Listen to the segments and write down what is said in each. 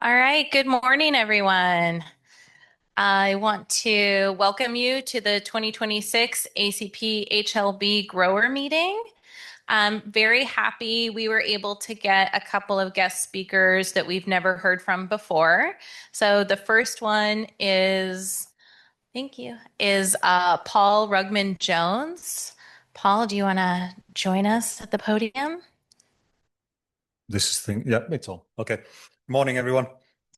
All right, good morning, everyone. I want to welcome you to the 2026 ACP-HLB Grower Meeting. I'm very happy we were able to get a couple of guest speakers that we've never heard from before. So the first one is, thank you, is Paul Rugman-Jones. Paul, do you want to join us at the podium? This is thing. Yeah, it's on. Okay. Good morning, everyone.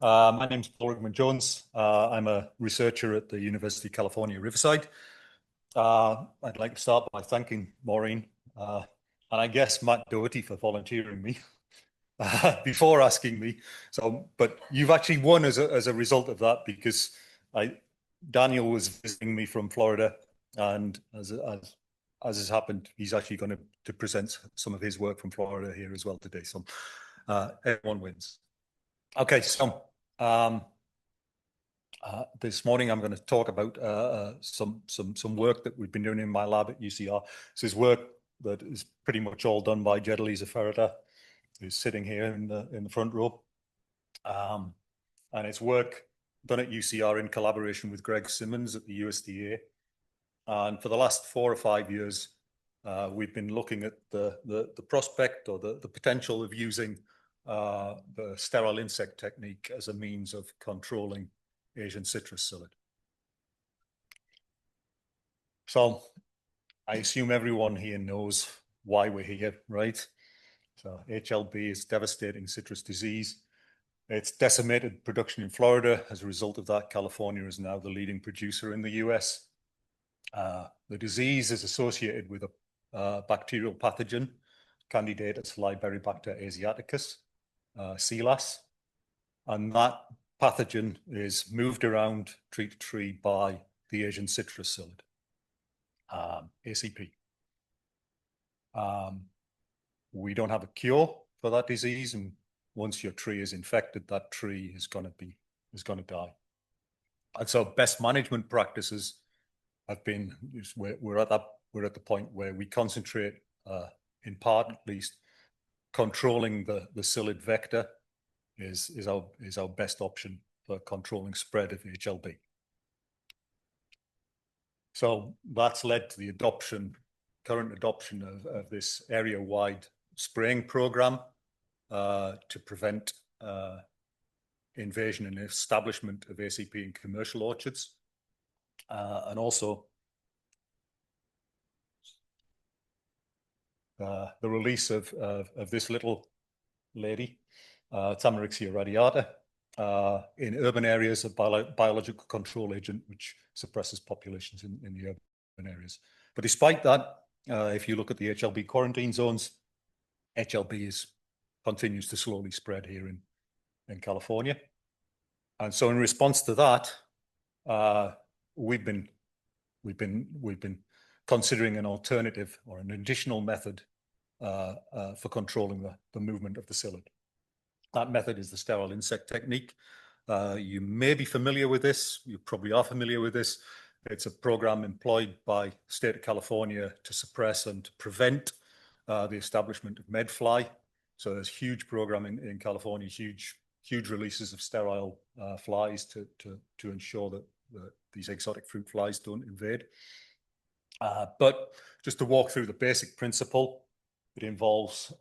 My name's Paul Rugman-Jones. I'm a researcher at the University of California, Riverside. I'd like to start by thanking Maureen and I guess Matt Doherty for volunteering me before asking me. But you've actually won as a result of that because Daniel was visiting me from Florida, and as has happened, he's actually going to present some of his work from Florida here as well today. So everyone wins. Okay, so this morning I'm going to talk about some work that we've been doing in my lab at UCR. This is work that is pretty much all done by Jedeliza Ferrata, who's sitting here in the front row, and it's work done at UCR in collaboration with Greg Simmons at the USDA. And for the last 4 or 5 years, we've been looking at the prospect or the potential of using the sterile insect technique as a means of controlling Asian citrus psyllid. So I assume everyone here knows why we're here, right? So HLB is devastating citrus disease. It's decimated production in Florida. As a result of that, California is now the leading producer in the US. The disease is associated with a bacterial pathogen, Candidatus Liberibacter asiaticus, CLAS, and that pathogen is moved around tree to tree by the Asian citrus psyllid, ACP. We don't have a cure for that disease, and once your tree is infected, that tree is going to die. And so, best management practices have been, we're at the point where we concentrate, in part at least, controlling the psyllid vector is our best option for controlling spread of HLB. So that's led to the current adoption of this area-wide spraying program to prevent invasion and establishment of ACP in commercial orchards, and also the release of this little lady, Tamarixia radiata, in urban areas, a biological control agent which suppresses populations in the urban areas. But despite that, if you look at the HLB quarantine zones, HLB continues to slowly spread here in California. And so in response to that, we've been considering an alternative or an additional method for controlling the movement of the psyllid. That method is the sterile insect technique. You may be familiar with this. You probably are familiar with this. It's a program employed by the state of California to suppress and to prevent the establishment of medfly. So there's a huge program in California, huge releases of sterile flies to ensure that these exotic fruit flies don't invade. But just to walk through the basic principle, it involves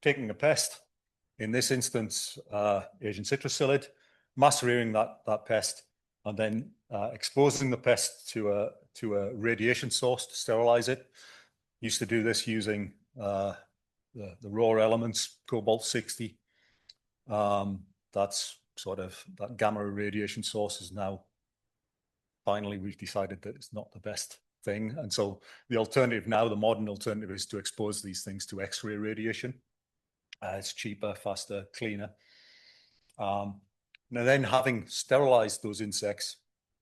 taking a pest, in this instance, Asian citrus psyllid, mass rearing that pest, and then exposing the pest to a radiation source to sterilize it. Used to do this using the raw elements, cobalt-60. That's sort of that gamma radiation source is now, finally, we've decided that it's not the best thing. And so the alternative now, the modern alternative, is to expose these things to X-ray radiation. It's cheaper, faster, cleaner. Now then, having sterilized those insects,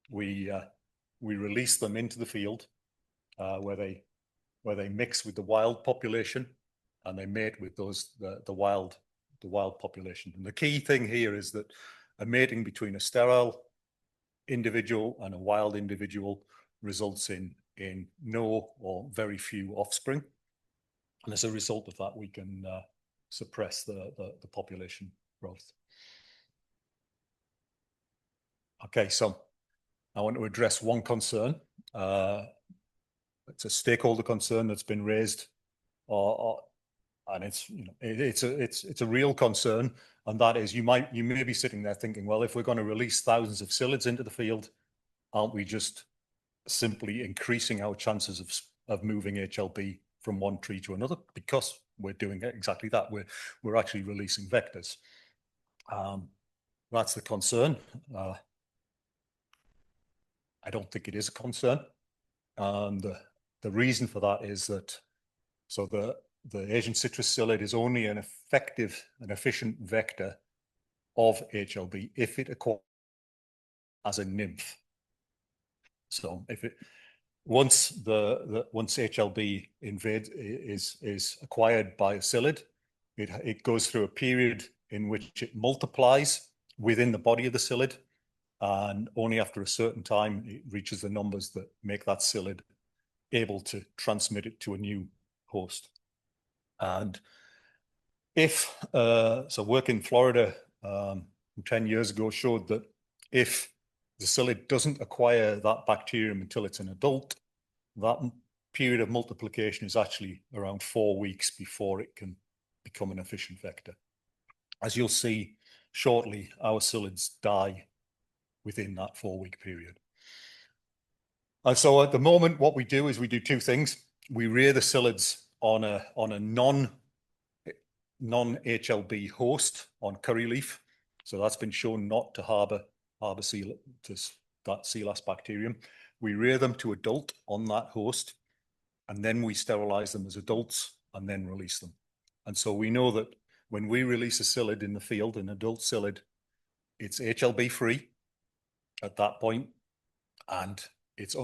we release them into the field where they mix with the wild population and they mate with the wild population. And the key thing here is that a mating between a sterile individual and a wild individual results in in no or very few offspring. And as a result of that, we can suppress the population growth. Okay, so I want to address one concern. It's a stakeholder concern that's been raised, and it's, you know, it's a real concern, and that is you may be sitting there thinking, well, if we're going to release thousands of psyllids into the field, aren't we just simply increasing our chances of moving HLB from one tree to another? Because we're doing exactly that. We're actually releasing vectors. That's the concern. I don't think it is a concern, and the reason for that is that the Asian Citrus Psyllid is only an effective and efficient vector of HLB if it acquires as a nymph. So if it once HLB is acquired by a psyllid, it goes through a period in which it multiplies within the body of the psyllid, and only after a certain time it reaches the numbers that make that psyllid able to transmit it to a new host. And if so, work in Florida 10 years ago showed that if the psyllid doesn't acquire that bacterium until it's an adult, that period of multiplication is actually around 4 weeks before it can become an efficient vector. As you'll see shortly, our psyllids die within that 4-week period. And so at the moment, what we do is we do two things. We rear the psyllids on a non-HLB host on curry leaf. So that's been shown not to harbor that sea lice bacterium. We rear them to adult on that host, and then we sterilize them as adults and then release them. And so we know that when we release a psyllid in the field, an adult psyllid, it's HLB free at that point, and it's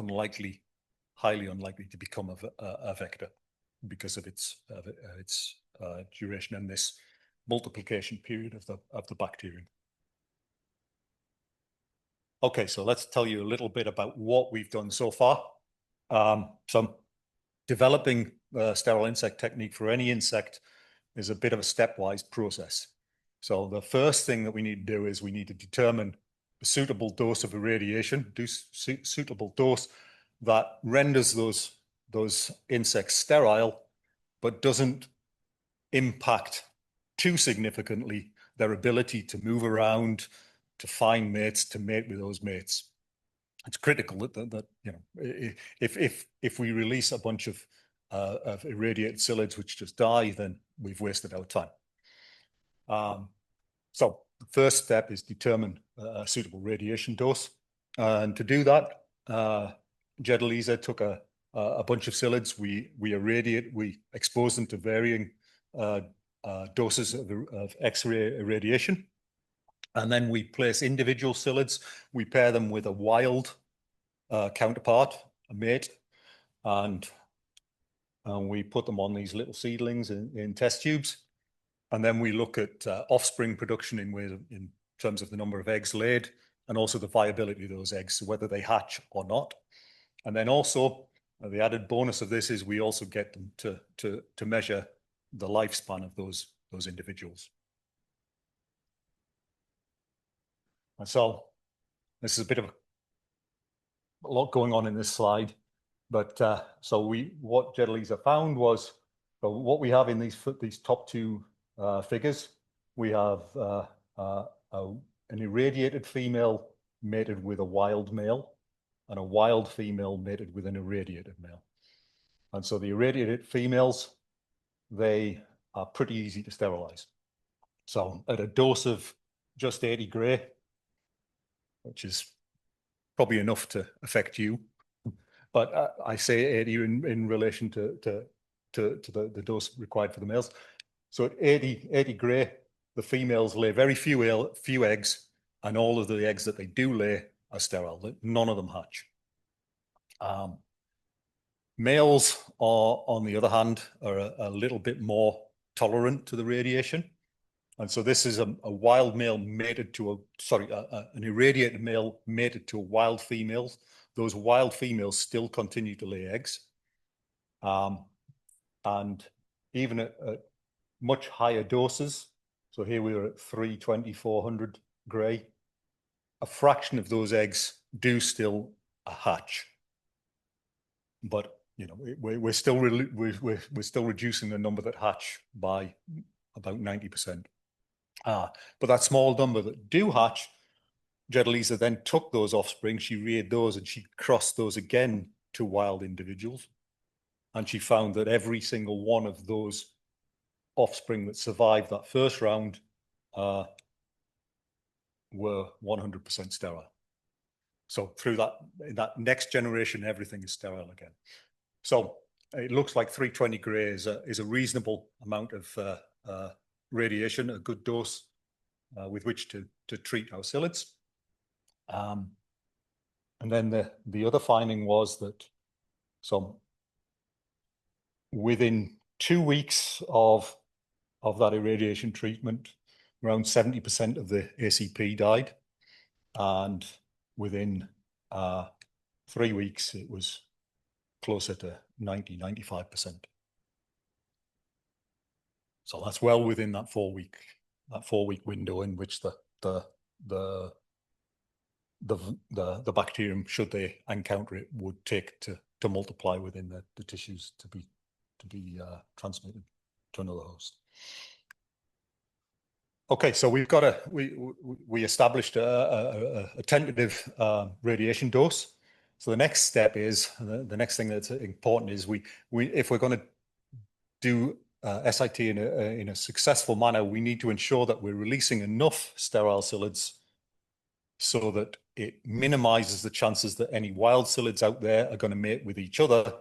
highly unlikely to become a vector because of its duration and this multiplication period of the bacterium. Okay, so let's tell you a little bit about what we've done so far. So developing a sterile insect technique for any insect is a bit of a stepwise process. So the first thing that we need to do is we need to determine a suitable dose of irradiation, suitable dose that renders those insects sterile, but doesn't impact too significantly their ability to move around, to find mates, to mate with those mates. It's critical that you know, if we release a bunch of irradiated psyllids which just die, then we've wasted our time. So the first step is determine a suitable radiation dose, and to do that, Jed Elisa took a bunch of psyllids. We expose them to varying doses of X-ray irradiation. And then we place individual psyllids. We pair them with a wild counterpart, a mate, and we put them on these little seedlings in test tubes. And then we look at offspring production in terms of the number of eggs laid, and also the viability of those eggs, so whether they hatch or not. And then also, the added bonus of this is we also get them to measure the lifespan of those individuals. And so this is a bit of a lot going on in this slide, but so what Jed Elisa found was, so what we have in these top two figures, we have an irradiated female mated with a wild male, and a wild female mated with an irradiated male. And so the irradiated females, they are pretty easy to sterilize. So at a dose of just 80 gray, which is probably enough to affect you, but I say 80 in relation to the dose required for the males. So at 80 gray, the females lay very few eggs, and all of the eggs that they do lay are sterile. None of them hatch. Males are, on the other hand, are a little bit more tolerant to the radiation. And so this is a wild male mated to an irradiated male mated to a wild female. those wild females still continue to lay eggs. And even at much higher doses, so here we are at 320, 400 gray, a fraction of those eggs do still hatch. But you know, we're still reducing the number that hatch by about 90%. But that small number that do hatch, Jedalisa then took those offspring, she reared those, and she crossed those again to wild individuals. And she found that every single one of those offspring that survived that first round were 100% sterile. So through that next generation, everything is sterile again. So it looks like 320 gray is a reasonable amount of radiation, a good dose with which to treat our psyllids. And then the other finding was that within 2 weeks of that irradiation treatment, around 70% of the ACP died. And within 3 weeks, it was closer to 90–95%. So that's well within that 4-week window in which the bacterium, should they encounter it, would take to multiply within the tissues to be transmitted to another host. Okay, so we established a tentative radiation dose. So the next step is, the next thing that's important is if we're going to do SIT in a successful manner, we need to ensure that we're releasing enough sterile psyllids so that it minimizes the chances that any wild psyllids out there are going to mate with each other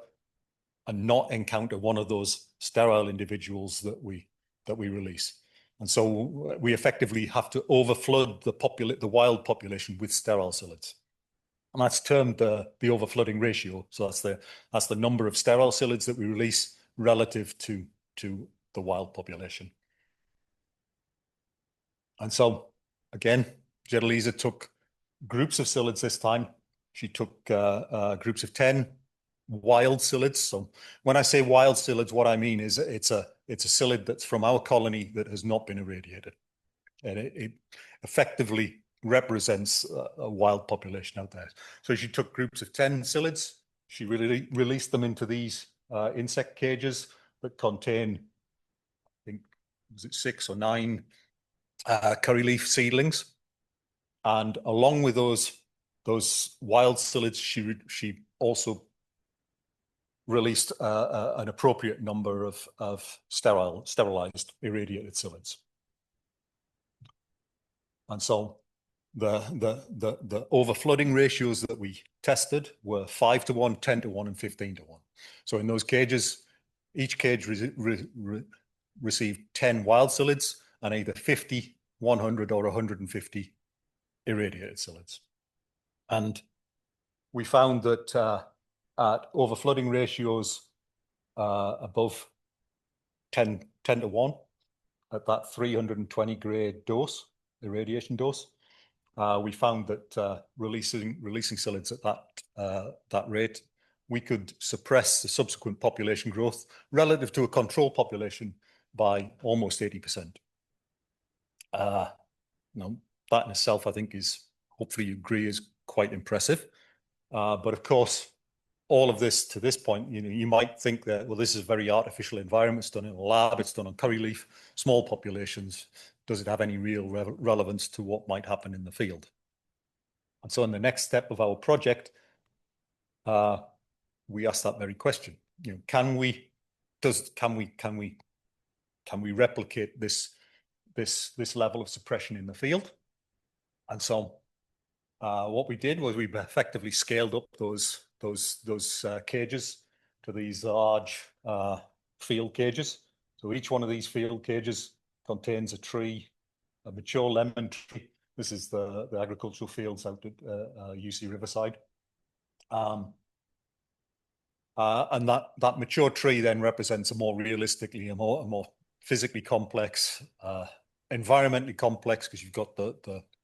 and not encounter one of those sterile individuals that we release. And so we effectively have to overflood the wild population with sterile psyllids. And that's termed the overflooding ratio. So that's the number of sterile psyllids that we release relative to the wild population. And so again, Jedalisa took groups of psyllids this time. She took groups of 10 wild psyllids. So when I say wild psyllids, what I mean is it's a psyllid that's from our colony that has not been irradiated. And it effectively represents a wild population out there. So she took groups of 10 psyllids. She released them into these insect cages that contain, I think, was it 6 or 9 curry leaf seedlings. And along with those wild psyllids, she also released an appropriate number of sterilized irradiated psyllids. And so the overflooding ratios that we tested were 5:1, 10:1, and 15:1. So in those cages, each cage received 10 wild psyllids and either 50, 100, or 150 irradiated psyllids. And we found that at overflooding ratios above 10:1, at that 320 gray dose, irradiation dose, we found that releasing psyllids at that rate, we could suppress the subsequent population growth relative to a control population by almost 80%. Now, that in itself, I think, is, hopefully you agree, is quite impressive. But of course, all of this to this point, you might think that, well, this is a very artificial environment. It's done in a lab. It's done on curry leaf, small populations. Does it have any real relevance to what might happen in the field? And so in the next step of our project, we asked that very question. Can we replicate this level of suppression in the field? And so what we did was we effectively scaled up those cages to these large field cages. So each one of these field cages contains a tree, a mature lemon tree. This is the agricultural fields out at UC Riverside. And that mature tree then represents a more realistically, a more physically complex, environmentally complex, because you've got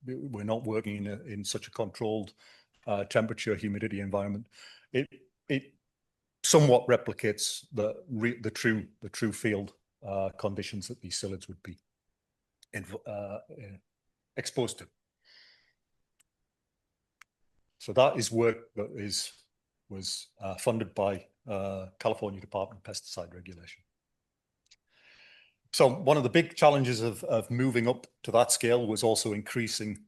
we're not working in such a controlled temperature, humidity environment. It somewhat replicates the true field conditions that these psyllids would be exposed to. So that is work that was funded by California Department of Pesticide Regulation. So one of the big challenges of moving up to that scale was also increasing,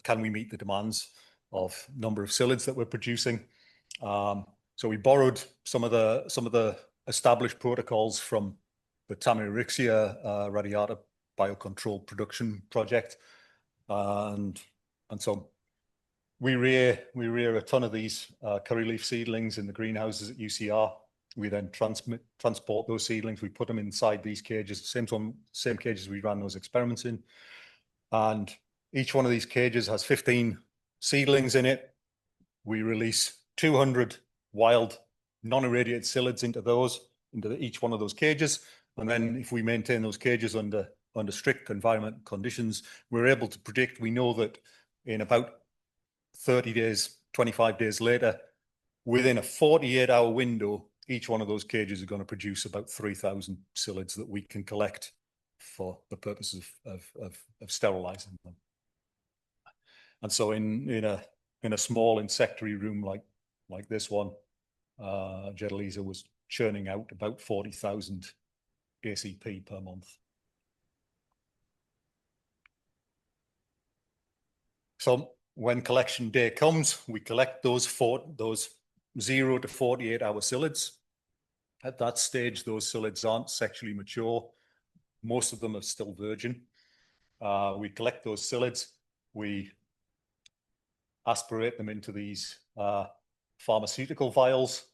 can we meet the demands of number of psyllids that we're producing? So we borrowed some of the established protocols from the Tamarixia radiata biocontrol production project, and so we rear a ton of these curry leaf seedlings in the greenhouses at UCR. We then transport those seedlings. We put them inside these cages, same cages we ran those experiments in. And each one of these cages has 15 seedlings in it. We release 200 wild, non-irradiated psyllids into each one of those cages. And then if we maintain those cages under strict environmental conditions, we're able to predict, we know that in about 30 days, 25 days later, within a 48-hour window, each one of those cages are going to produce about 3,000 psyllids that we can collect for the purposes of sterilizing them. And so in a small insectary room like this one, Jedeliza was churning out about 40,000 ACP per month. So when collection day comes, we collect those 0 to 48-hour psyllids. At that stage, those psyllids aren't sexually mature. Most of them are still virgin. We collect those psyllids. We aspirate them into these pharmaceutical vials.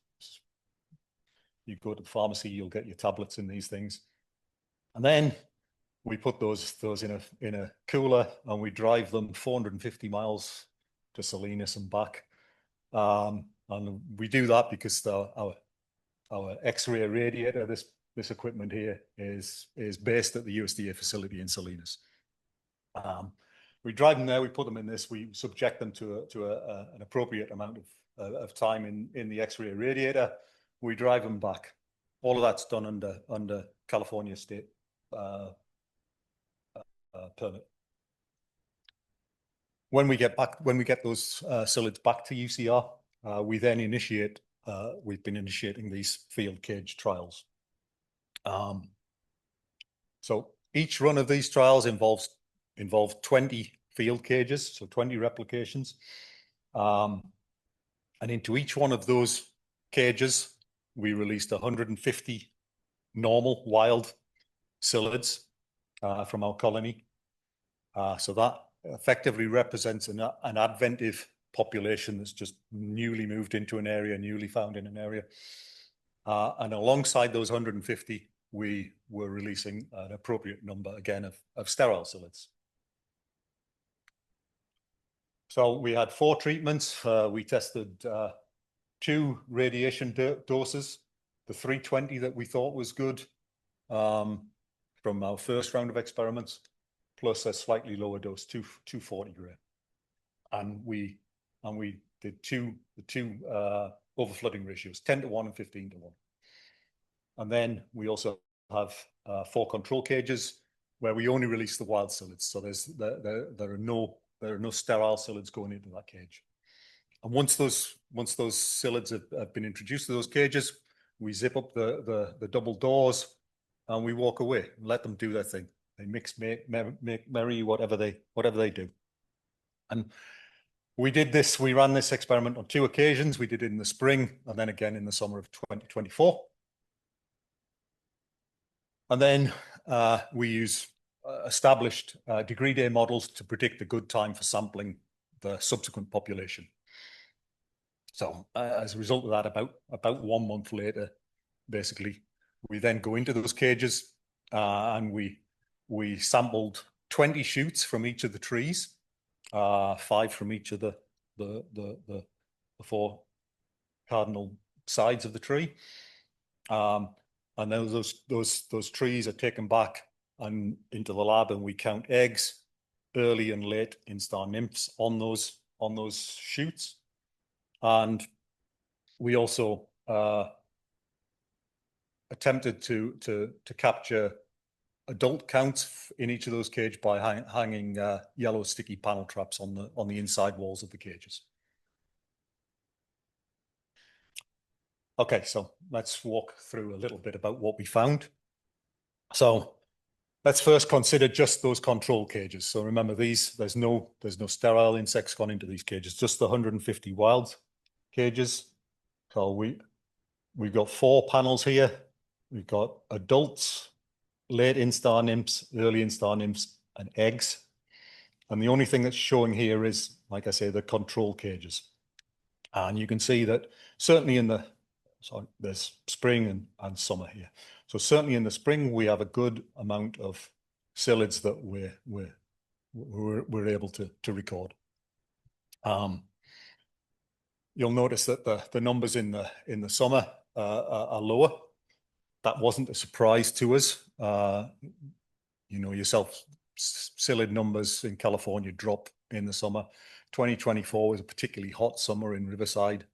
You go to the pharmacy, you'll get your tablets in these things. And then we put those in a cooler and we drive them 450 miles to Salinas and back. And we do that because our X-ray radiator, this equipment here, is based at the USDA facility in Salinas. We drive them there, we put them in this, we subject them to an appropriate amount of time in the X-ray radiator. We drive them back. All of that's done under California state permit. When we get those psyllids back to UCR, we then initiate. We've been initiating these field cage trials. So each run of these trials involved 20 field cages, so 20 replications. And into each one of those cages, we released 150 normal wild psyllids from our colony. So that effectively represents an adventive population that's just newly moved into an area, newly found in an area. And alongside those 150, we were releasing an appropriate number, again, of sterile psyllids. So we had 4 treatments. We tested 2 radiation doses, the 320 that we thought was good from our first round of experiments, plus a slightly lower dose, 240 gray. And we did the two overflooding ratios, 10-1 and 15-1. And then we also have 4 control cages where we only release the wild psyllids. So there are no sterile psyllids going into that cage. And once those psyllids have been introduced to those cages, we zip up the double doors and we walk away and let them do their thing. They mix, make merry, whatever they do. And we ran this experiment on 2 occasions. We did it in the spring and then again in the summer of 2024. And then we use established degree day models to predict the good time for sampling the subsequent population. So as a result of that, about 1 month later, basically, we then go into those cages and we sampled 20 shoots from each of the trees, 5 from each of the 4 cardinal sides of the tree. And then those trees are taken back and into the lab, and we count eggs, early and late instar nymphs on those shoots. And we also attempted to capture adult counts in each of those cages by hanging yellow sticky panel traps on the inside walls of the cages. Okay, so let's walk through a little bit about what we found. So let's first consider just those control cages. So remember these, there's no sterile insects gone into these cages, just the 150 wild cages. So we've got 4 panels here. We've got adults, late instar nymphs, early instar nymphs, and eggs. And the only thing that's showing here is, like I say, the control cages. And you can see that certainly there's spring and summer here. So certainly in the spring, we have a good amount of psyllids that we're able to record. You'll notice that the numbers in the summer are lower. That wasn't a surprise to us. You know yourself, psyllid numbers in California drop in the summer. 2024 was a particularly hot summer in Riverside,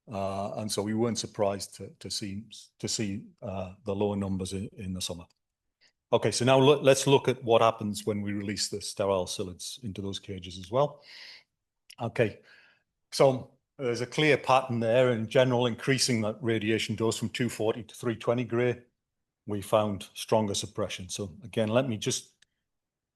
and so we weren't surprised to see the lower numbers in the summer. Okay, so now let's look at what happens when we release the sterile psyllids into those cages as well. Okay, so there's a clear pattern there. In general, increasing that radiation dose from 240 to 320 gray, we found stronger suppression. So again, let me just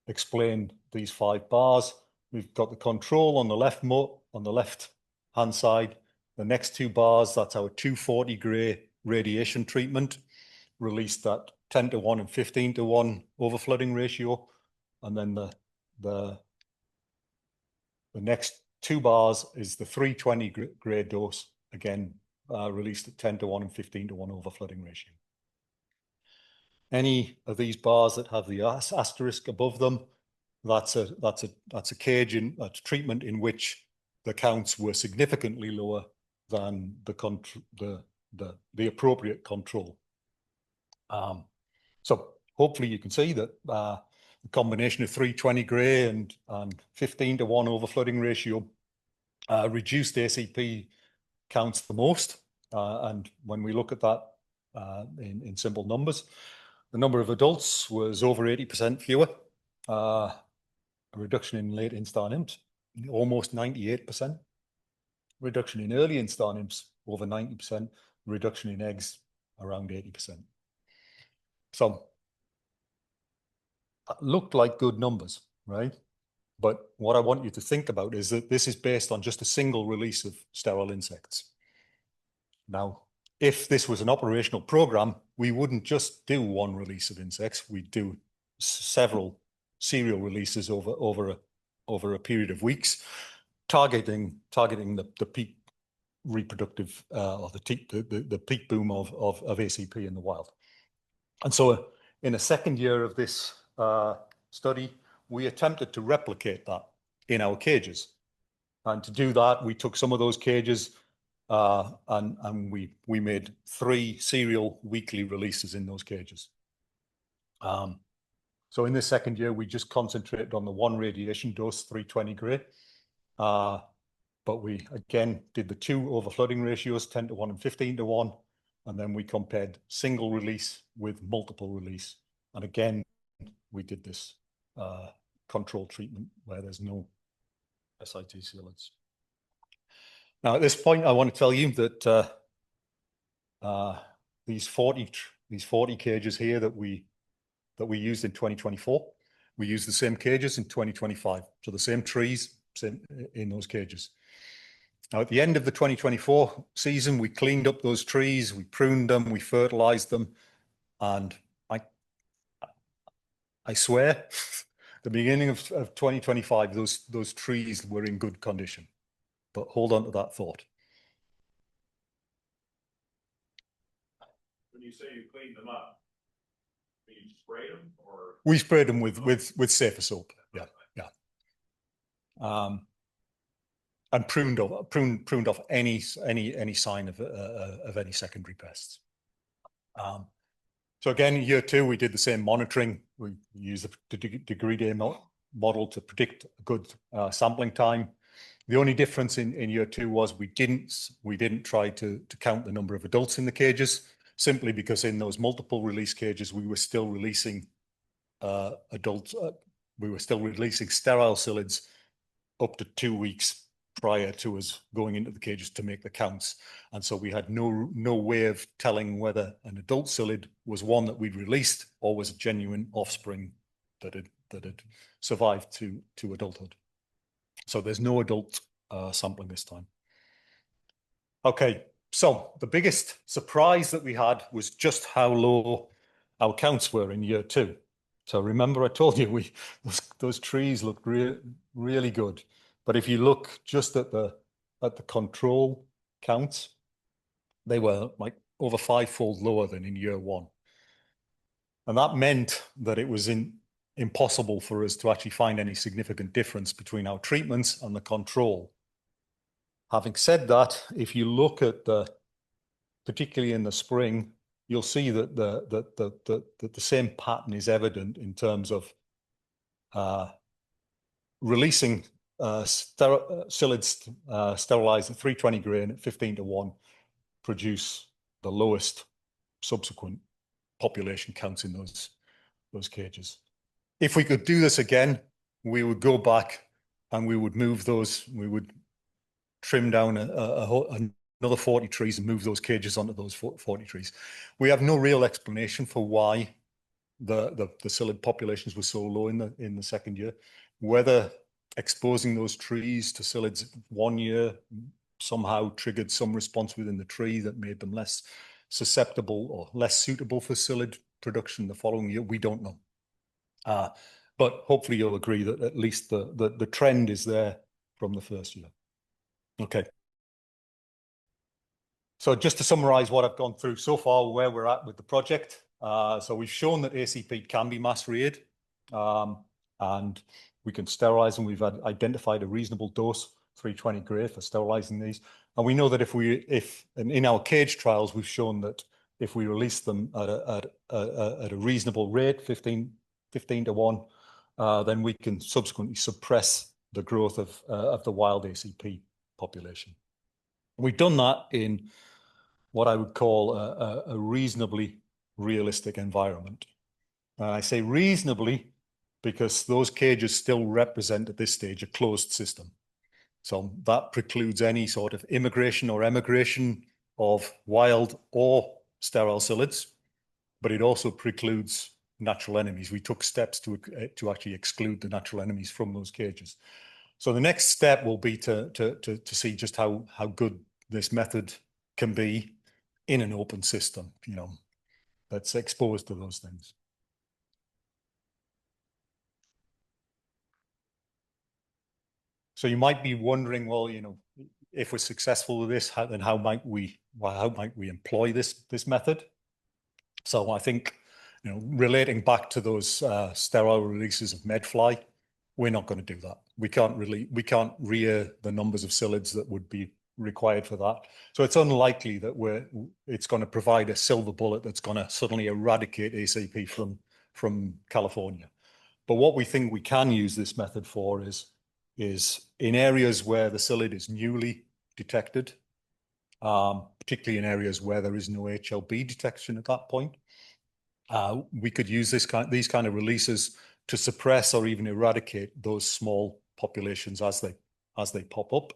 explain these 5 bars. We've got the control on the left hand side. The next 2 bars, that's our 240 gray radiation treatment, released at 10:1 and 15:1 overflooding ratio. And then the next 2 bars is the 320 gray dose, again, released at 10:1 and 15:1 overflooding ratio. Any of these bars that have the asterisk above them, that's a cage that's treatment in which the counts were significantly lower than the appropriate control. So hopefully you can see that the combination of 320 gray and 15:1 overflooding ratio reduced ACP counts the most. And when we look at that in simple numbers, the number of adults was over 80% fewer. A reduction in late instar nymphs, almost 98%. Reduction in early instar nymphs, over 90%. Reduction in eggs, around 80%. So that looked like good numbers, right? But what I want you to think about is that this is based on just a single release of sterile insects. Now, if this was an operational program, we wouldn't just do 1 release of insects. We'd do several serial releases over a period of weeks, targeting the peak reproductive or the peak boom of ACP in the wild. And so in a second year of this study, we attempted to replicate that in our cages. And to do that, we took some of those cages and we made 3 serial weekly releases in those cages. So in this second year, we just concentrated on the 1 radiation dose, 320 gray. But we, again, did the 2 overflooding ratios, 10:1 and 15:1. And then we compared single release with multiple release. And again, we did this control treatment where there's no SIT psyllids. Now, at this point, I want to tell you that these 40 cages here that we used in 2024, we used the same cages in 2025. So the same trees in those cages. Now, at the end of the 2024 season, we cleaned up those trees, we pruned them, we fertilized them, and I swear, the beginning of 2025, those trees were in good condition. But hold on to that thought. When you say you cleaned them up, you sprayed them, or we sprayed them with safer soap. Yeah. And pruned off any sign of any secondary pests. So again, in year 2, we did the same monitoring. We used the degree day model to predict a good sampling time. The only difference in year 2 was we didn't try to count the number of adults in the cages, simply because in those multiple release cages we were still releasing we were still releasing sterile psyllids up to 2 weeks prior to us going into the cages to make the counts. And so we had no way of telling whether an adult psyllid was one that we'd released or was a genuine offspring that had survived to adulthood. So there's no adult sampling this time. Okay, so the biggest surprise that we had was just how low our counts were in year 2. So remember I told you those trees looked really good. But if you look just at the control counts, they were like over 5-fold lower than in year 1. And that meant that it was impossible for us to actually find any significant difference between our treatments and the control. Having said that, if you look at particularly in the spring, you'll see that the same pattern is evident in terms of releasing psyllids sterilized at 320 grain at 15:1 produce the lowest subsequent population counts in those cages. If we could do this again, we would go back and we would move those, we would trim down another 40 trees and move those cages onto those 40 trees. We have no real explanation for why the psyllid populations were so low in the second year. Whether exposing those trees to psyllids 1 year somehow triggered some response within the tree that made them less susceptible or less suitable for psyllid production the following year, we don't know. But hopefully you'll agree that at least the trend is there from the first year. Okay. So just to summarize what I've gone through so far, where we're at with the project. So we've shown that ACP can be mass reared, and we can sterilize, and we've identified a reasonable dose, 320 gray, for sterilizing these. And we know that and in our cage trials, we've shown that if we release them at a reasonable rate, 15:1, then we can subsequently suppress the growth of the wild ACP population. We've done that in what I would call a reasonably realistic environment. I say reasonably because those cages still represent at this stage a closed system. So that precludes any sort of immigration or emigration of wild or sterile psyllids, but it also precludes natural enemies. We took steps to actually exclude the natural enemies from those cages. So the next step will be to see just how good this method can be in an open system, that's exposed to those things. So you might be wondering, well, if we're successful with this, then how might we employ this method? So I think, relating back to those sterile releases of medfly, we're not going to do that. We can't rear the numbers of psyllids that would be required for that. So it's unlikely that it's going to provide a silver bullet that's going to suddenly eradicate ACP from California. But what we think we can use this method for is in areas where the psyllid is newly detected, particularly in areas where there is no HLB detection at that point. We could use these kind of releases to suppress or even eradicate those small populations as they pop up.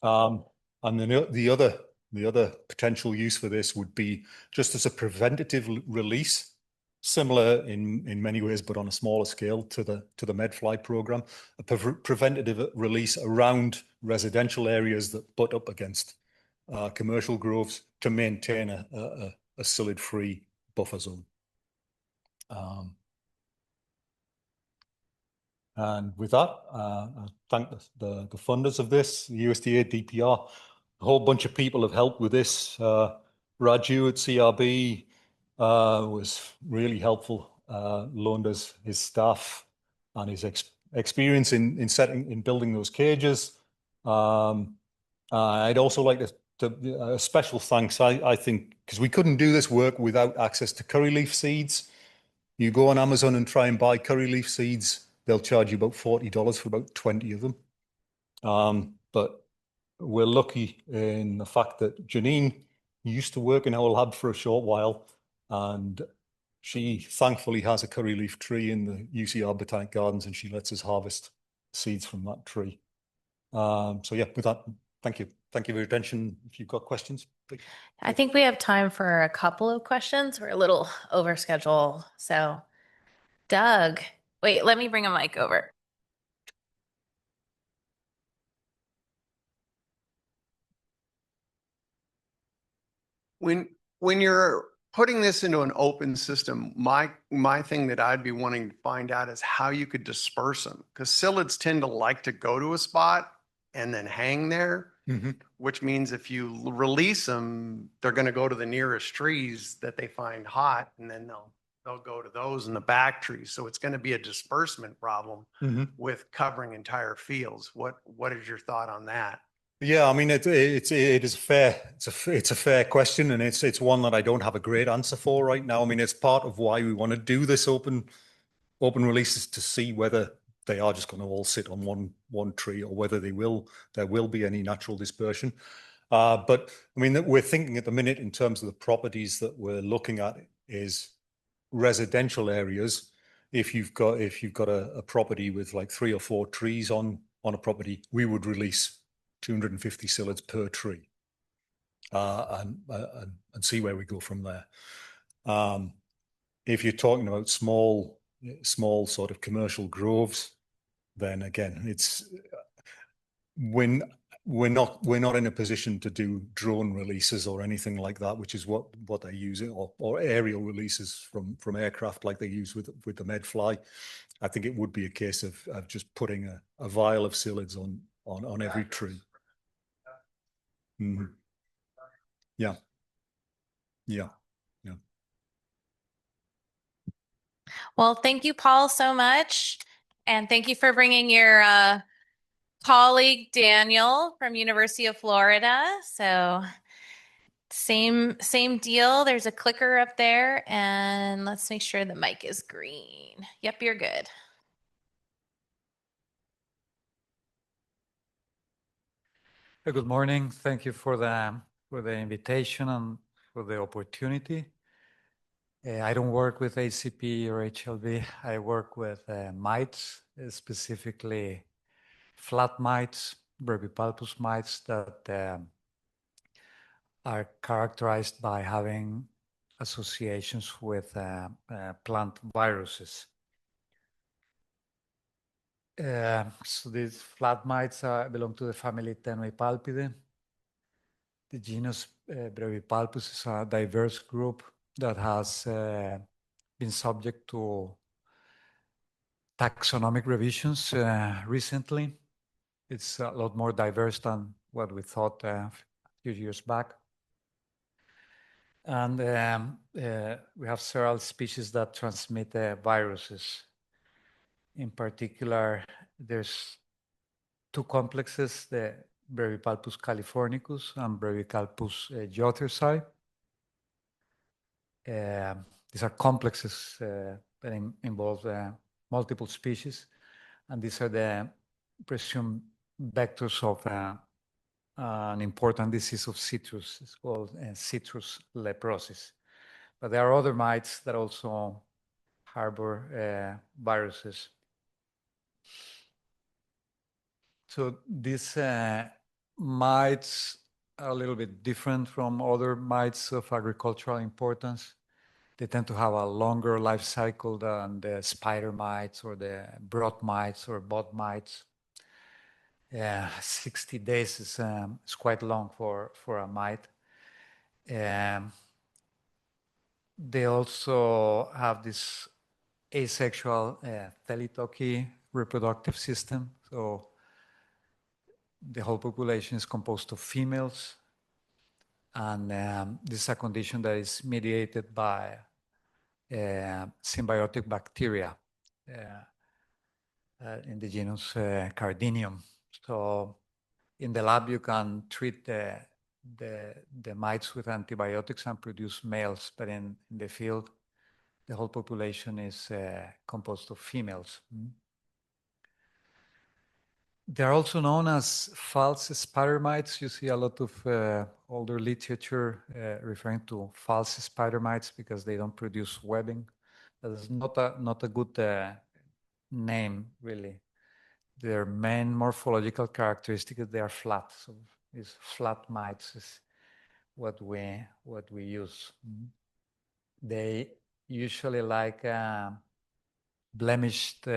And then the other potential use for this would be just as a preventative release, similar in many ways, but on a smaller scale to the medfly program, a preventative release around residential areas that butt up against commercial groves to maintain a psyllid-free buffer zone. And with that, I thank the funders of this, the USDA, DPR. A whole bunch of people have helped with this. Raju at CRB was really helpful, loaned us his staff and his experience in building those cages. I'd also like a special thanks, I think, because we couldn't do this work without access to curry leaf seeds. You go on Amazon and try and buy curry leaf seeds, they'll charge you about $40 for about 20 of them. But we're lucky in the fact that Janine used to work in our lab for a short while, and she thankfully has a curry leaf tree in the UCR Botanic Gardens, and she lets us harvest seeds from that tree. So yeah, with that, thank you. Thank you for your attention. If you've got questions, please. I think we have time for a couple of questions. We're a little over schedule. So Doug, wait, let me bring a mic over. When you're putting this into an open system, my thing that I'd be wanting to find out is how you could disperse them, because psyllids tend to like to go to a spot and then hang there, which means if you release them, they're going to go to the nearest trees that they find hot, and then they'll go to those in the back trees. So it's going to be a disbursement problem with covering entire fields. What is your thought on that? Yeah, I mean it is fair. It's a fair question, and it's one that I don't have a great answer for right now. I mean, it's part of why we want to do this open releases, to see whether they are just going to all sit on one tree, or whether there will be any natural dispersion. But I mean, we're thinking at the minute in terms of the properties that we're looking at is residential areas. If you've got a property with like 3 or 4 trees on a property, we would release 250 psyllids per tree, and see where we go from there. If you're talking about small sort of commercial groves, then again, it's when we're not in a position to do drone releases or anything like that, which is what they use, or aerial releases from aircraft like they use with the medfly. I think it would be a case of just putting a vial of psyllids on every tree. Yeah. Well, thank you, Paul, so much. And thank you for bringing your colleague, Daniel, from University of Florida. So same deal. There's a clicker up there, and let's make sure the mic is green. Yep, you're good. Good morning. Thank you for the invitation and for the opportunity. I don't work with ACP or HLB. I work with mites, specifically flat mites, Brevipalpus mites that are characterized by having associations with plant viruses. So these flat mites belong to the family Tenwipalpidae. The genus Brevipalpus is a diverse group that has been subject to taxonomic revisions recently. It's a lot more diverse than what we thought a few years back. And we have several species that transmit viruses. In particular, there's 2 complexes, the Brevipalpus californicus and Brevipalpus jothersii. These are complexes that involve multiple species, and these are the presumed vectors of an important disease of citrus. It's called citrus leprosis. But there are other mites that also harbor viruses. So these mites are a little bit different from other mites of agricultural importance. They tend to have a longer life cycle than the spider mites or the broad mites or bud mites. 60 days is quite long for a mite. They also have this asexual thelitoky reproductive system. So the whole population is composed of females. And this is a condition that is mediated by symbiotic bacteria in the genus Cardinium. So in the lab, you can treat the mites with antibiotics and produce males, but in the field, the whole population is composed of females. They're also known as false spider mites. You see a lot of older literature referring to false spider mites because they don't produce webbing. That is not a good name, really. Their main morphological characteristic is they are flat. So these flat mites is what we use. They usually like blemished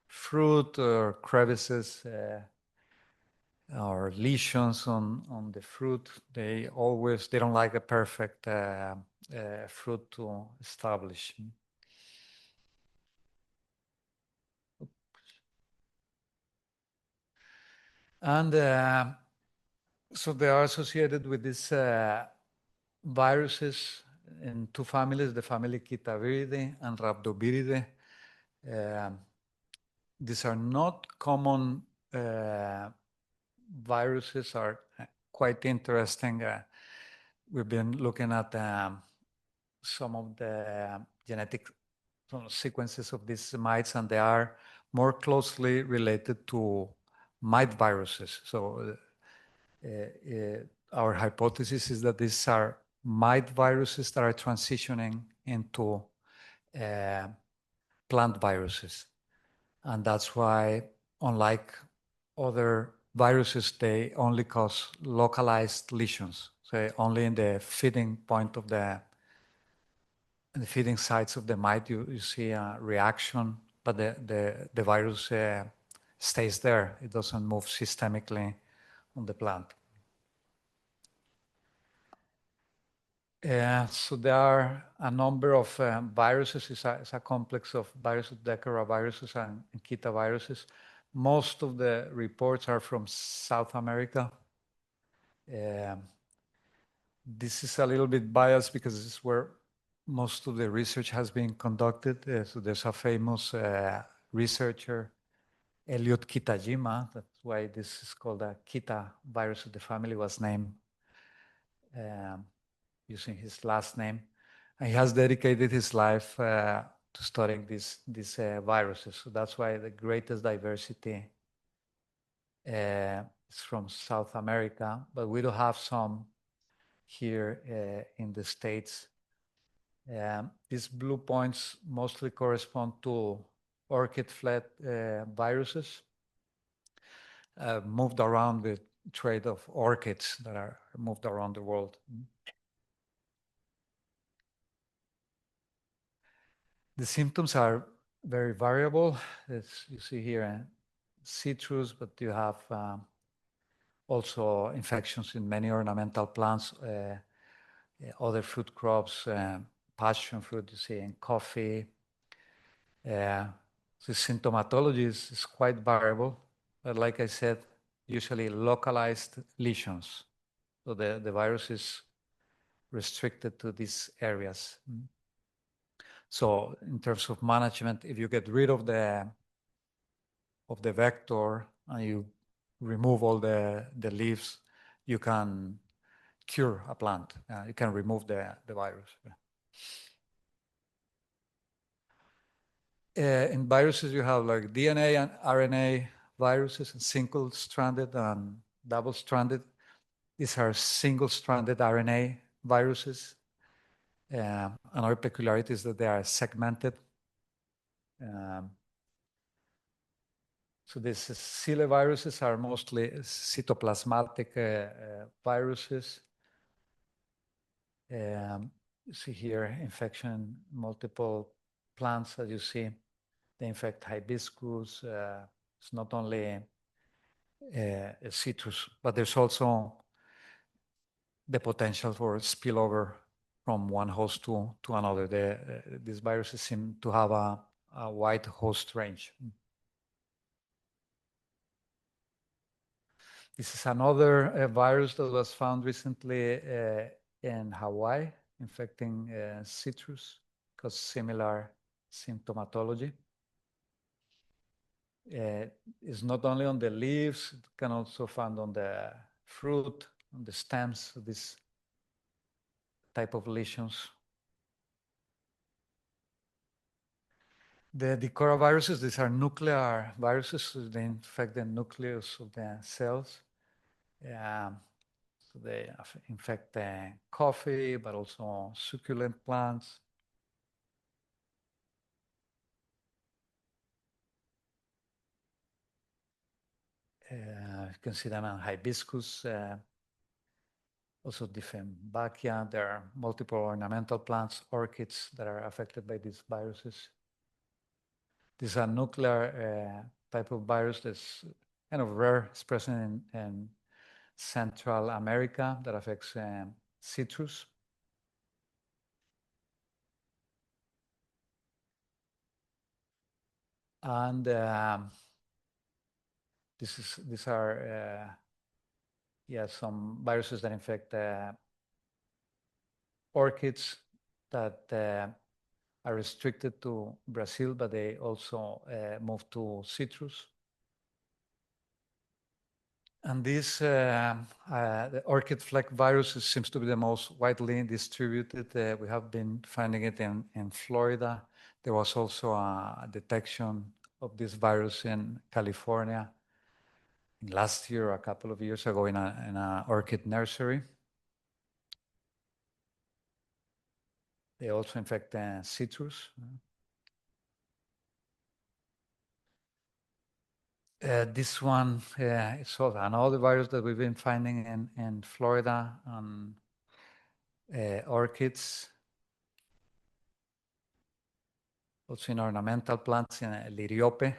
fruit or crevices or lesions on the fruit. They don't like a perfect fruit to establish. And so they are associated with these viruses in two families, the family Kitaviridae and Rhabdoviridae. These are not common viruses, are quite interesting. We've been looking at some of the genetic sequences of these mites, and they are more closely related to mite viruses. So our hypothesis is that these are mite viruses that are transitioning into plant viruses. And that's why, unlike other viruses, they only cause localized lesions. So only in the feeding point of the feeding sites of the mite, you see a reaction, but the virus stays there. It doesn't move systemically on the plant. So there are a number of viruses. It's a complex of viruses, Decaraviruses and Kitaviruses. Most of the reports are from South America. This is a little bit biased because this is where most of the research has been conducted. So there's a famous researcher, Elliot Kitajima. That's why this is called a Kita virus. The family was named using his last name. And he has dedicated his life to studying these viruses. So that's why the greatest diversity is from South America, but we do have some here in the States. These blue points mostly correspond to orchid flea viruses moved around with trade of orchids that are moved around the world. The symptoms are very variable. As you see here, citrus, but you have also infections in many ornamental plants, other fruit crops, passion fruit, you see in coffee. The symptomatology is quite variable, but like I said, usually localized lesions. So the virus is restricted to these areas. So in terms of management, if you get rid of the vector and you remove all the leaves, you can cure a plant. You can remove the virus. In viruses, you have like DNA and RNA viruses, and single-stranded and double-stranded. These are single-stranded RNA viruses. Another peculiarity is that they are segmented. So these Psylliviruses are mostly cytoplasmatic viruses. You see here infection in multiple plants, as you see. They infect hibiscus. It's not only citrus, but there's also the potential for spillover from one host to another. These viruses seem to have a wide host range. This is another virus that was found recently in Hawaii, infecting citrus, because similar symptomatology. It's not only on the leaves, it can also found on the fruit, on the stems, so this type of lesions. The Dicora viruses, these are nuclear viruses, so they infect the nucleus of the cells. So they infect coffee, but also succulent plants. You can see them on hibiscus, also Dieffenbachia. There are multiple ornamental plants, orchids that are affected by these viruses. These are nuclear type of virus that's kind of rare. It's present in Central America that affects citrus. And these are some viruses that infect orchids that are restricted to Brazil, but they also move to citrus. And this the orchid fleck virus seems to be the most widely distributed. We have been finding it in Florida. There was also a detection of this virus in California last year, a couple of years ago, in an orchid nursery. They also infect citrus. This one is also another virus that we've been finding in Florida on orchids, also in ornamental plants in Liriope.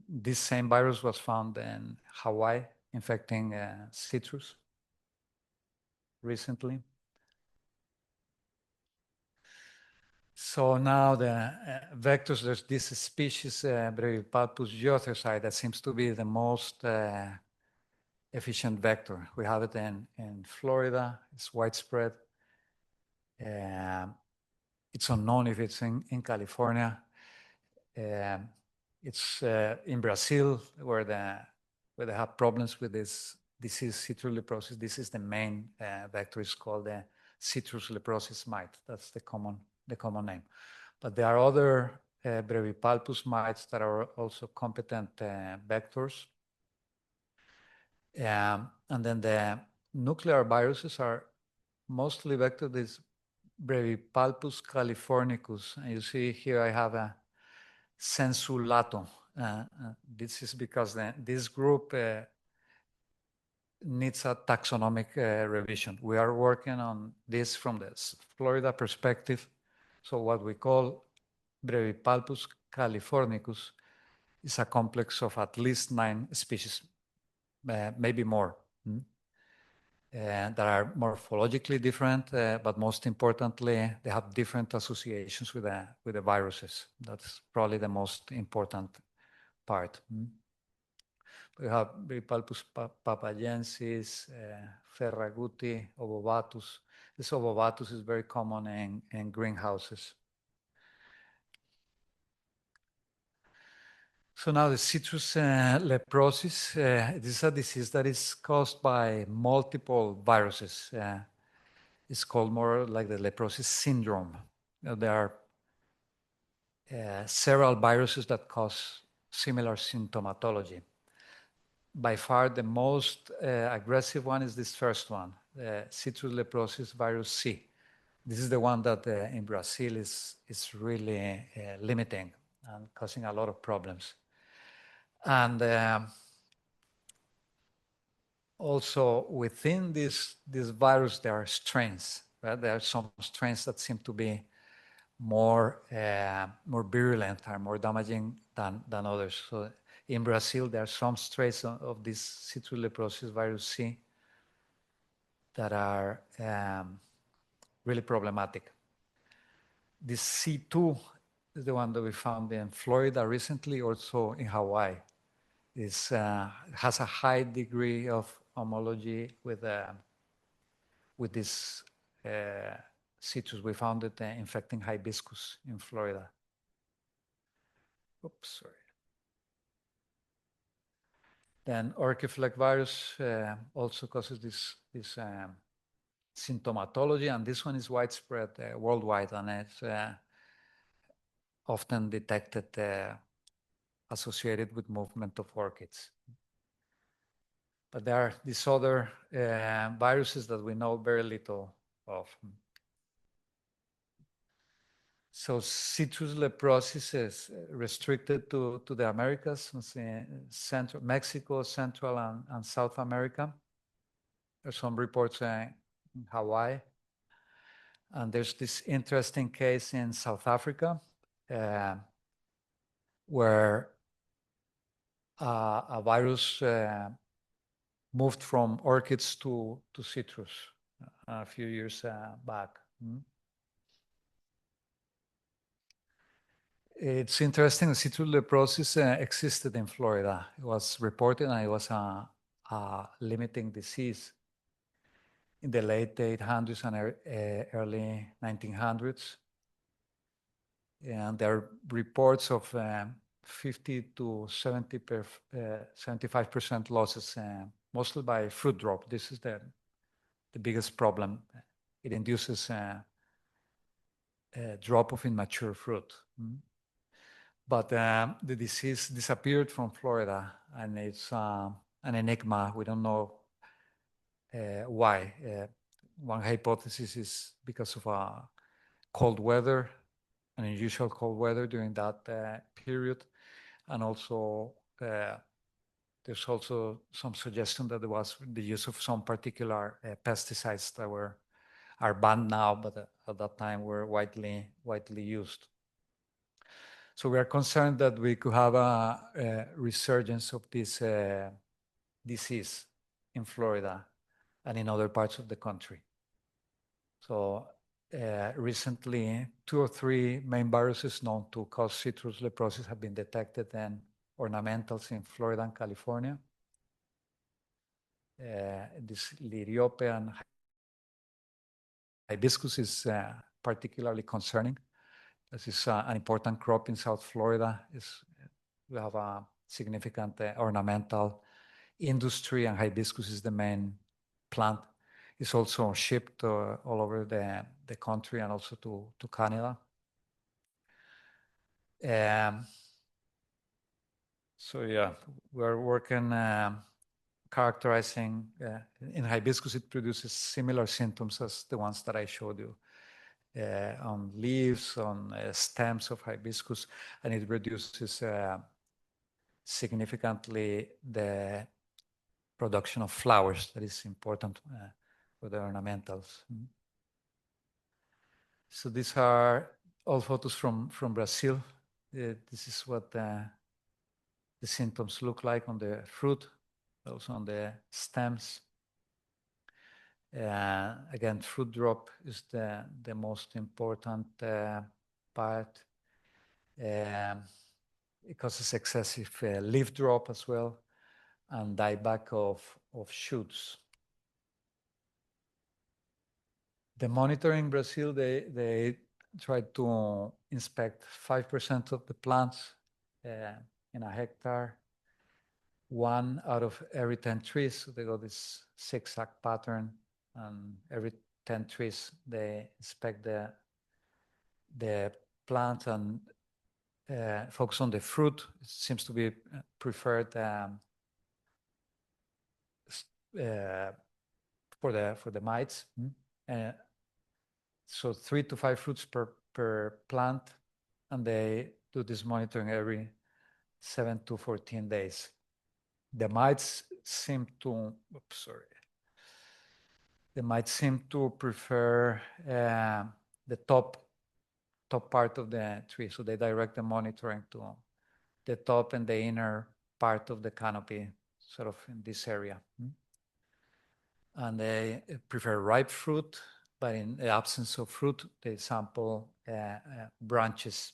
This same virus was found in Hawaii, infecting citrus recently. So now the vectors, there's this species, Brevipalpus Readiness, that seems to be the most efficient vector. We have it in Florida. It's widespread. It's unknown if it's in California. It's in Brazil where they have problems with this disease, citrus leprosis. This is the main vector. It's called the citrus leprosis mite. That's the common name. But there are other Brevipalpus mites that are also competent vectors. And then the nuclear viruses are mostly vectored with Brevipalpus californicus. And you see here I have a sensulato. This is because this group needs a taxonomic revision. We are working on this from the Florida perspective. So what we call Brevipalpus californicus is a complex of at least 9 species, maybe more, that are morphologically different, but most importantly, they have different associations with the viruses. That's probably the most important part. We have Brevipalpus papayensis, ferraguti, obovatus. This obovatus is very common in greenhouses. So now the citrus leprosis, this is a disease that is caused by multiple viruses. It's called more like the leprosis syndrome. There are several viruses that cause similar symptomatology. By far, the most aggressive one is this first one, the citrus leprosis virus C. This is the one that in Brazil is really limiting and causing a lot of problems. And also within this virus, there are strains. Right? There are some strains that seem to be more virulent or more damaging than others. So in Brazil, there are some strains of this citrus leprosis virus C that are really problematic. This C2 is the one that we found in Florida recently, also in Hawaii. It has a high degree of homology with this citrus. We found it infecting hibiscus in Florida. Oops, sorry. Then orchid fleck virus also causes this symptomatology, and this one is widespread worldwide, and it's often detected associated with movement of orchids. But there are these other viruses that we know very little of. So citrus leprosis is restricted to the Americas, Central Mexico, Central and South America. There's some reports in Hawaii. And there's this interesting case in South Africa where a virus moved from orchids to citrus a few years back. It's interesting, the citrus leprosis existed in Florida. It was reported and it was a limiting disease in the late 800s and early 1900s. And there are reports of 50 to 75% losses, mostly by fruit drop. This is the biggest problem. It induces a drop of immature fruit. But the disease disappeared from Florida, and it's an enigma. We don't know why. One hypothesis is because of cold weather, an unusual cold weather during that period. And also, there's also some suggestion that there was the use of some particular pesticides that are banned now, but at that time were widely used. So we are concerned that we could have a resurgence of this disease in Florida and in other parts of the country. So recently, 2 or 3 main viruses known to cause citrus leprosis have been detected in ornamentals in Florida and California. This Liriope and hibiscus is particularly concerning. This is an important crop in South Florida. We have a significant ornamental industry, and hibiscus is the main plant. It's also shipped all over the country and also to Canada. So yeah, we're working characterizing, in hibiscus it produces similar symptoms as the ones that I showed you. On leaves, on stems of hibiscus, and it reduces significantly the production of flowers that is important for the ornamentals. So these are all photos from Brazil. This is what the symptoms look like on the fruit, also on the stems. Again, fruit drop is the most important part. It causes excessive leaf drop as well, and dieback of shoots. The monitoring in Brazil, they tried to inspect 5% of the plants in a hectare. 1 out of every 10 trees, so they got this zigzag pattern, and every 10 trees they inspect the plant and focus on the fruit. It seems to be preferred for the mites. So 3 to 5 fruits per plant, and they do this monitoring every 7 to 14 days. The mites seem to, they might seem to prefer the top part of the tree. So they direct the monitoring to the top and the inner part of the canopy, sort of in this area. And they prefer ripe fruit, but in the absence of fruit, they sample branches.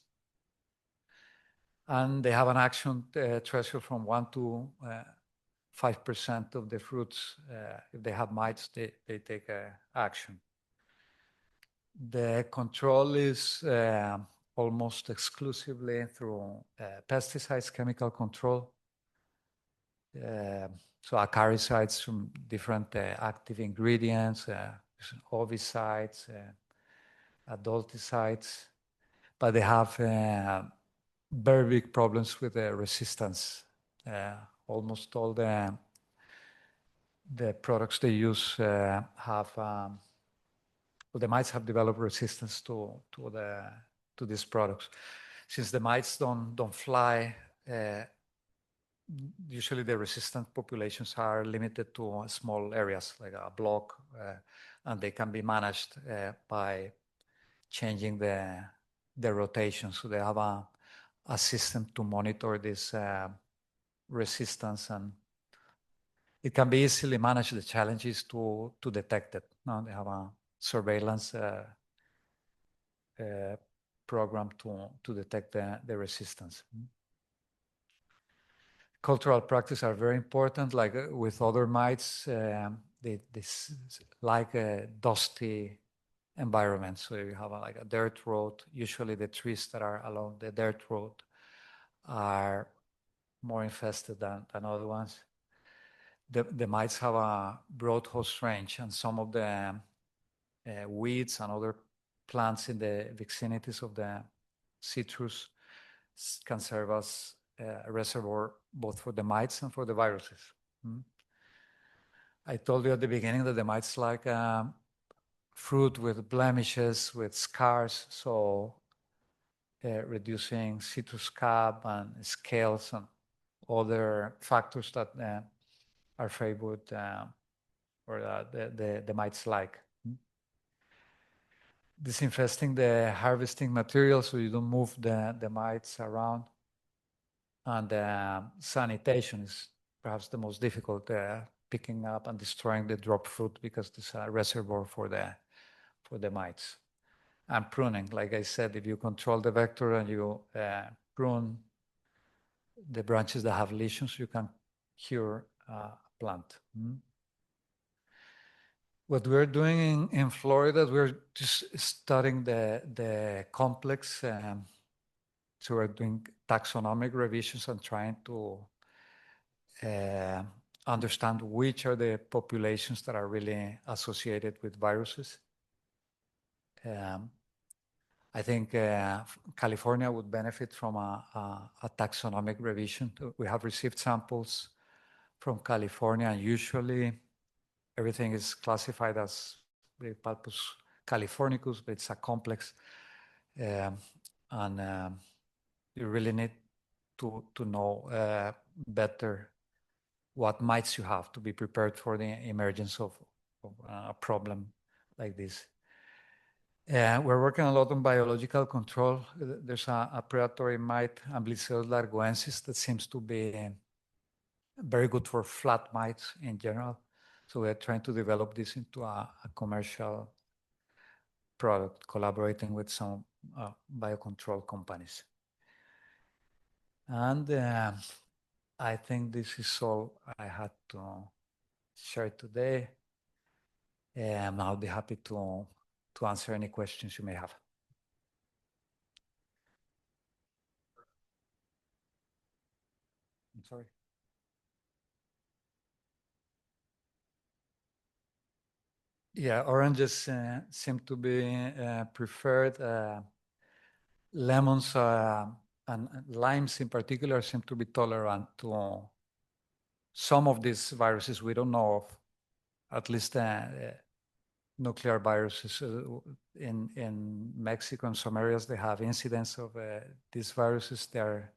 And they have an action threshold from 1 to 5% of the fruits. If they have mites, they take action. The control is almost exclusively through pesticides, chemical control. So acaricides from different active ingredients, ovicides, adulticides. but they have very big problems with the resistance. Almost all the products they use have well, the mites have developed resistance to these products. Since the mites don't fly, usually the resistant populations are limited to small areas like a block, and they can be managed by changing the rotation. So they have a system to monitor this resistance, and it can be easily managed. The challenge is to detect it. Now they have a surveillance program to detect the resistance. Cultural practices are very important. Like with other mites, they like a dusty environment. So you have like a dirt road. Usually the trees that are along the dirt road are more infested than other ones. The mites have a broad host range, and some of the weeds and other plants in the vicinities of the citrus can serve as a reservoir both for the mites and for the viruses. I told you at the beginning that the mites like fruit with blemishes, with scars, so reducing citrus cap and scales and other factors that are favored or the mites like. Disinfesting the harvesting material so you don't move the mites around. And sanitation is perhaps the most difficult, picking up and destroying the drop fruit because it's a reservoir for the mites. And pruning, like I said, if you control the vector and you prune the branches that have lesions, you can cure a plant. What we're doing in Florida, we're just studying the complex. So we're doing taxonomic revisions and trying to understand which are the populations that are really associated with viruses. I think California would benefit from a taxonomic revision. We have received samples from California, and usually everything is classified as Brevipalpus californicus, but it's a complex, and you really need to know better what mites you have to be prepared for the emergence of a problem like this. We're working a lot on biological control. There's a predatory mite, Amblycellus largoensis, that seems to be very good for flat mites in general. So we're trying to develop this into a commercial product, collaborating with some biocontrol companies. And I think this is all I had to share today. And I'll be happy to answer any questions you may have. I'm sorry. Yeah, oranges seem to be preferred. Lemons and limes in particular seem to be tolerant to some of these viruses we don't know of, at least nuclear viruses. In Mexico and some areas they have incidents of these viruses. They're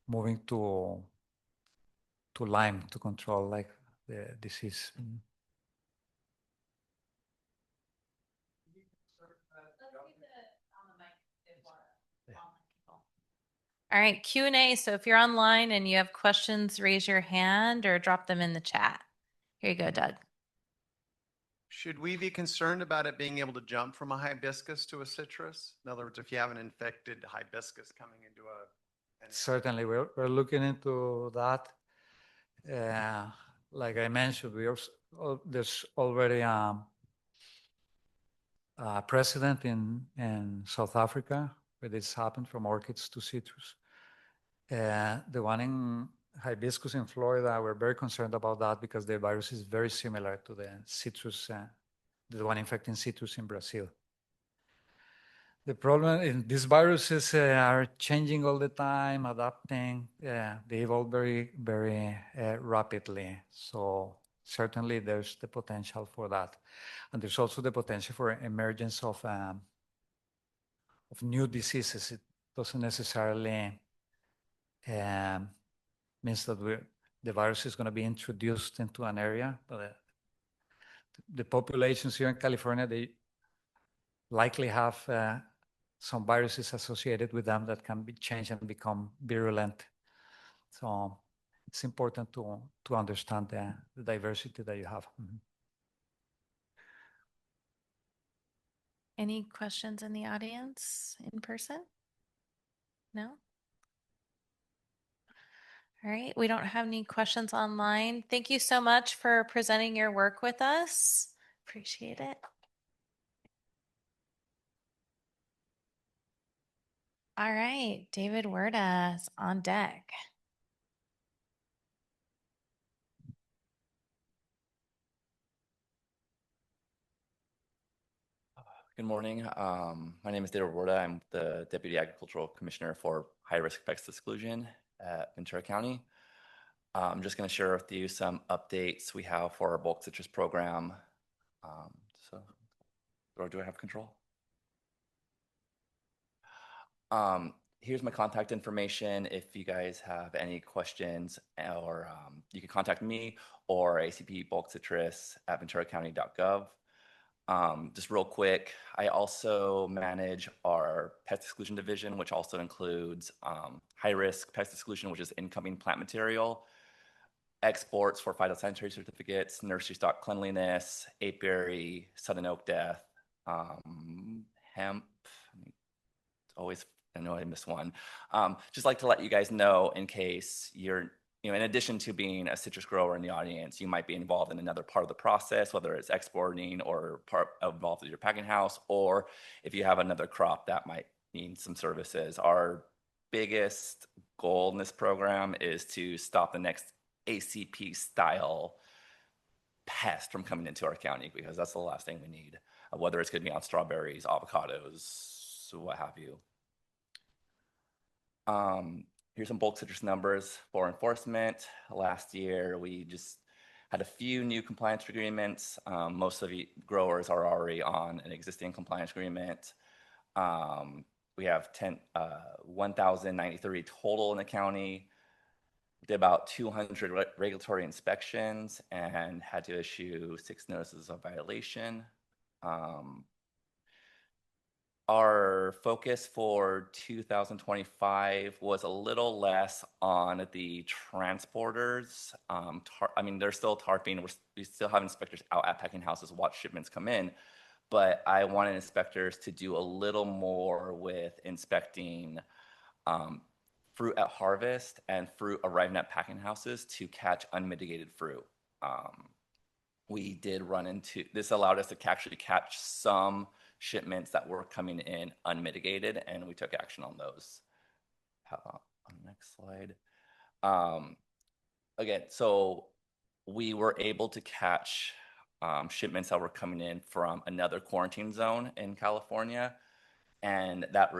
moving to lime to control like the disease. All right, Q&A. So if you're online and you have questions, raise your hand or drop them in the chat. Here you go, Doug. Should we be concerned about it being able to jump from a hibiscus to a citrus? In other words, if you have an infected hibiscus coming into Certainly, we're looking into that. Like I mentioned, there's already a precedent in South Africa where this happened from orchids to citrus. The one in hibiscus in Florida, we're very concerned about that because the virus is very similar to the citrus, the one infecting citrus in Brazil. The problem is these viruses are changing all the time, adapting. They evolve very, very rapidly. So certainly there's the potential for that. And there's also the potential for emergence of new diseases. It doesn't necessarily means that the virus is going to be introduced into an area, but the populations here in California, they likely have some viruses associated with them that can be changed and become virulent. So it's important to understand the diversity that you have. Mm-hmm. Any questions in the audience in person? No? All right, we don't have any questions online. Thank you so much for presenting your work with us. Appreciate it. All right, David Wirta is on deck. Good morning. My name is David Wirta. I'm the Deputy Agricultural Commissioner for High-Risk Pest Exclusion at Ventura County. I'm just going to share with you some updates we have for our bulk citrus program. Or do I have control? Here's my contact information. If you guys have any questions, or you can contact me or ACP Bulk Citrus at venturacounty.gov. Just real quick, I also manage our pest exclusion division, which also includes high-risk pest exclusion, which is incoming plant material, exports for phytosanitary certificates, nursery stock cleanliness, apiary, sudden oak death, hemp. Always, I know I missed one. Just like to let you guys know in case you're, in addition to being a citrus grower in the audience, you might be involved in another part of the process, whether it's exporting or involved with your packing house, or if you have another crop that might need some services. Our biggest goal in this program is to stop the next ACP style pest from coming into our county, because that's the last thing we need, whether it's going to be on strawberries, avocados, what have you. Here's some bulk citrus numbers for enforcement. Last year, we just had a few new compliance agreements. Most of the growers are already on an existing compliance agreement. We have 1,093 total in the county. We did about 200 regulatory inspections and had to issue 6 notices of violation. Our focus for 2025 was a little less on the transporters. They're still tarping. We still have inspectors out at packing houses watch shipments come in, but I wanted inspectors to do a little more with inspecting fruit at harvest and fruit arriving at packing houses to catch unmitigated fruit. We did run into, this allowed us to actually catch some shipments that were coming in unmitigated, and we took action on those. On the next slide. Again, so we were able to catch shipments that were coming in from another quarantine zone in California, and that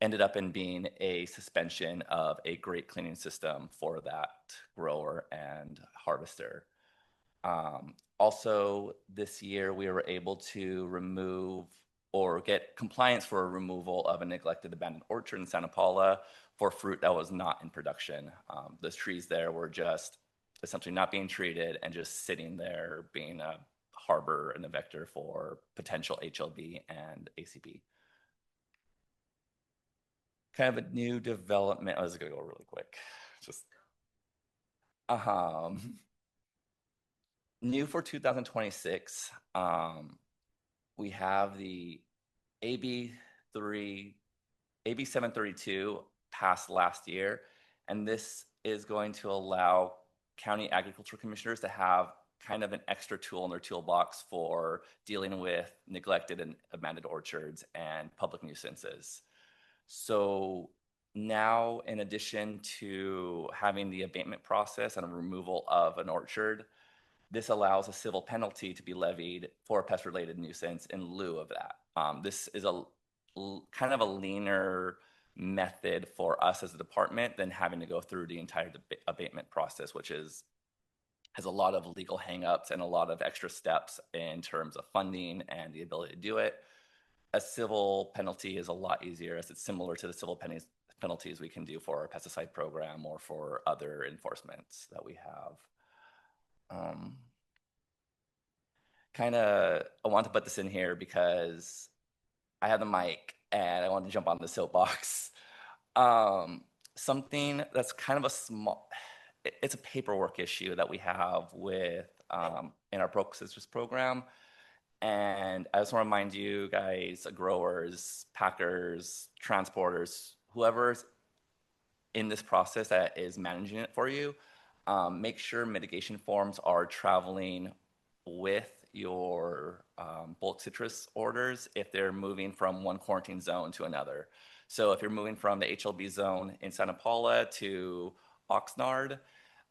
ended up in being a suspension of a grate cleaning system for that grower and harvester. Also, this year, we were able to remove or get compliance for a removal of a neglected abandoned orchard in Santa Paula for fruit that was not in production. Those trees there were just essentially not being treated and just sitting there being a harbor and a vector for potential HLB and ACP. Kind of a new development. I was going to go really quick. Just new for 2026. We have the AB 732 passed last year, and this is going to allow county agriculture commissioners to have kind of an extra tool in their toolbox for dealing with neglected and abandoned orchards and public nuisances. So now, in addition to having the abatement process and a removal of an orchard, This allows a civil penalty to be levied for a pest-related nuisance in lieu of that. This is kind of a leaner method for us as a department than having to go through the entire abatement process, which has a lot of legal hangups and a lot of extra steps in terms of funding and the ability to do it. A civil penalty is a lot easier, as it's similar to the civil penalties we can do for our pesticide program or for other enforcements that we have. I want to put this in here because I have the mic and I want to jump on the soapbox. Something that's kind of it's a paperwork issue that we have with in our Broke Citrus program. And I just want to remind you guys, growers, packers, transporters, whoever's in this process that is managing it for you, make sure mitigation forms are traveling with your bulk citrus orders if they're moving from one quarantine zone to another. So if you're moving from the HLB zone in Santa Paula to Oxnard,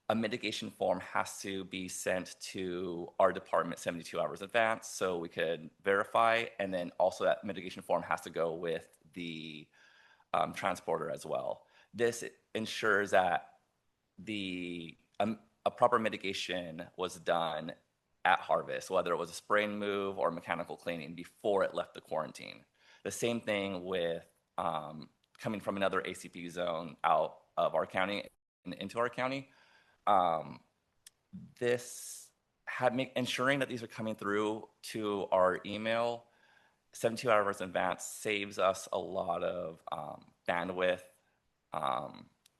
a mitigation form has to be sent to our department 72 hours advance so we could verify, and then also that mitigation form has to go with the transporter as well. This ensures that a proper mitigation was done at harvest, whether it was a spray and move or mechanical cleaning before it left the quarantine. The same thing with coming from another ACP zone out of our county and into our county. Ensuring that these are coming through to our email 72 hours in advance saves us a lot of bandwidth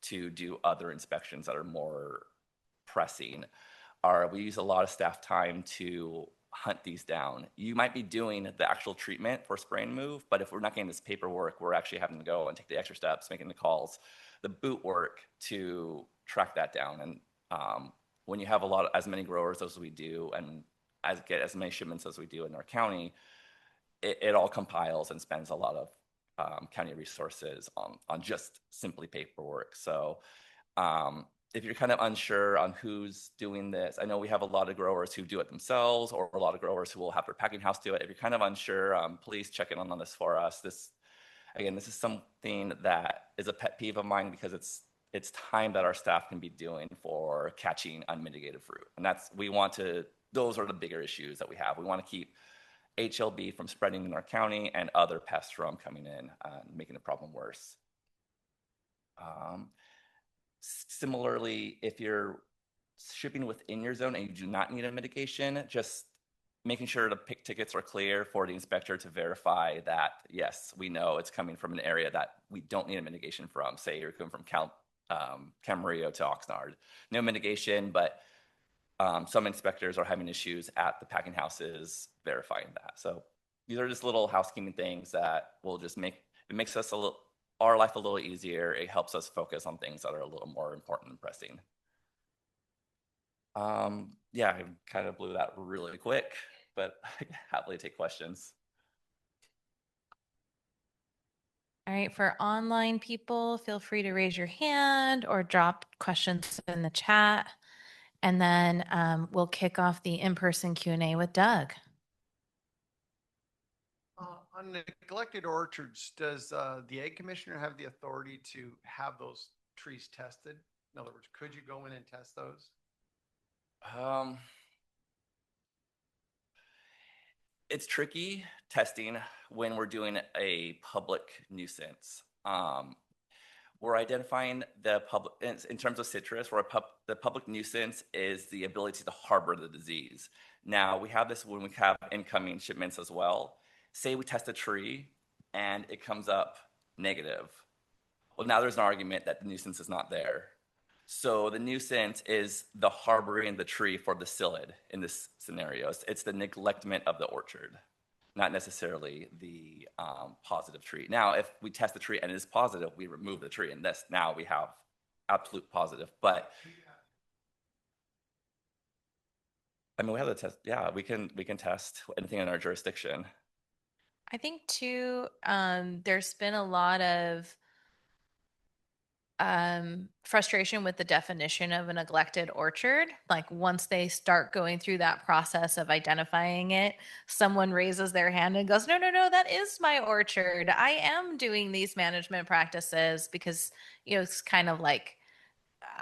to do other inspections that are more pressing. We use a lot of staff time to hunt these down. You might be doing the actual treatment for spray and move, but if we're not getting this paperwork, we're actually having to go and take the extra steps, making the calls, the boot work to track that down. And when you have as many growers as we do, and get as many shipments as we do in our county, it all compiles and spends a lot of county resources on just simply paperwork. So if you're kind of unsure on who's doing this, I know we have a lot of growers who do it themselves, or a lot of growers who will have their packing house do it. If you're kind of unsure, please check in on this for us. This is something that is a pet peeve of mine because it's time that our staff can be doing for catching unmitigated fruit. And those are the bigger issues that we have. We want to keep HLB from spreading in our county and other pests from coming in and making the problem worse. Similarly, if you're shipping within your zone and you do not need a mitigation, just making sure the pick tickets are clear for the inspector to verify that, yes, we know it's coming from an area that we don't need a mitigation from. Say you're coming from Carrillo to Oxnard. No mitigation, but some inspectors are having issues at the packing houses verifying that. So these are just little housekeeping things that will just makes our life a little easier. It helps us focus on things that are a little more important and pressing. Yeah, I kind of blew that really quick, but I can happily take questions. All right, for online people, feel free to raise your hand or drop questions in the chat. And then we'll kick off the in-person Q&A with Doug. On neglected orchards, does the Ag Commissioner have the authority to have those trees tested? In other words, could you go in and test those? It's tricky testing when we're doing a public nuisance. We're identifying the public, in terms of citrus, the public nuisance is the ability to harbor the disease. Now, we have this when we have incoming shipments as well. Say we test a tree and it comes up negative. Well, now there's an argument that the nuisance is not there. So the nuisance is the harboring the tree for the psyllid in this scenario. It's the neglectment of the orchard, not necessarily the positive tree. Now, if we test the tree and it is positive, we remove the tree, and now we have absolute positive. But I mean, we have the test. Yeah, we can test anything in our jurisdiction. I think too, there's been a lot of frustration with the definition of a neglected orchard. Like once they start going through that process of identifying it, someone raises their hand and goes, no, no, no, that is my orchard. I am doing these management practices because, it's kind of like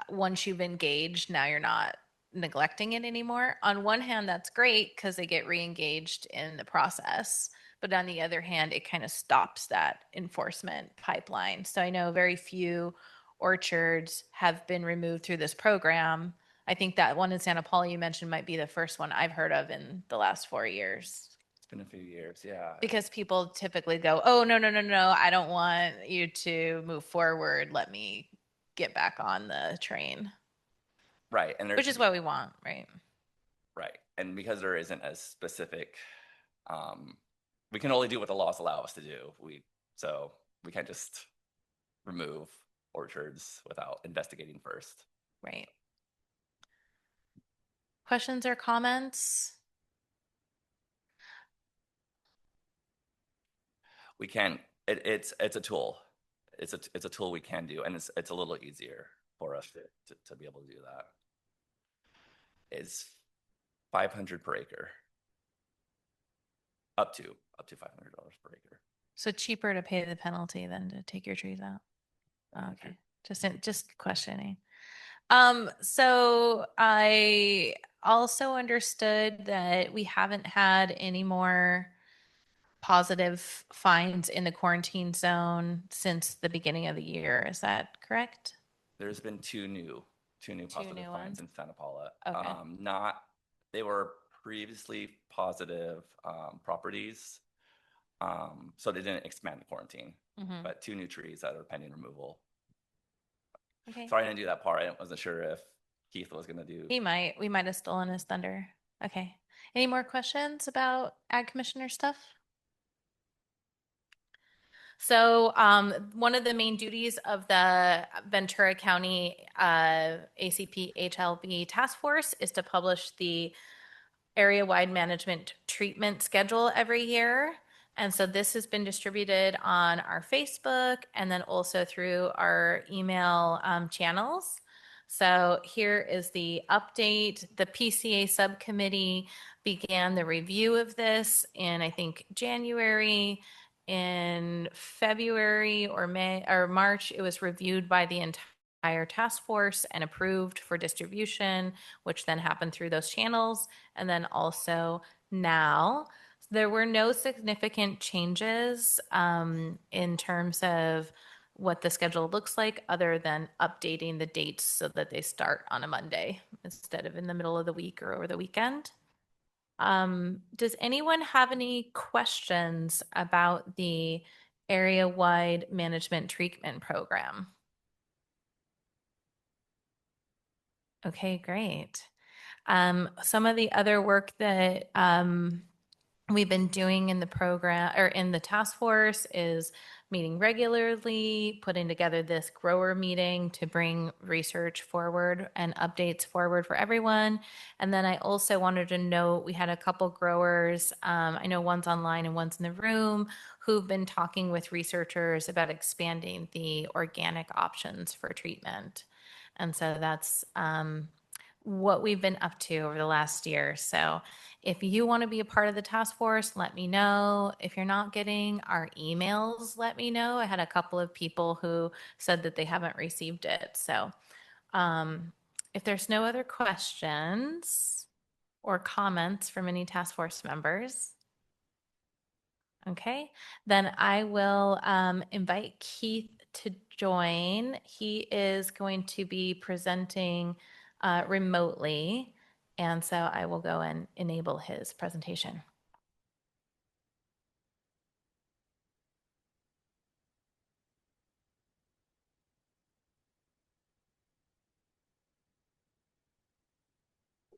once you've engaged, now you're not neglecting it anymore. On one hand, that's great because they get re-engaged in the process. But on the other hand, it kind of stops that enforcement pipeline. So I know very few orchards have been removed through this program. I think that one in Santa Paula you mentioned might be the first one I've heard of in the last 4 years. It's been a few years, yeah. Because people typically go, oh, no, no, no, no, I don't want you to move forward. Let me get back on the train. Right. And which is what we want, right? Right. And because there isn't a specific, we can only do what the laws allow us to do. So we can't just remove orchards without investigating first. Right. Questions or comments? We can, it's a tool. It's a tool we can do, and it's a little easier for us to be able to do that. It's $500 per acre, up to $500 per acre. So cheaper to pay the penalty than to take your trees out. Okay, just questioning. So I also understood that we haven't had any more positive finds in the quarantine zone since the beginning of the year. Is that correct? There's been two new positive finds in Santa Paula. Okay. They were previously positive properties, so they didn't expand the quarantine. But 2 new trees that are pending removal. Okay. Sorry, I didn't do that part. I wasn't sure if Keith was going to do. We might have stolen his thunder. Okay. Any more questions about Ag Commissioner stuff? So one of the main duties of the Ventura County ACP-HLB task force is to publish the area-wide management treatment schedule every year. And so this has been distributed on our Facebook and then also through our email channels. So here is the update. The PCA subcommittee began the review of this in, I think, January. In February or March, it was reviewed by the entire task force and approved for distribution, which then happened through those channels. And then also now, there were no significant changes in terms of what the schedule looks like other than updating the dates so that they start on a Monday instead of in the middle of the week or over the weekend. Does anyone have any questions about the area-wide management treatment program? Okay, great. Some of the other work that we've been doing in the program or in the task force is meeting regularly, putting together this grower meeting to bring research forward and updates forward for everyone. And then I also wanted to note we had a couple growers, I know one's online and one's in the room, who've been talking with researchers about expanding the organic options for treatment. And so that's what we've been up to over the last year. So if you want to be a part of the task force, let me know. If you're not getting our emails, let me know. I had a couple of people who said that they haven't received it. So if there's no other questions or comments from any task force members, okay, then I will invite Keith to join. He is going to be presenting remotely, and so I will go and enable his presentation.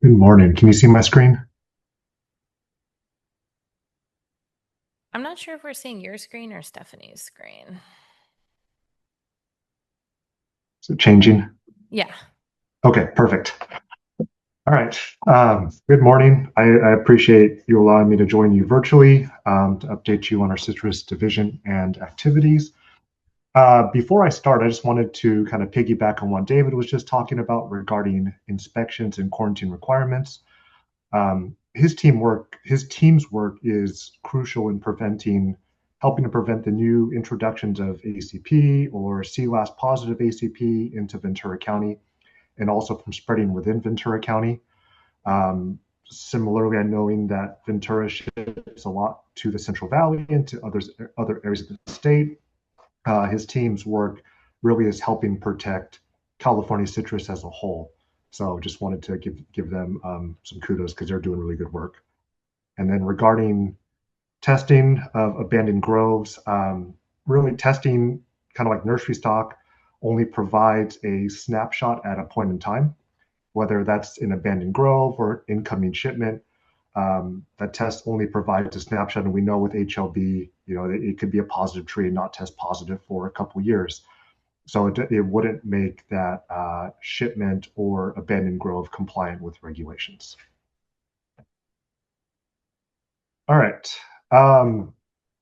Good morning. Can you see my screen? I'm not sure if we're seeing your screen or Stephanie's screen. Is it changing? Yeah. Okay, perfect. All right. Good morning. I appreciate you allowing me to join you virtually to update you on our citrus division and activities. Before I start, I just wanted to kind of piggyback on what David was just talking about regarding inspections and quarantine requirements. His team's work is crucial in helping to prevent the new introductions of ACP or CLAS positive ACP into Ventura County, and also from spreading within Ventura County. Similarly, knowing that Ventura ships a lot to the Central Valley and to other areas of the state, his team's work really is helping protect California citrus as a whole. So just wanted to give them some kudos because they're doing really good work. And then regarding testing of abandoned groves, really testing, kind of like nursery stock, only provides a snapshot at a point in time, whether that's an abandoned grove or incoming shipment. That test only provides a snapshot, and we know with HLB, it could be a positive tree and not test positive for a couple years. So it wouldn't make that shipment or abandoned grove compliant with regulations. All right.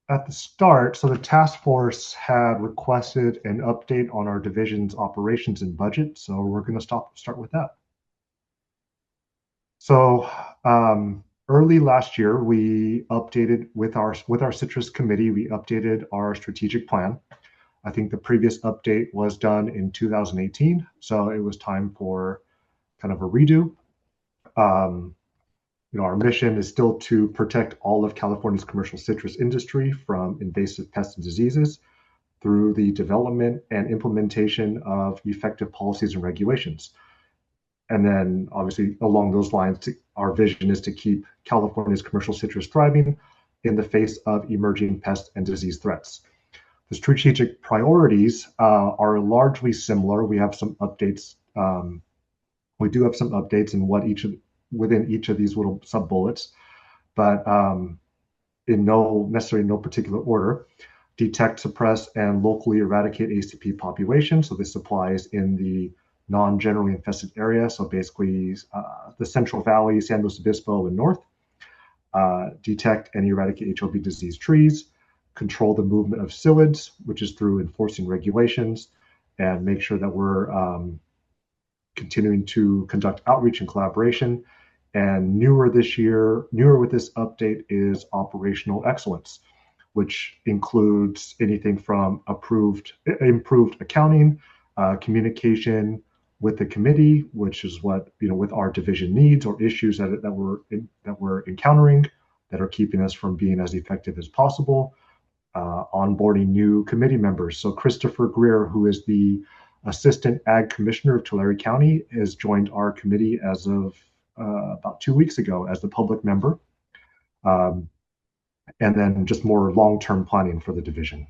At the start, so the task force had requested an update on our division's operations and budget. So we're going to start with that. So early last year, we updated with our citrus committee, we updated our strategic plan. I think the previous update was done in 2018, so it was time for kind of a redo. Our mission is still to protect all of California's commercial citrus industry from invasive pests and diseases through the development and implementation of effective policies and regulations. And then obviously along those lines, our vision is to keep California's commercial citrus thriving in the face of emerging pest and disease threats. The strategic priorities are largely similar. We have some updates. We do have some updates in within each of these little sub bullets, but in necessarily no particular order. Detect, suppress, and locally eradicate ACP population. So this applies in the non-generally infested area. So basically the Central Valley, San Luis Obispo, and north. Detect and eradicate HLB disease trees. Control the movement of psyllids, which is through enforcing regulations, and make sure that we're continuing to conduct outreach and collaboration. And newer with this update is operational excellence, which includes anything from improved accounting, communication with the committee, which is what with our division needs or issues that we're encountering that are keeping us from being as effective as possible. Onboarding new committee members. So Christopher Greer, who is the Assistant Ag Commissioner of Tulare County, has joined our committee as of about 2 weeks ago as the public member. And then just more long-term planning for the division.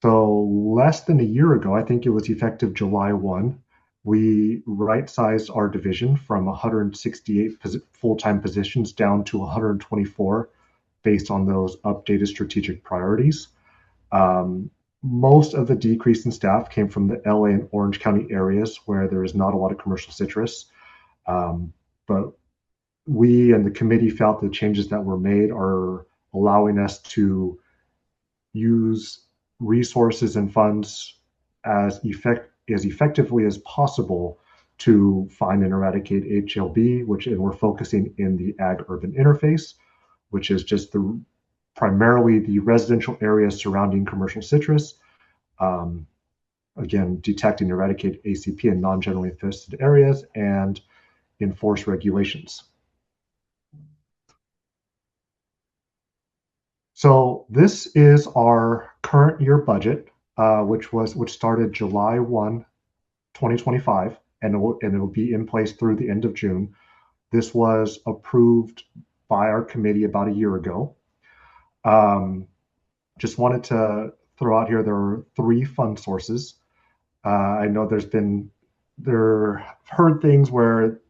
So less than a year ago, I think it was effective July 1, we right-sized our division from 168 full-time positions down to 124 based on those updated strategic priorities. Most of the decrease in staff came from the LA and Orange County areas where there is not a lot of commercial citrus. But we and the committee felt the changes that were made are allowing us to use resources and funds as effectively as possible to find and eradicate HLB, and we're focusing in the ag-urban interface, which is just primarily the residential areas surrounding commercial citrus. Again, detect and eradicate ACP in non-generally infested areas and enforce regulations. So this is our current year budget, which started July 1, 2025, and it will be in place through the end of June. This was approved by our committee about a year ago. Just wanted to throw out here, there are 3 fund sources. I know heard things where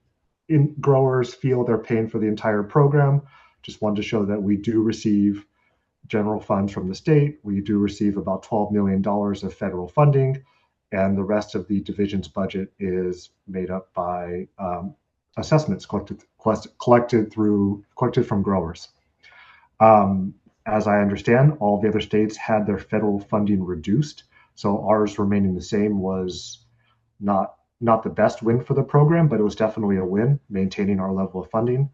growers feel they're paying for the entire program. Just wanted to show that we do receive general funds from the state. We do receive about $12 million of federal funding, and the rest of the division's budget is made up by assessments collected from growers. as I understand, all the other states had their federal funding reduced. So ours remaining the same was not the best win for the program, but it was definitely a win, maintaining our level of funding.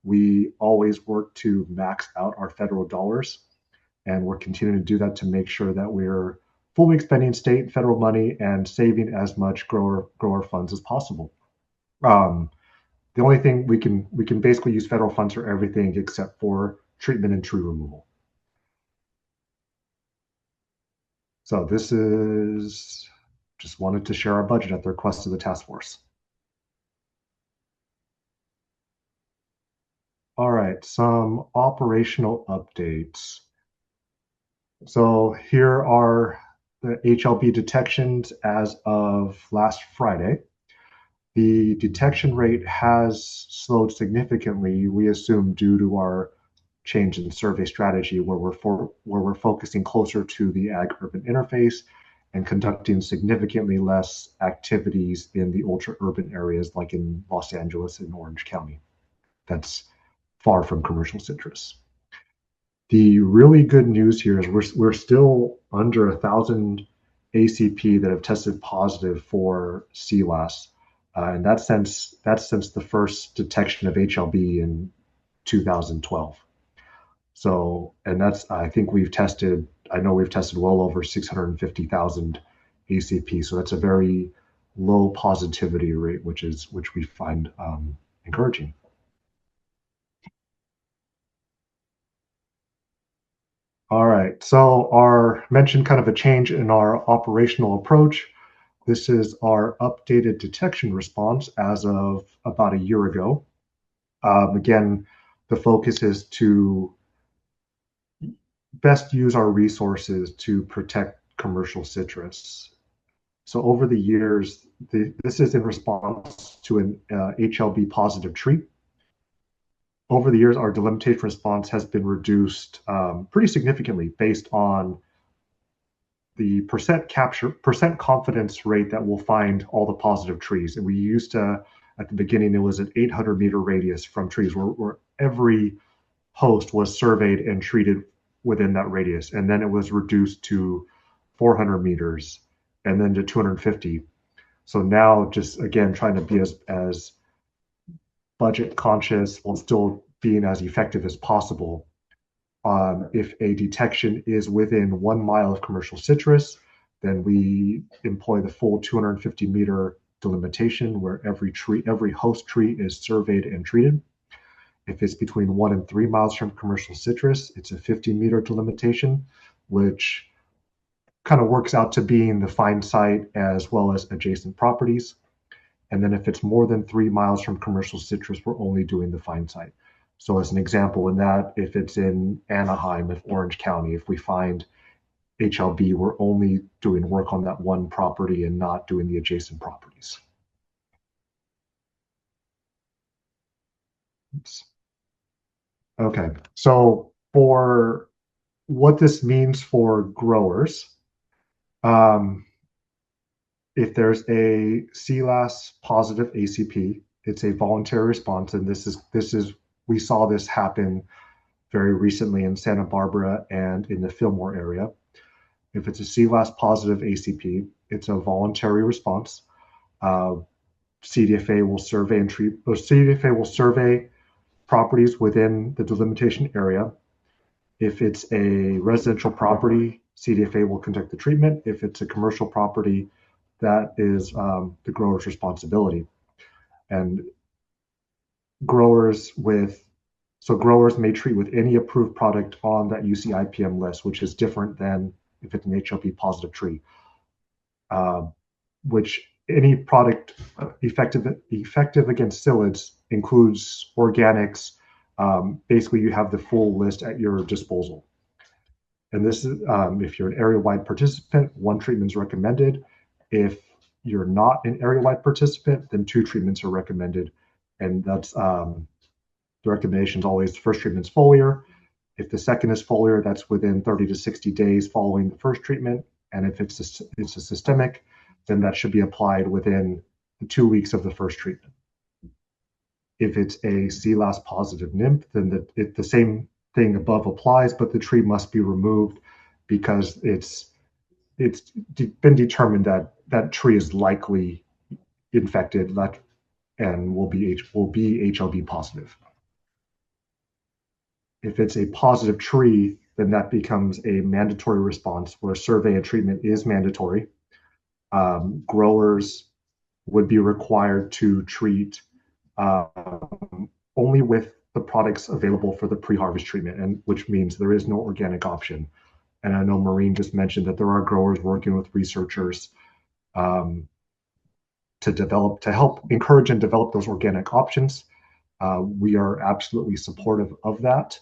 We always work to max out our federal dollars, and we're continuing to do that to make sure that we're fully expending state and federal money and saving as much grower funds as possible. The only thing we can basically use federal funds for everything except for treatment and tree removal. So this is just wanted to share our budget at the request of the task force. All right, some operational updates. So here are the HLB detections as of last Friday. The detection rate has slowed significantly, we assume, due to our change in survey strategy, where we're focusing closer to the ag-urban interface and conducting significantly less activities in the ultra-urban areas like in Los Angeles and Orange County. That's far from commercial citrus. The really good news here is we're still under 1,000 ACP that have tested positive for CLAS, and that's since the first detection of HLB in 2012. So, and that's, I think I know we've tested well over 650,000 ACP. So that's a very low positivity rate, which we find encouraging. All right, so mentioned kind of a change in our operational approach. This is our updated detection response as of about a year ago. Again, the focus is to best use our resources to protect commercial citrus. So over the years, this is in response to an HLB positive tree. Over the years, our delimitation response has been reduced pretty significantly based on the percent confidence rate that we'll find all the positive trees. And we used to, at the beginning, it was an 800-meter radius from trees where every host was surveyed and treated within that radius. And then it was reduced to 400 meters and then to 250. So now just, again, trying to be as budget conscious while still being as effective as possible. If a detection is within 1 mile of commercial citrus, then we employ the full 250-meter delimitation where every host tree is surveyed and treated. If it's between 1 and 3 miles from commercial citrus, it's a 50-meter delimitation, which kind of works out to being the find site as well as adjacent properties. And then if it's more than 3 miles from commercial citrus, we're only doing the find site. So as an example in that, if it's in Anaheim, if Orange County, if we find HLB, we're only doing work on that one property and not doing the adjacent properties. Oops. Okay, so for what this means for growers, if there's a CLAS positive ACP, it's a voluntary response, and this is we saw this happen very recently in Santa Barbara and in the Fillmore area. If it's a CLAS positive ACP, it's a voluntary response. CDFA will survey and treat, or CDFA will survey properties within the delimitation area. If it's a residential property, CDFA will conduct the treatment. If it's a commercial property, that is the grower's responsibility. And growers may treat with any approved product on that UC IPM list, which is different than if it's an HLB positive tree, which any product effective against psyllids includes organics. Basically, you have the full list at your disposal. And this is, if you're an area-wide participant, 1 treatment is recommended. If you're not an area-wide participant, then 2 treatments are recommended. And that's the recommendation is always the first treatment is foliar. If the second is foliar, that's within 30 to 60 days following the first treatment. And if it's a systemic, then that should be applied within the 2 weeks of the first treatment. If it's a CLAS positive nymph, then the thing above applies, but the tree must be removed because it's been determined that that tree is likely infected and will be HLB positive. If it's a positive tree, then that becomes a mandatory response where survey and treatment is mandatory. Growers would be required to treat only with the products available for the pre-harvest treatment, and which means there is no organic option. And I know Maureen just mentioned that there are growers working with researchers to help encourage and develop those organic options. We are absolutely supportive of that,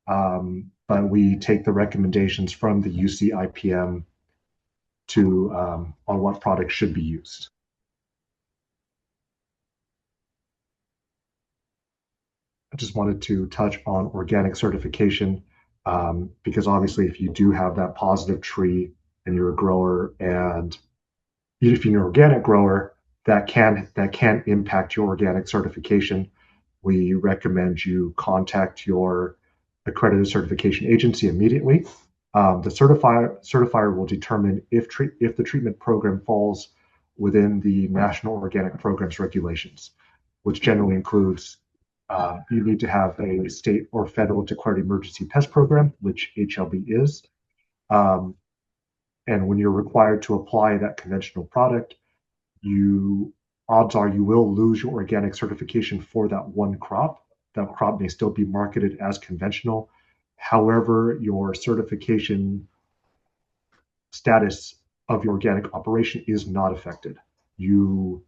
but we take the recommendations from the UC IPM on what products should be used. I just wanted to touch on organic certification because obviously if you do have that positive tree and you're a grower, and if you're an organic grower, that can impact your organic certification. We recommend you contact your accredited certification agency immediately. The certifier will determine if the treatment program falls within the National Organic Programs regulations, which generally includes you need to have a state or federal declared emergency pest program, which HLB is. And when you're required to apply that conventional product, odds are you will lose your organic certification for that one crop. That crop may still be marketed as conventional. However, your certification status of your organic operation is not affected. You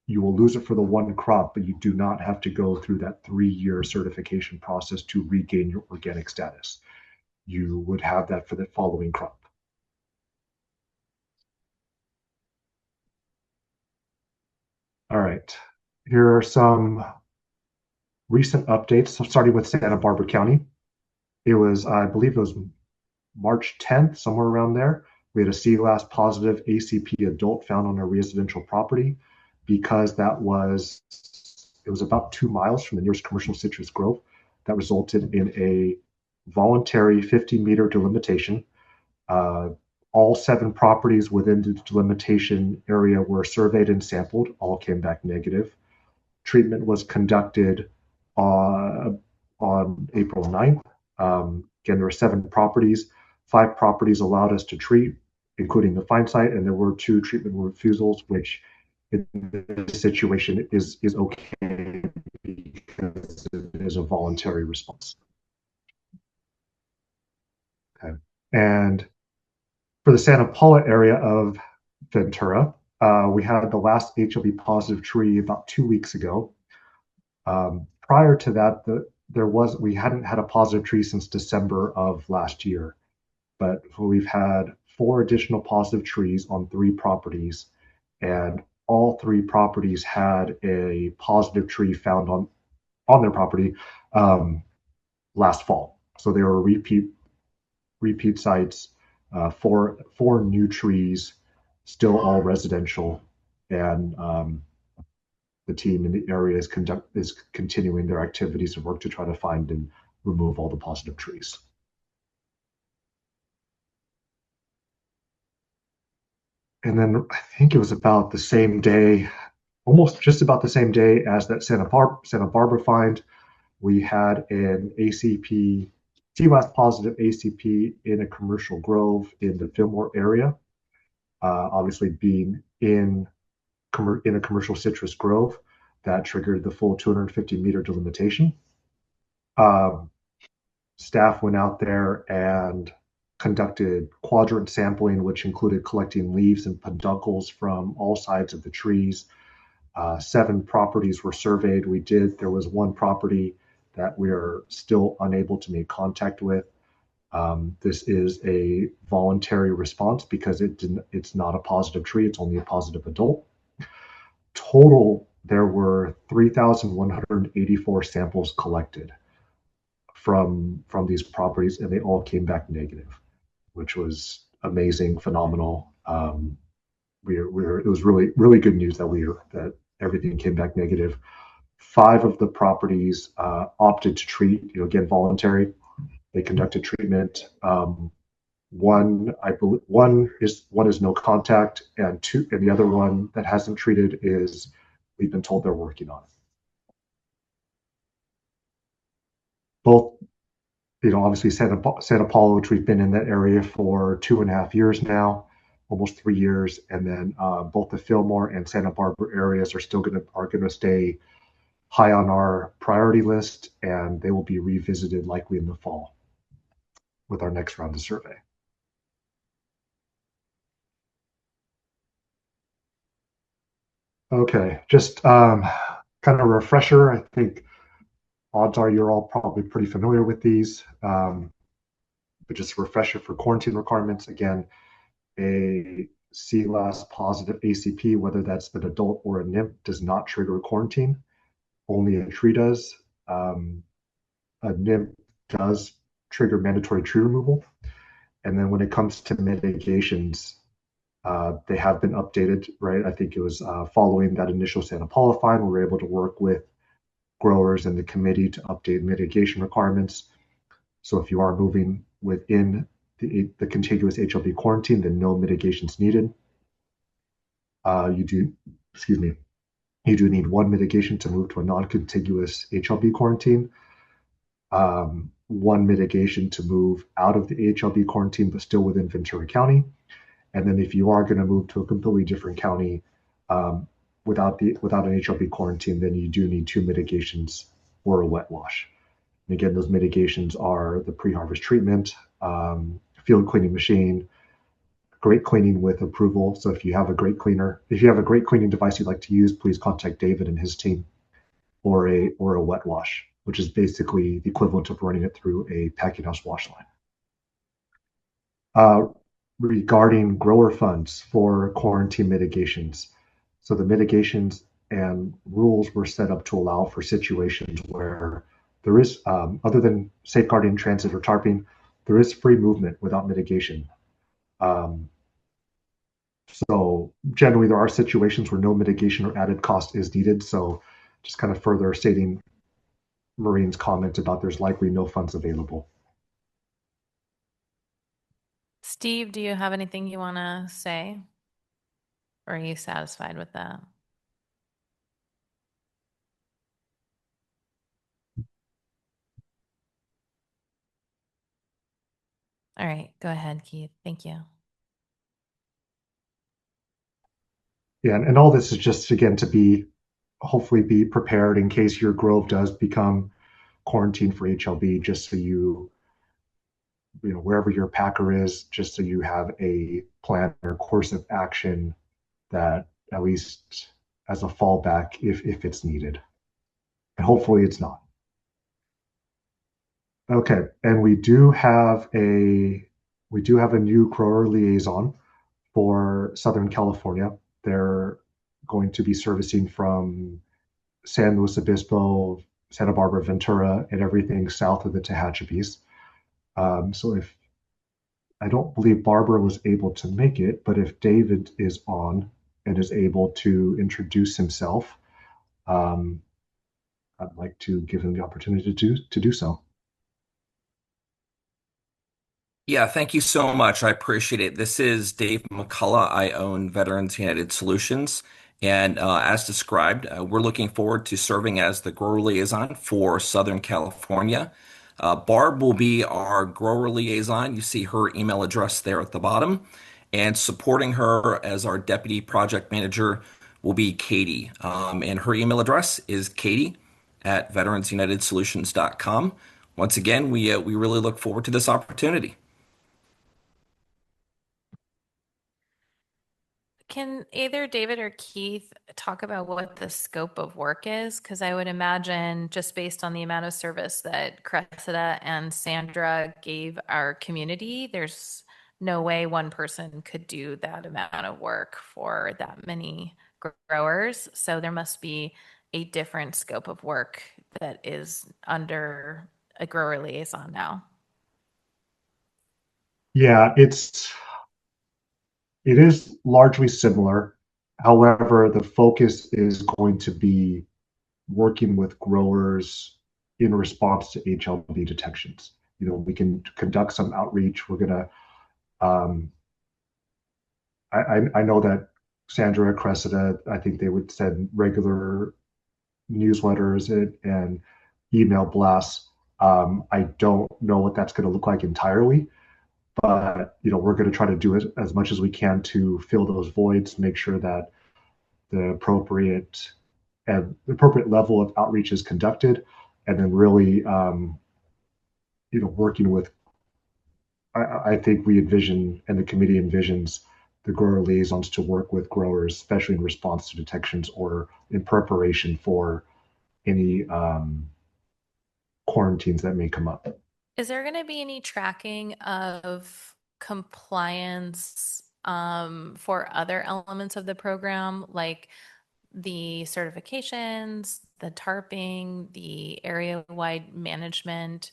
will lose it for the one crop, but you do not have to go through that 3-year certification process to regain your organic status. You would have that for the following crop. All right, here are some recent updates. So starting with Santa Barbara County, I believe it was March 10th, somewhere around there. We had a sea glass positive ACP adult found on a residential property. Because it was about 2 miles from the nearest commercial citrus grove, that resulted in a voluntary 50-meter delimitation. All 7 properties within the delimitation area were surveyed and sampled. All came back negative. Treatment was conducted on April 9th. Again, there were 7 properties. 5 properties allowed us to treat, including the find site, and there were 2 treatment refusals, which in this situation is okay because it is a voluntary response. Okay. And for the Santa Paula area of Ventura, we had the last HLB positive tree about 2 weeks ago. Prior to that, we hadn't had a positive tree since December of last year, but we've had 4 additional positive trees on 3 properties, and all 3 properties had a positive tree found on their property last fall. So they were repeat sites, 4 new trees, still all residential, and the team in the area is continuing their activities of work to try to find and remove all the positive trees. And then I think it was about the same day, almost just about the same day as that Santa Barbara find, we had an ACP, CWAS positive ACP in a commercial grove in the Fillmore area. Obviously being in a commercial citrus grove, that triggered the full 250-meter delimitation. Staff went out there and conducted quadrant sampling, which included collecting leaves and peduncles from all sides of the trees. 7 properties were surveyed. There was 1 property that we are still unable to make contact with. This is a voluntary response because it's not a positive tree, it's only a positive adult. Total, there were 3,184 samples collected from these properties, and they all came back negative, which was amazing, phenomenal. It was really, really good news that everything came back negative. 5 of the properties opted to treat, again, voluntary. They conducted treatment. One, I believe, one is no contact, and the other one that hasn't treated is we've been told they're working on it. Both, obviously Santa Paula, which we've been in that area for 2.5 years now, almost 3 years, and then both the Fillmore and Santa Barbara areas are gonna stay high on our priority list, and they will be revisited likely in the fall with our next round of survey. Okay, just kind of a refresher. I think odds are you're all probably pretty familiar with these, but just a refresher for quarantine requirements. Again, a CLAS positive ACP, whether that's an adult or a nymph, does not trigger quarantine. Only a tree does. A nymph does trigger mandatory tree removal. And then when it comes to mitigations, they have been updated, right? I think it was following that initial Santa Paula fine, we were able to work with growers and the committee to update mitigation requirements. So if you are moving within the contiguous HLB quarantine, then no mitigations needed. You do need one mitigation to move to a non-contiguous HLB quarantine. One mitigation to move out of the HLB quarantine, but still within Ventura County. And then if you are going to move to a completely different county without an HLB quarantine, then you do need 2 mitigations or a wet wash. And again, those mitigations are the pre-harvest treatment, field cleaning machine, grate cleaning with approval. So if you have a grate cleaning device you'd like to use, please contact David and his team, or a wet wash, which is basically the equivalent of running it through a packing house wash line. Regarding grower funds for quarantine mitigations. So the mitigations and rules were set up to allow for situations where there is, other than safeguarding transit or tarping, there is free movement without mitigation. So generally there are situations where no mitigation or added cost is needed. So just kind of further stating Maureen's comment about there's likely no funds available. Steve, do you have anything you want to say? Or are you satisfied with that? All right, go ahead, Keith. Thank you. Yeah, and all this is just, again, to hopefully be prepared in case your grove does become quarantined for HLB, just so wherever your packer is, just so you have a plan or course of action that at least as a fallback if it's needed. And hopefully it's not. Okay, and we do have a new grower liaison for Southern California. They're going to be servicing from San Luis Obispo, Santa Barbara, Ventura, and everything south of the Tehachapis. So if I don't believe Barbara was able to make it, but if David is on and is able to introduce himself, I'd like to give him the opportunity to do so. Yeah, thank you so much. I appreciate it. This is Dave McCullough. I own Veterans United Solutions. And as described, we're looking forward to serving as the grower liaison for Southern California. Barb will be our grower liaison. You see her email address there at the bottom. And supporting her as our deputy project manager will be Katie. And her email address is katie@veteransunitedsolutions.com. Once again, we really look forward to this opportunity. Can either David or Keith talk about what the scope of work is? Because I would imagine, just based on the amount of service that Cressida and Sandra gave our community, there's no way one person could do that amount of work for that many growers. So there must be a different scope of work that is under a grower liaison now. Yeah, it is largely similar. However, the focus is going to be working with growers in response to HLB detections. we can conduct some outreach. We're going to, I know that Sandra Cressida, I think they would send regular newsletters and email blasts. I don't know what that's going to look like entirely, but we're going to try to do it as much as we can to fill those voids, make sure that the appropriate level of outreach is conducted, and then really, working with. I think we envision, and the committee envisions, the grower liaisons to work with growers, especially in response to detections or in preparation for any quarantines that may come up. Is there going to be any tracking of compliance for other elements of the program, like the certifications, the tarping, the area-wide management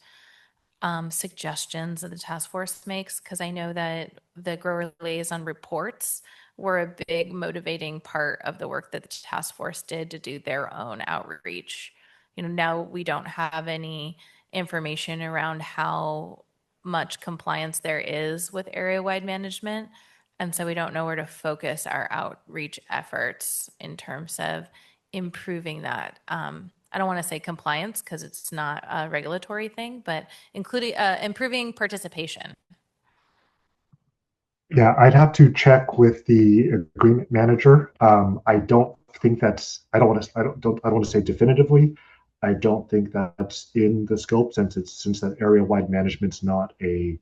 suggestions that the task force makes? Because I know that the grower liaison reports were a big motivating part of the work that the task force did to do their own outreach. Now we don't have any information around how much compliance there is with area-wide management. And so we don't know where to focus our outreach efforts in terms of improving that. I don't want to say compliance because it's not a regulatory thing, but including improving participation. Yeah, I'd have to check with the agreement manager. I don't think that's. I don't want to say definitively. I don't think that's in the scope since that area-wide management's not a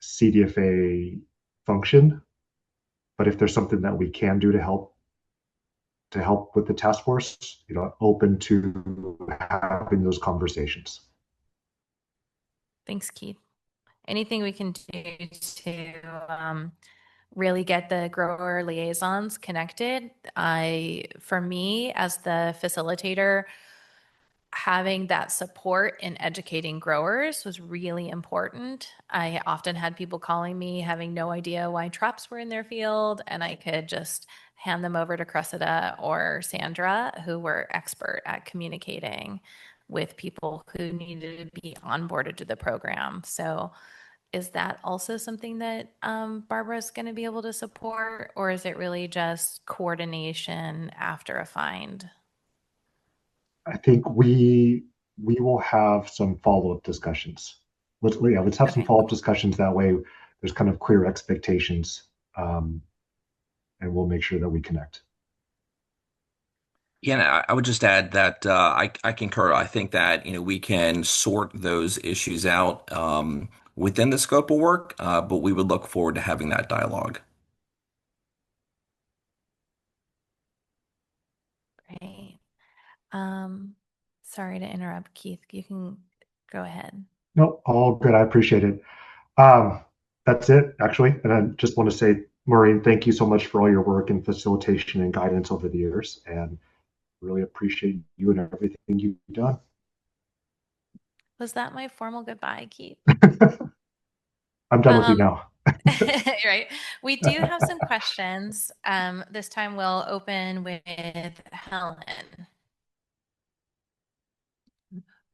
CDFA function. But if there's something that we can do to help with the task force, open to having those conversations. Thanks, Keith. Anything we can do to really get the grower liaisons connected? For me, as the facilitator, having that support in educating growers was really important. I often had people calling me having no idea why traps were in their field, and I could just hand them over to Cressida or Sandra, who were expert at communicating with people who needed to be onboarded to the program. So is that also something that Barbara's going to be able to support, or is it really just coordination after a find? I think we will have some follow-up discussions. Let's have some follow-up discussions. That way, there's kind of clear expectations, and we'll make sure that we connect. Yeah, and I would just add that I concur. I think that we can sort those issues out within the scope of work, but we would look forward to having that dialogue. Great. Sorry to interrupt, Keith. You can go ahead. No, all good. I appreciate it. That's it, actually. And I just want to say, Maureen, thank you so much for all your work and facilitation and guidance over the years, and really appreciate you and everything you've done. Was that my formal goodbye, Keith? I'm done with you now. Right. We do have some questions. This time we'll open with Helen.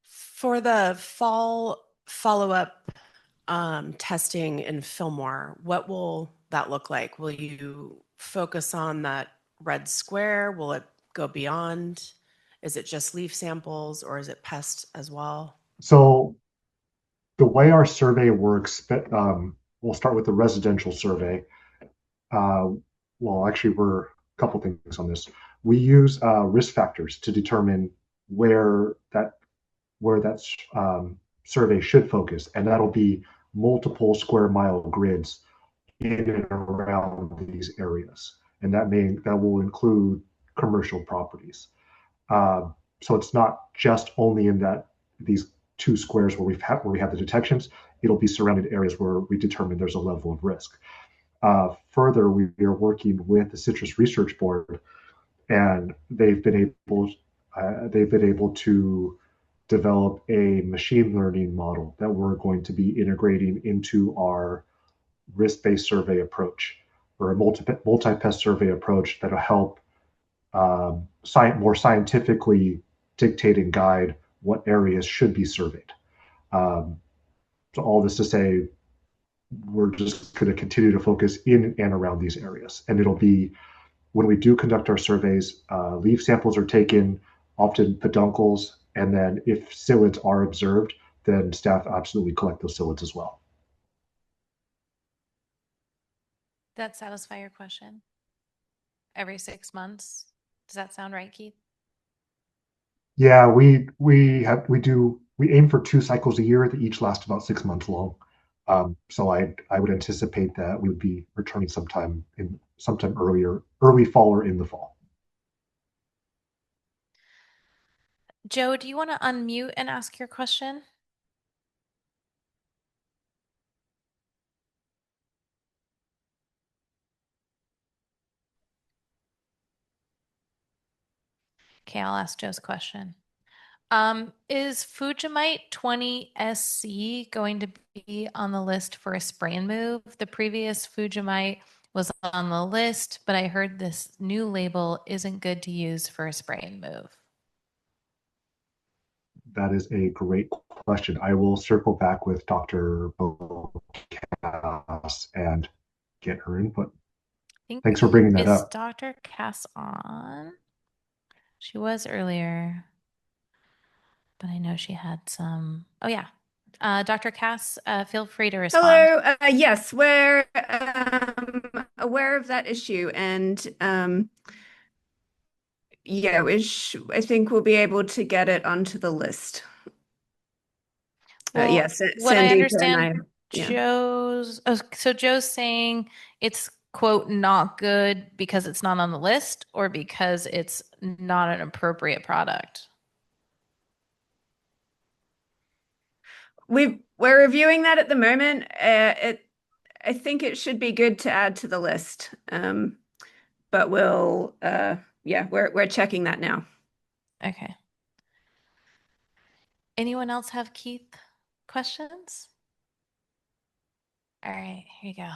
For the fall follow-up testing in Fillmore, what will that look like? Will you focus on that red square? Will it go beyond? Is it just leaf samples, or is it pest as well? So the way our survey works, we'll start with the residential survey. Well, actually, we're a couple things on this. We use risk factors to determine where that survey should focus, and that'll be multiple square mile grids in and around these areas, and that will include commercial properties. So it's not just only in these 2 squares where we have the detections. It'll be surrounded areas where we determine there's a level of risk. Further, we are working with the Citrus Research Board, and they've been able to develop a machine learning model that we're going to be integrating into our risk-based survey approach, or a multi-pest survey approach that'll help more scientifically dictate and guide what areas should be surveyed. So all this to say, we're just going to continue to focus in and around these areas. And it'll be, when we do conduct our surveys, leaf samples are taken, often peduncles, and then if psyllids are observed, then staff absolutely collect those psyllids as well. That satisfy your question? Every 6 months? Does that sound right, Keith? Yeah, we aim for 2 cycles a year that each last about 6 months long. So I would anticipate that we would be returning sometime early fall or in the fall. Joe, do you want to unmute and ask your question? Okay, I'll ask Joe's question. Is Fujimite 20 SC going to be on the list for a spray and move? The previous Fujimite was on the list, but I heard this new label isn't good to use for a spray and move. That is a great question. I will circle back with Dr. Bocass and get her input. Thanks for bringing that up. Is Dr. Cass on? She was earlier, but I know she had some. Oh, yeah. Dr. Cass, feel free to respond. Hello. Yes, we're aware of that issue, and yeah, I think we'll be able to get it onto the list. Well, Yes, what I Sandeep understand, and yeah. Joe's saying it's, quote, not good because it's not on the list or because it's not an appropriate product. We're reviewing that at the moment. I think it should be good to add to the list, but we're checking that now. Okay. Anyone else have Keith questions? All right, here you go.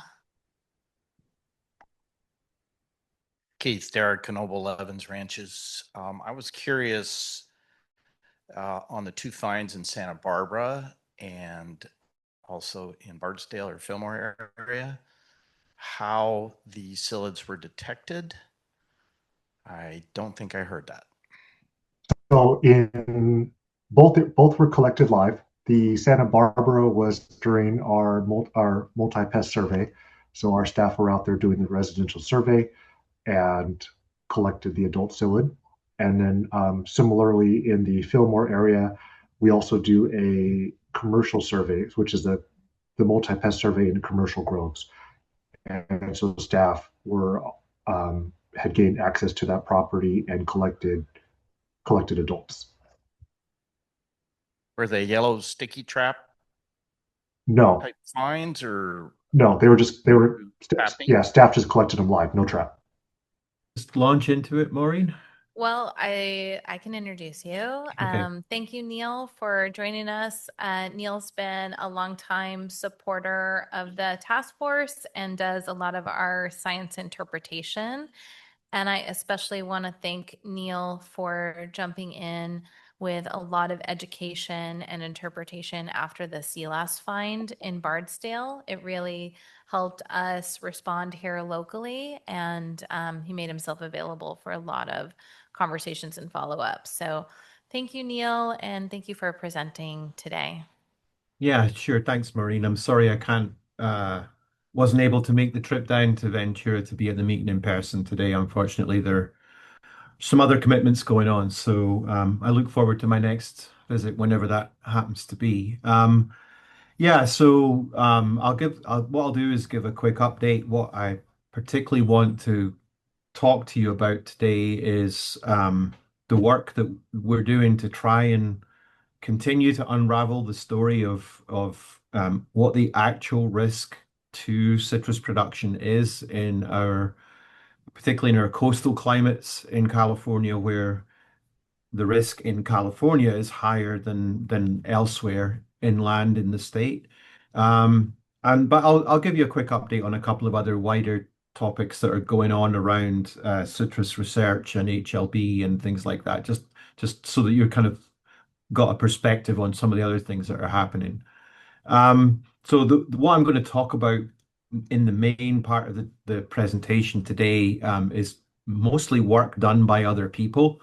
Keith, Derek, Knoble Evans Ranches. I was curious on the 2 finds in Santa Barbara and also in Bardsdale or Fillmore area, how the psyllids were detected. I don't think I heard that. So in both were collected live. The Santa Barbara was during our multi-pest survey. So our staff were out there doing the residential survey and collected the adult psyllid. And then similarly in the Fillmore area, we also do a commercial survey, which is the multi-pest survey in commercial groves. And so staff had gained access to that property and collected adults. Were they yellow sticky trap No, type finds or? no, staff just collected them live, no trap. Just launch into it, Maureen. Well, I can introduce you. Okay. Thank you, Neil, for joining us. Neil's been a longtime supporter of the task force and does a lot of our science interpretation. And I especially want to thank Neil for jumping in with a lot of education and interpretation after the sea last find in Bardsdale. It really helped us respond here locally, and he made himself available for a lot of conversations and follow-up. So thank you, Neil, and thank you for presenting today. Yeah, sure. Thanks, Maureen. I'm sorry wasn't able to make the trip down to Ventura to be at the meeting in person today. Unfortunately, there are some other commitments going on. So I look forward to my next visit whenever that happens to be. Yeah, so what I'll do is give a quick update. What I particularly want to talk to you about today is the work that we're doing to try and continue to unravel the story of what the actual risk to citrus production is particularly in our coastal climates in California, where the risk in California is higher than elsewhere inland in the state. But I'll give you a quick update on a couple of other wider topics that are going on around citrus research and HLB and things like that, just so that you're kind of got a perspective on some of the other things that are happening. So what I'm going to talk about in the main part of the presentation today is mostly work done by other people.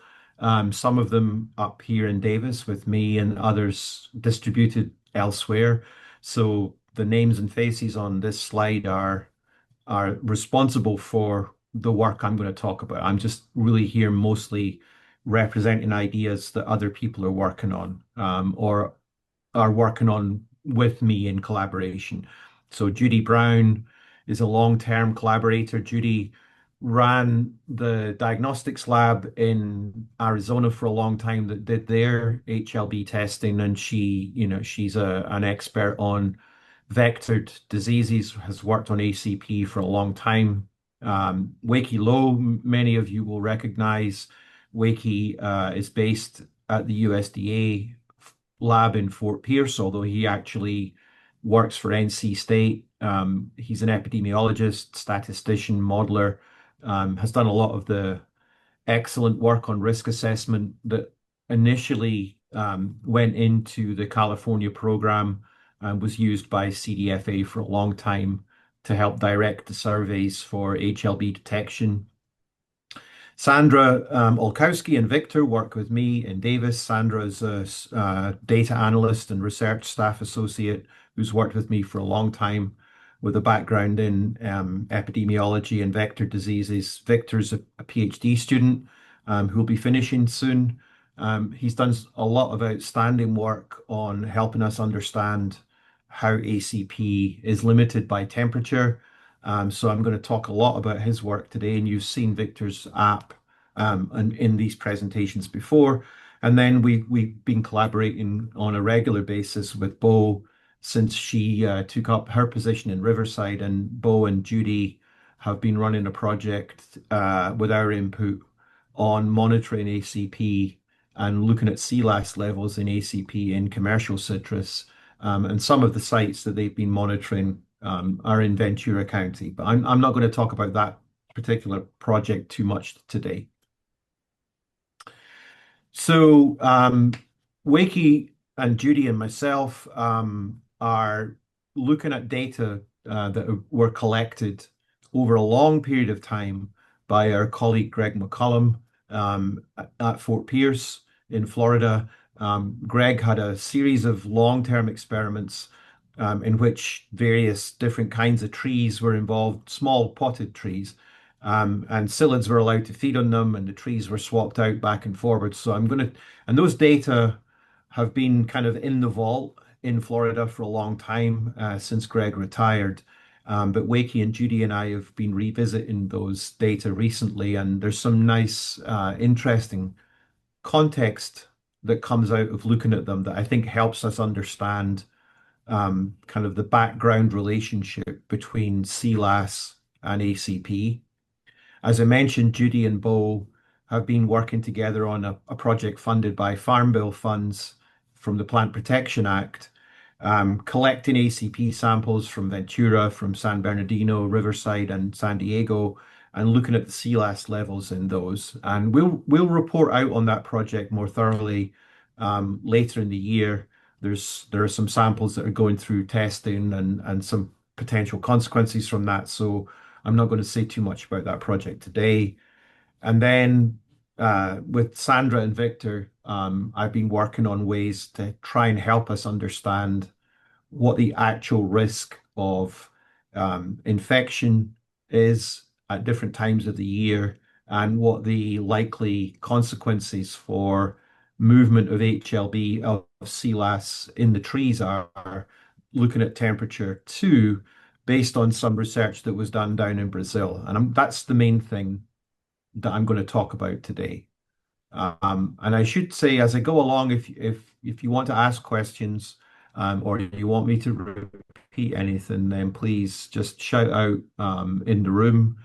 Some of them up here in Davis with me and others distributed elsewhere. So the names and faces on this slide are responsible for the work I'm going to talk about. I'm just really here mostly representing ideas that other people are working on or are working on with me in collaboration. So Judy Brown is a long-term collaborator. Judy ran the diagnostics lab in Arizona for a long time that did their HLB testing, and she's an expert on vectored diseases, has worked on ACP for a long time. Wakey Low, many of you will recognize. Wakey is based at the USDA lab in Fort Pierce, although he actually works for NC State. He's an epidemiologist, statistician, modeler, has done a lot of the excellent work on risk assessment that initially went into the California program and was used by CDFA for a long time to help direct the surveys for HLB detection. Sandra Olkowski and Victor work with me in Davis. Sandra is a data analyst and research staff associate who's worked with me for a long time with a background in epidemiology and vector diseases. Victor's a PhD student who will be finishing soon. He's done a lot of outstanding work on helping us understand how ACP is limited by temperature. So I'm going to talk a lot about his work today, and you've seen Victor's app in these presentations before. And then we've been collaborating on a regular basis with Bo since she took up her position in Riverside, and Bo and Judy have been running a project with our input on monitoring ACP and looking at CLAS levels in ACP in commercial citrus. And some of the sites that they've been monitoring are in Ventura County, but I'm not going to talk about that particular project too much today. So Wakey and Judy and myself are looking at data that were collected over a long period of time by our colleague Greg McCullum at Fort Pierce in Florida. Greg had a series of long-term experiments in which various different kinds of trees were involved, small potted trees, and psyllids were allowed to feed on them, and the trees were swapped out back and forward. So and those data have been kind of in the vault in Florida for a long time since Greg retired. But Wakey and Judy and I have been revisiting those data recently, and there's some nice, interesting context that comes out of looking at them that I think helps us understand kind of the background relationship between CLAS and ACP. As I mentioned, Judy and Bo have been working together on a project funded by Farm Bill funds from the Plant Protection Act, collecting ACP samples from Ventura, from San Bernardino, Riverside, and San Diego, and looking at the CLAS levels in those. And we'll report out on that project more thoroughly later in the year. There are some samples that are going through testing and some potential consequences from that. So I'm not going to say too much about that project today. And then with Sandra and Victor, I've been working on ways to try and help us understand what the actual risk of infection is at different times of the year and what the likely consequences for movement of HLB, of CLAS in the trees are, looking at temperature too, based on some research that was done down in Brazil. And that's the main thing that I'm going to talk about today. And I should say, as I go along, if you want to ask questions or you want me to repeat anything, then please just shout out in the room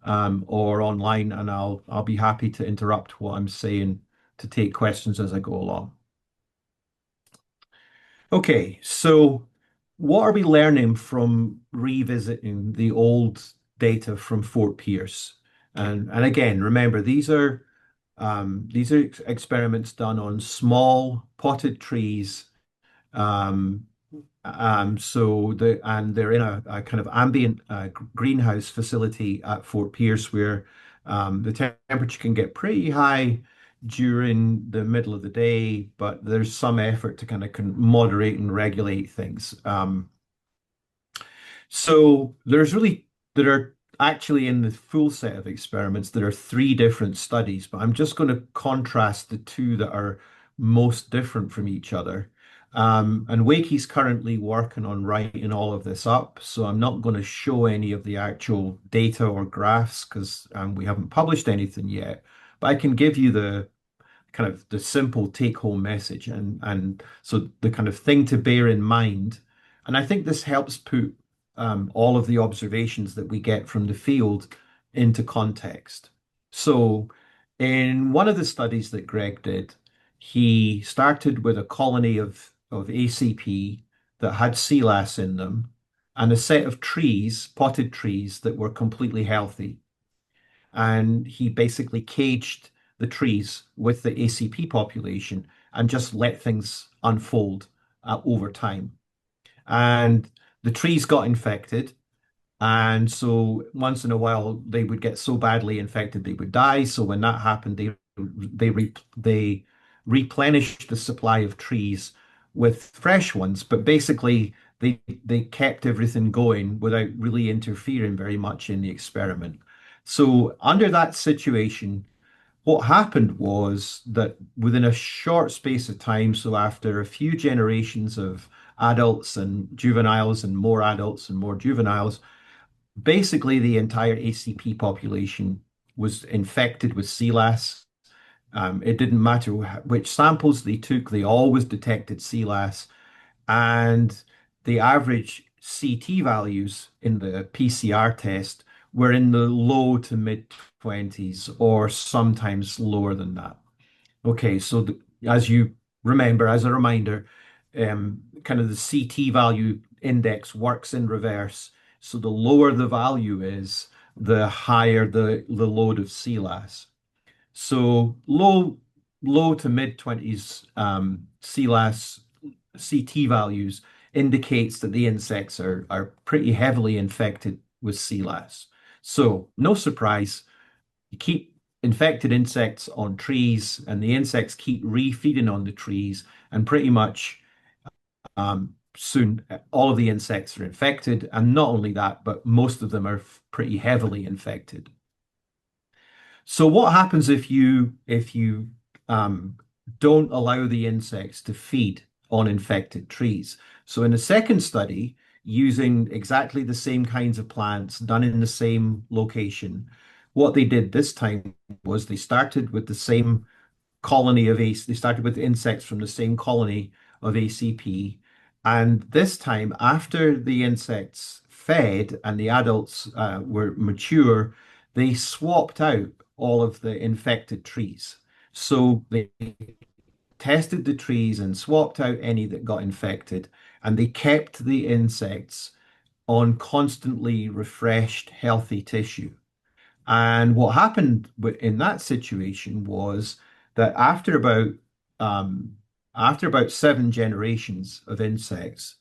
or online, and I'll be happy to interrupt what I'm saying to take questions as I go along. Okay, so what are we learning from revisiting the old data from Fort Pierce? And again, remember, these are experiments done on small potted trees They're in a kind of ambient greenhouse facility at Fort Pierce where the temperature can get pretty high during the middle of the day, but there's some effort to kind of moderate and regulate things. So there are actually in the full set of experiments, there are 3 different studies, but I'm just going to contrast the 2 that are most different from each other. And Wakey's currently working on writing all of this up, so I'm not going to show any of the actual data or graphs because we haven't published anything yet. But I can give you the kind of the simple take-home message, and so the kind of thing to bear in mind. And I think this helps put all of the observations that we get from the field into context. So in one of the studies that Greg did, he started with a colony of ACP that had sea lass in them and a set of trees, potted trees, that were completely healthy. And he basically caged the trees with the ACP population and just let things unfold over time. And the trees got infected. And so once in a while, they would get so badly infected they would die. So when that happened, they replenished the supply of trees with fresh ones. But basically, they kept everything going without really interfering very much in the experiment. So under that situation, what happened was that within a short space of time, so after a few generations of adults and juveniles and more adults and more juveniles, basically the entire ACP population was infected with sea lass. It didn't matter which samples they took, they always detected sea lass. And the average CT values in the PCR test were in the low to mid 20s or sometimes lower than that. Okay, so as you remember, as a reminder, kind of the CT value index works in reverse. So the lower the value is, the higher the load of sea lass. So low to mid 20s sea lass CT values indicates that the insects are pretty heavily infected with sea lass. So no surprise, you keep infected insects on trees and the insects keep refeeding on the trees, and pretty much soon all of the insects are infected. And not only that, but most of them are pretty heavily infected. So what happens if you don't allow the insects to feed on infected trees? So in the second study, using exactly the same kinds of plants done in the same location, what they did this time was they started with the same colony of they started with insects from the same colony of ACP. And this time, after the insects fed and the adults were mature, they swapped out all of the infected trees. So they tested the trees and swapped out any that got infected, and they kept the insects on constantly refreshed, healthy tissue. And what happened in that situation was that after about 7 generations of insects,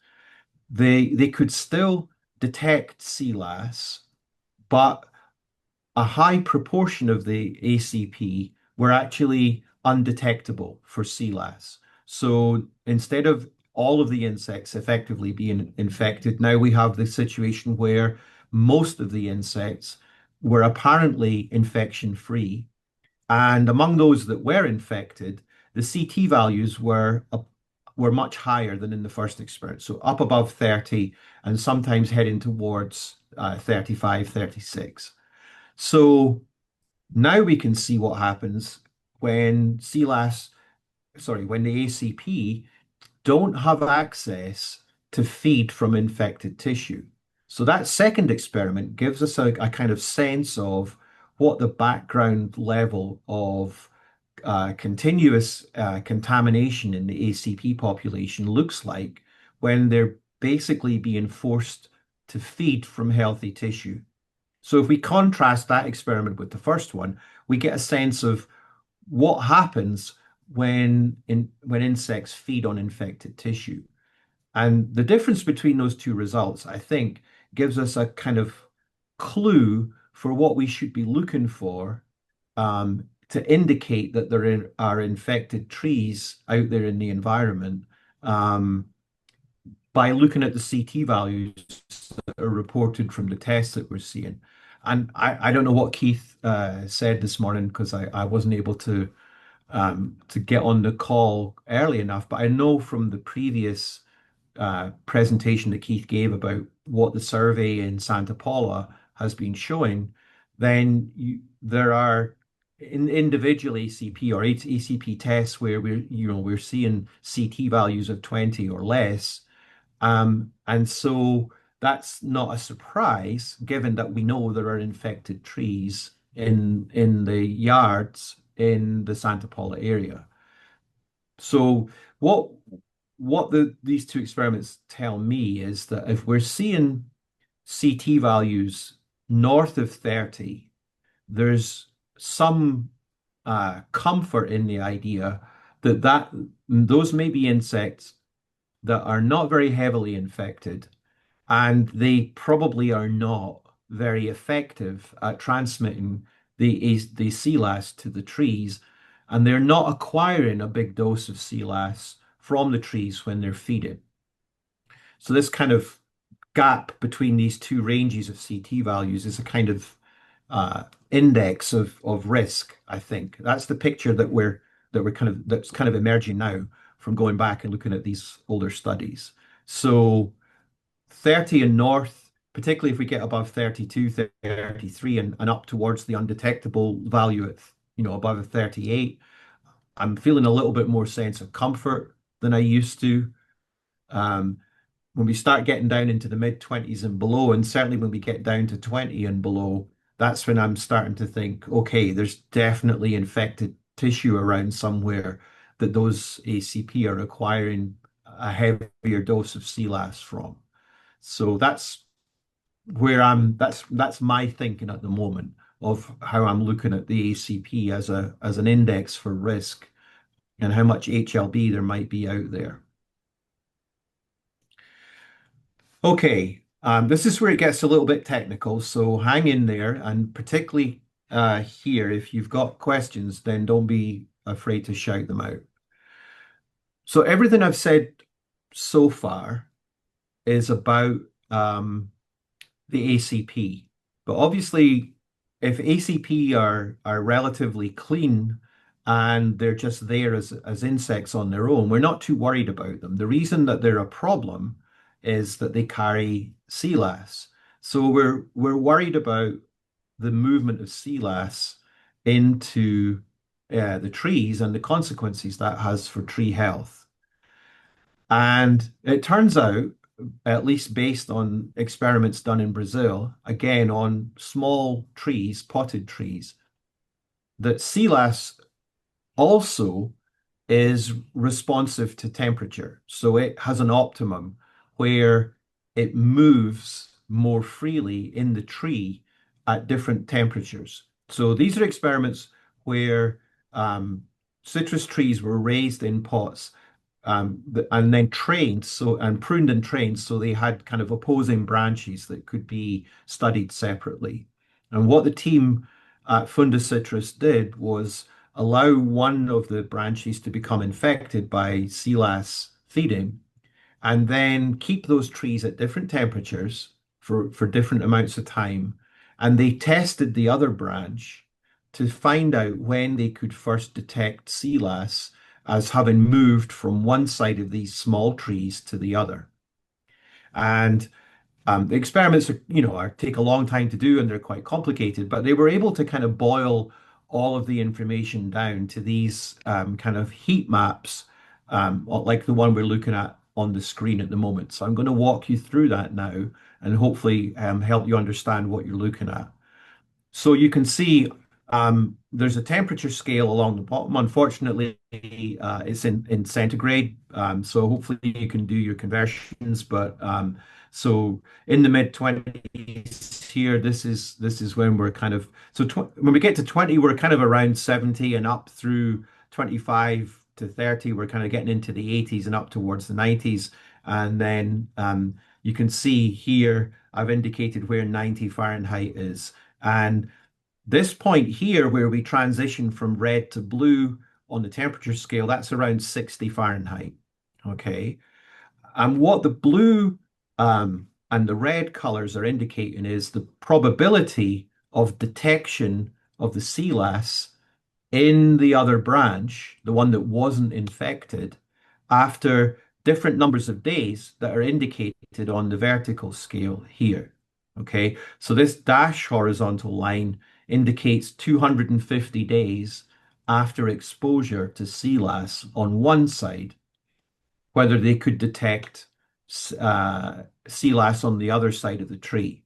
they could still detect sea lass, but a high proportion of the ACP were actually undetectable for sea lass. So instead of all of the insects effectively being infected, now we have the situation where most of the insects were apparently infection-free. And among those that were infected, the CT values were much higher than in the first experiment. So up above 30 and sometimes heading towards 35, 36. So now we can see what happens when when the ACP don't have access to feed from infected tissue. So that second experiment gives us a kind of sense of what the background level of continuous contamination in the ACP population looks like when they're basically being forced to feed from healthy tissue. So if we contrast that experiment with the first one, we get a sense of what happens when insects feed on infected tissue. And the difference between those two results, I think, gives us a kind of clue for what we should be looking for to indicate that there are infected trees out there in the environment by looking at the CT values that are reported from the tests that we're seeing. And I don't know what Keith said this morning because I wasn't able to get on the call early enough, but I know from the previous presentation that Keith gave about what the survey in Santa Paula has been showing, then there are individual ACP or ACP tests where we're seeing CT values of 20 or less, and so that's not a surprise given that we know there are infected trees in the yards in the Santa Paula area. So what these two experiments tell me is that if we're seeing CT values north of 30, there's some comfort in the idea that those may be insects that are not very heavily infected, and they probably are not very effective at transmitting the CLAS to the trees, and they're not acquiring a big dose of CLAS from the trees when they're feeding. So this kind of gap between these two ranges of CT values is a kind of index of risk, I think. That's the picture that's kind of emerging now from going back and looking at these older studies. So 30 and north, particularly if we get above 32, 33 and up towards the undetectable value at above a 38, I'm feeling a little bit more sense of comfort than I used to. When we start getting down into the mid-20s and below, and certainly when we get down to 20 and below, that's when I'm starting to think, okay, there's definitely infected tissue around somewhere that those ACP are acquiring a heavier dose of CLAS from. So that's where that's my thinking at the moment of how I'm looking at the ACP as an index for risk and how much HLB there might be out there. Okay, this is where it gets a little bit technical, so hang in there, and particularly here, if you've got questions, then don't be afraid to shout them out. So everything I've said so far is about the ACP, but obviously if ACP are relatively clean and they're just there as insects on their own, we're not too worried about them. The reason that they're a problem is that they carry CLAS. So we're worried about the movement of CLAS into the trees and the consequences that has for tree health. And it turns out, at least based on experiments done in Brazil, again on small trees, potted trees, that CLAS also is responsive to temperature. So it has an optimum where it moves more freely in the tree at different temperatures. So these are experiments where citrus trees were raised in pots and then trained, and pruned and trained, so they had kind of opposing branches that could be studied separately. And what the team at Fundus Citrus did was allow one of the branches to become infected by CLAS feeding, and then keep those trees at different temperatures for different amounts of time. And they tested the other branch to find out when they could first detect CLAS as having moved from one side of these small trees to the other. And the experiments take a long time to do and they're quite complicated, but they were able to kind of boil all of the information down to these kind of heat maps, like the one we're looking at on the screen at the moment. So I'm going to walk you through that now and hopefully help you understand what you're looking at. So you can see there's a temperature scale along the bottom. Unfortunately, it's in centigrade, so hopefully you can do your conversions. But so in the mid-20s here, this is when we're kind of when we get to 20, we're kind of around 70, and up through 25 to 30, we're kind of getting into the 80s and up towards the 90s. And then you can see here, I've indicated where 90 Fahrenheit is. And this point here, where we transition from red to blue on the temperature scale, that's around 60 Fahrenheit. Okay. And what the blue and the red colors are indicating is the probability of detection of the sea lice in the other branch, the one that wasn't infected, after different numbers of days that are indicated on the vertical scale here. Okay, so this dash horizontal line indicates 250 days after exposure to sea lice on one side, whether they could detect sea lice on the other side of the tree.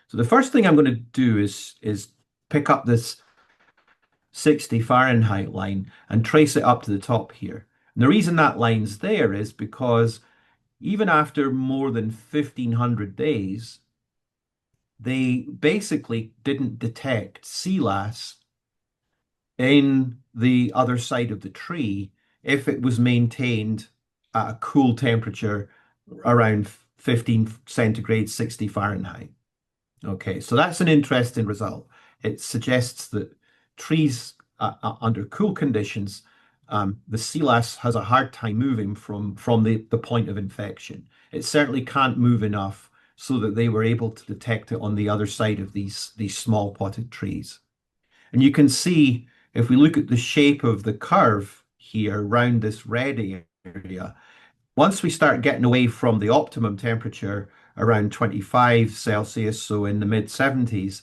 So the first thing I'm going to do is pick up this 60 Fahrenheit line and trace it up to the top here. And the reason that line's there is because even after more than 1,500 days, they basically didn't detect sea lice in the other side of the tree if it was maintained at a cool temperature around 15 centigrade, 60 Fahrenheit. Okay, so that's an interesting result. It suggests that trees under cool conditions, the sea lice has a hard time moving from the point of infection. It certainly can't move enough so that they were able to detect it on the other side of these small potted trees. And you can see, if we look at the shape of the curve here around this red area, once we start getting away from the optimum temperature around 25 Celsius, so in the mid 70s,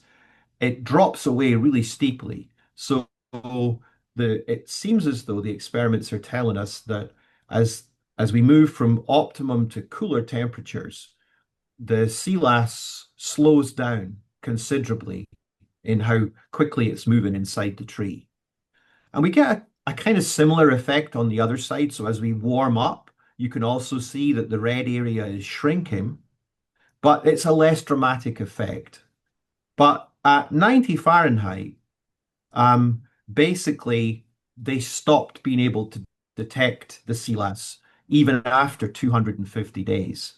it drops away really steeply. So it seems as though the experiments are telling us that as we move from optimum to cooler temperatures, the sea lice slows down considerably in how quickly it's moving inside the tree. And we get a kind of similar effect on the other side. So as we warm up, you can also see that the red area is shrinking, but it's a less dramatic effect. But at 90 Fahrenheit, basically, they stopped being able to detect the sea lice even after 250 days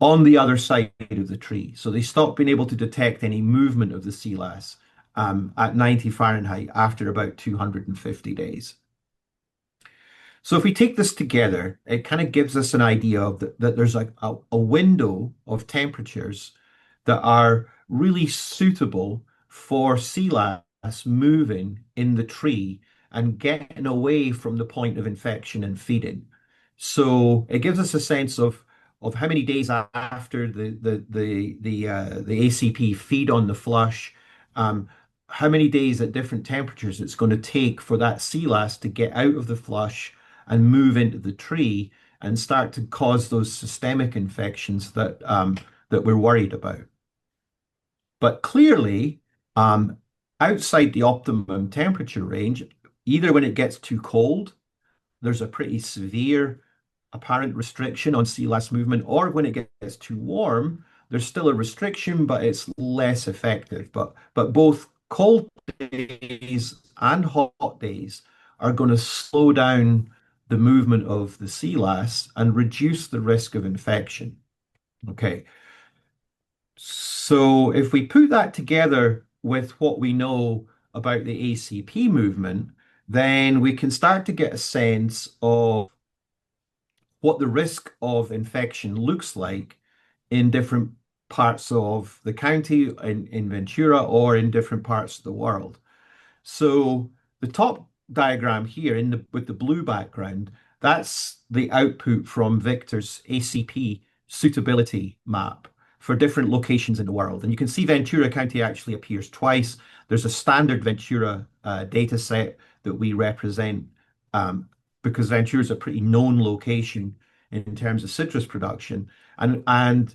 on the other side of the tree. So they stopped being able to detect any movement of the sea lice at 90 Fahrenheit after about 250 days. So if we take this together, it kind of gives us an idea of that there's a window of temperatures that are really suitable for sea lice moving in the tree and getting away from the point of infection and feeding. So it gives us a sense of how many days after the ACP feed on the flush, how many days at different temperatures it's going to take for that sea lice to get out of the flush and move into the tree and start to cause those systemic infections that we're worried about. But clearly, outside the optimum temperature range, either when it gets too cold, there's a pretty severe apparent restriction on sea lice movement, or when it gets too warm, there's still a restriction, but it's less effective. But both cold days and hot days are going to slow down the movement of the sea lice and reduce the risk of infection. Okay. So if we put that together with what we know about the ACP movement, then we can start to get a sense of what the risk of infection looks like in different parts of the county, in Ventura, or in different parts of the world. So the top diagram here with the blue background, that's the output from Victor's ACP suitability map for different locations in the world. And you can see Ventura County actually appears twice. There's a standard Ventura data set that we represent because Ventura is a pretty known location in terms of citrus production. And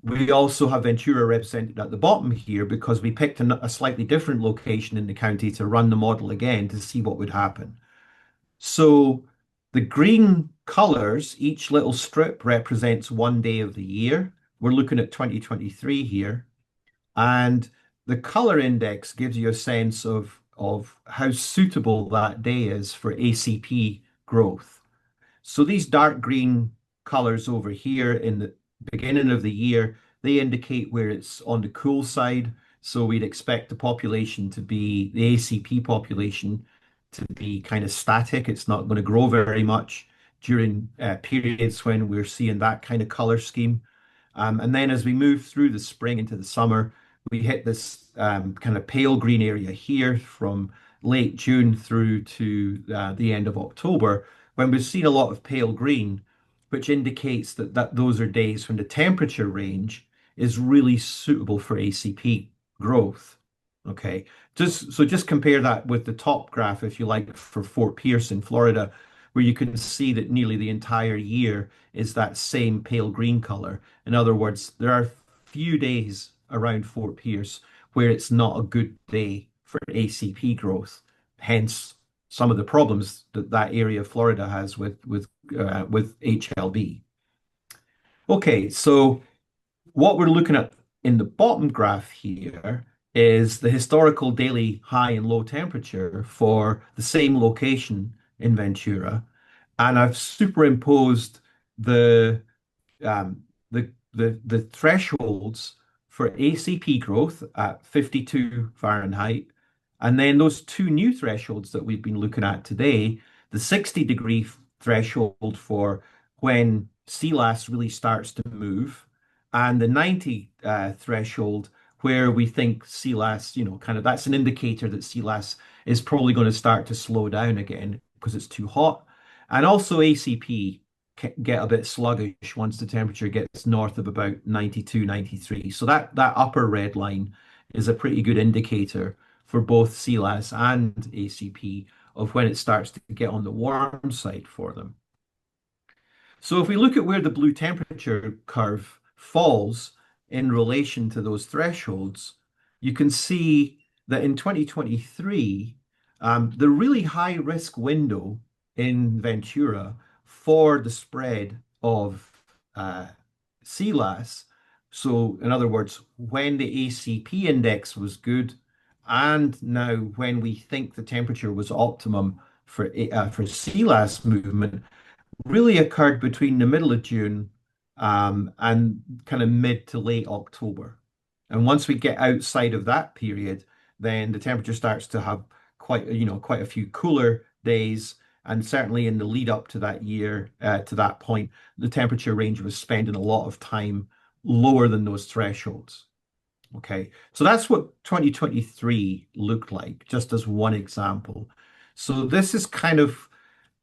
we also have Ventura represented at the bottom here because we picked a slightly different location in the county to run the model again to see what would happen. So the green colors, each little strip represents one day of the year. We're looking at 2023 here. And the color index gives you a sense of how suitable that day is for ACP growth. So these dark green colors over here in the beginning of the year, they indicate where it's on the cool side. So we'd expect the population to be, the ACP population to be kind of static. It's not going to grow very much during periods when we're seeing that kind of color scheme. And then as we move through the spring into the summer, we hit this kind of pale green area here from late June through to the end of October, when we've seen a lot of pale green, which indicates that those are days when the temperature range is really suitable for ACP growth. Okay, just compare that with the top graph, if you like, for Fort Pierce in Florida, where you can see that nearly the entire year is that same pale green color. In other words, there are few days around Fort Pierce where it's not a good day for ACP growth. Hence, some of the problems that that area of Florida has with HLB. Okay, so what we're looking at in the bottom graph here is the historical daily high and low temperature for the same location in Ventura, and I've superimposed the thresholds for ACP growth at 52 Fahrenheit, and then those two new thresholds that we've been looking at today, the 60-degree threshold for when sea lice really starts to move, and the 90 threshold where we think sea lice, kind of that's an indicator that sea lice is probably going to start to slow down again because it's too hot. And also ACP get a bit sluggish once the temperature gets north of about 92, 93. So that upper red line is a pretty good indicator for both sea lice and ACP of when it starts to get on the warm side for them. So if we look at where the blue temperature curve falls in relation to those thresholds, you can see that in 2023, the really high risk window in Ventura for the spread of sea lice, so in other words, when the ACP index was good, and now when we think the temperature was optimum for sea lice movement, really occurred between the middle of June and kind of mid to late October. And once we get outside of that period, then the temperature starts to have quite a few cooler days. And certainly in the lead up to that year, to that point, the temperature range was spending a lot of time lower than those thresholds. Okay, so that's what 2023 looked like, just as one example. So this is kind of,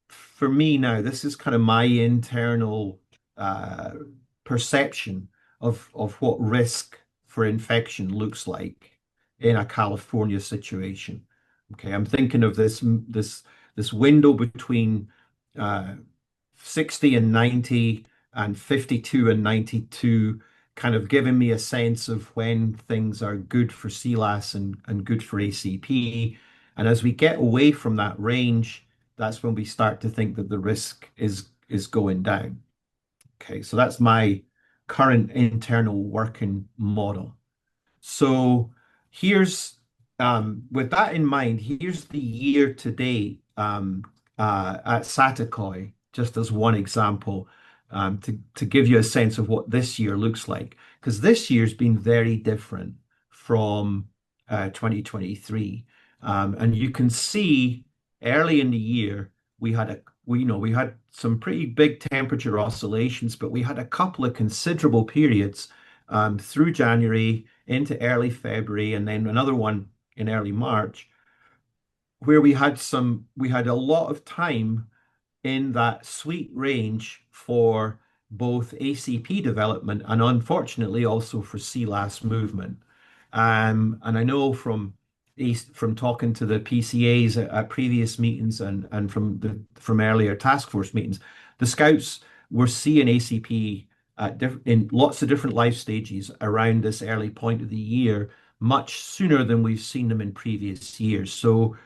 for me now, this is kind of my internal perception of what risk for infection looks like in a California situation. Okay, I'm thinking of this window between 60 and 90 and 52 and 92, kind of giving me a sense of when things are good for sea lice and good for ACP. And as we get away from that range, that's when we start to think that the risk is going down. Okay, so that's my current internal working model. So here's, with that in mind, here's the year to date at Satakoi, just as one example, to give you a sense of what this year looks like. Because this year's been very different from 2023. And you can see early in the year, we had some pretty big temperature oscillations, but we had a couple of considerable periods through January into early February, and then another one in early March, where we had a lot of time in that sweet range for both ACP development and unfortunately also for sea lice movement. And I know from talking to the PCAs at previous meetings and from earlier task force meetings, the scouts were seeing ACP in lots of different life stages around this early point of the year, much sooner than we've seen them in previous years. So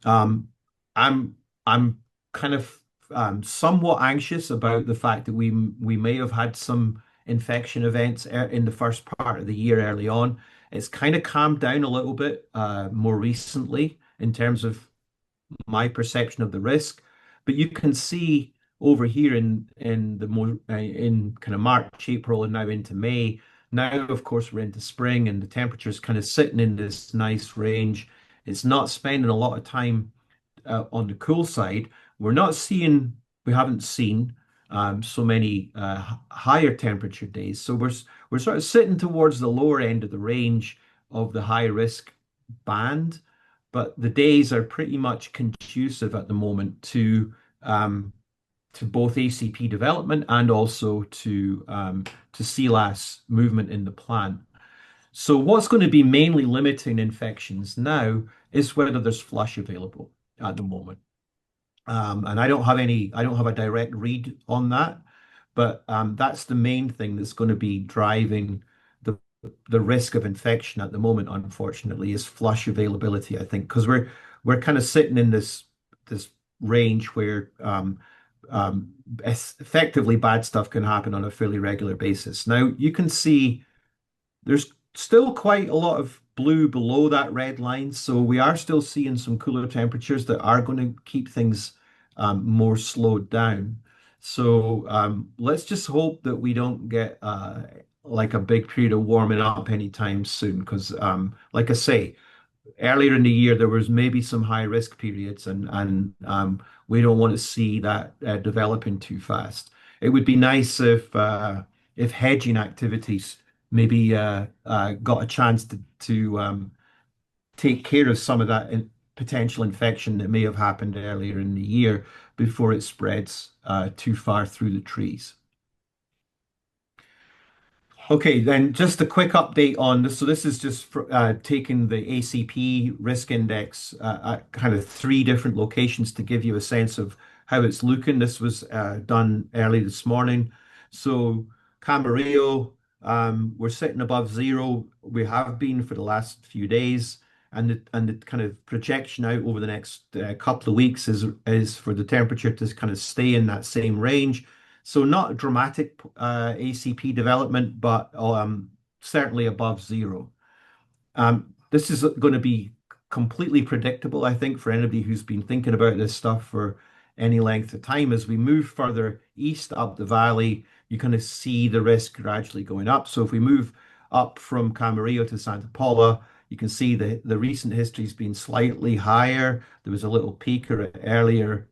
I'm kind of somewhat anxious about the fact that we may have had some infection events in the first part of the year early on. It's kind of calmed down a little bit more recently in terms of my perception of the risk. But you can see over here in the more in kind of March, April, and now into May. Now, of course, we're into spring, and the temperature's kind of sitting in this nice range. It's not spending a lot of time on the cool side. We haven't seen so many higher temperature days. So we're sort of sitting towards the lower end of the range of the high risk band, but the days are pretty much conducive at the moment to both ACP development and also to CLAS movement in the plant. So what's going to be mainly limiting infections now is whether there's flush available at the moment. And I don't have a direct read on that, but that's the main thing that's going to be driving the risk of infection at the moment, unfortunately, is flush availability, I think, because we're kind of sitting in this range where effectively bad stuff can happen on a fairly regular basis. Now, you can see there's still quite a lot of blue below that red line, so we are still seeing some cooler temperatures that are going to keep things more slowed down. So let's just hope that we don't get like a big period of warming up anytime soon, because like I say, earlier in the year there was maybe some high risk periods, and we don't want to see that developing too fast. It would be nice if hedging activities maybe got a chance to take care of some of that potential infection that may have happened earlier in the year before it spreads too far through the trees. Okay, then just a quick update on this. So this is just taking the ACP risk index at kind of 3 different locations to give you a sense of how it's looking. This was done early this morning. So Carrillo, we're sitting above 0. We have been for the last few days, and the kind of projection out over the next couple of weeks is for the temperature to kind of stay in that same range. So not a dramatic ACP development, but certainly above 0. This is going to be completely predictable, I think, for anybody who's been thinking about this stuff for any length of time. As we move further east up the valley, you kind of see the risk gradually going up. So if we move up from Camarillo to Santa Paula, you can see the recent history has been slightly higher. There was a little peak earlier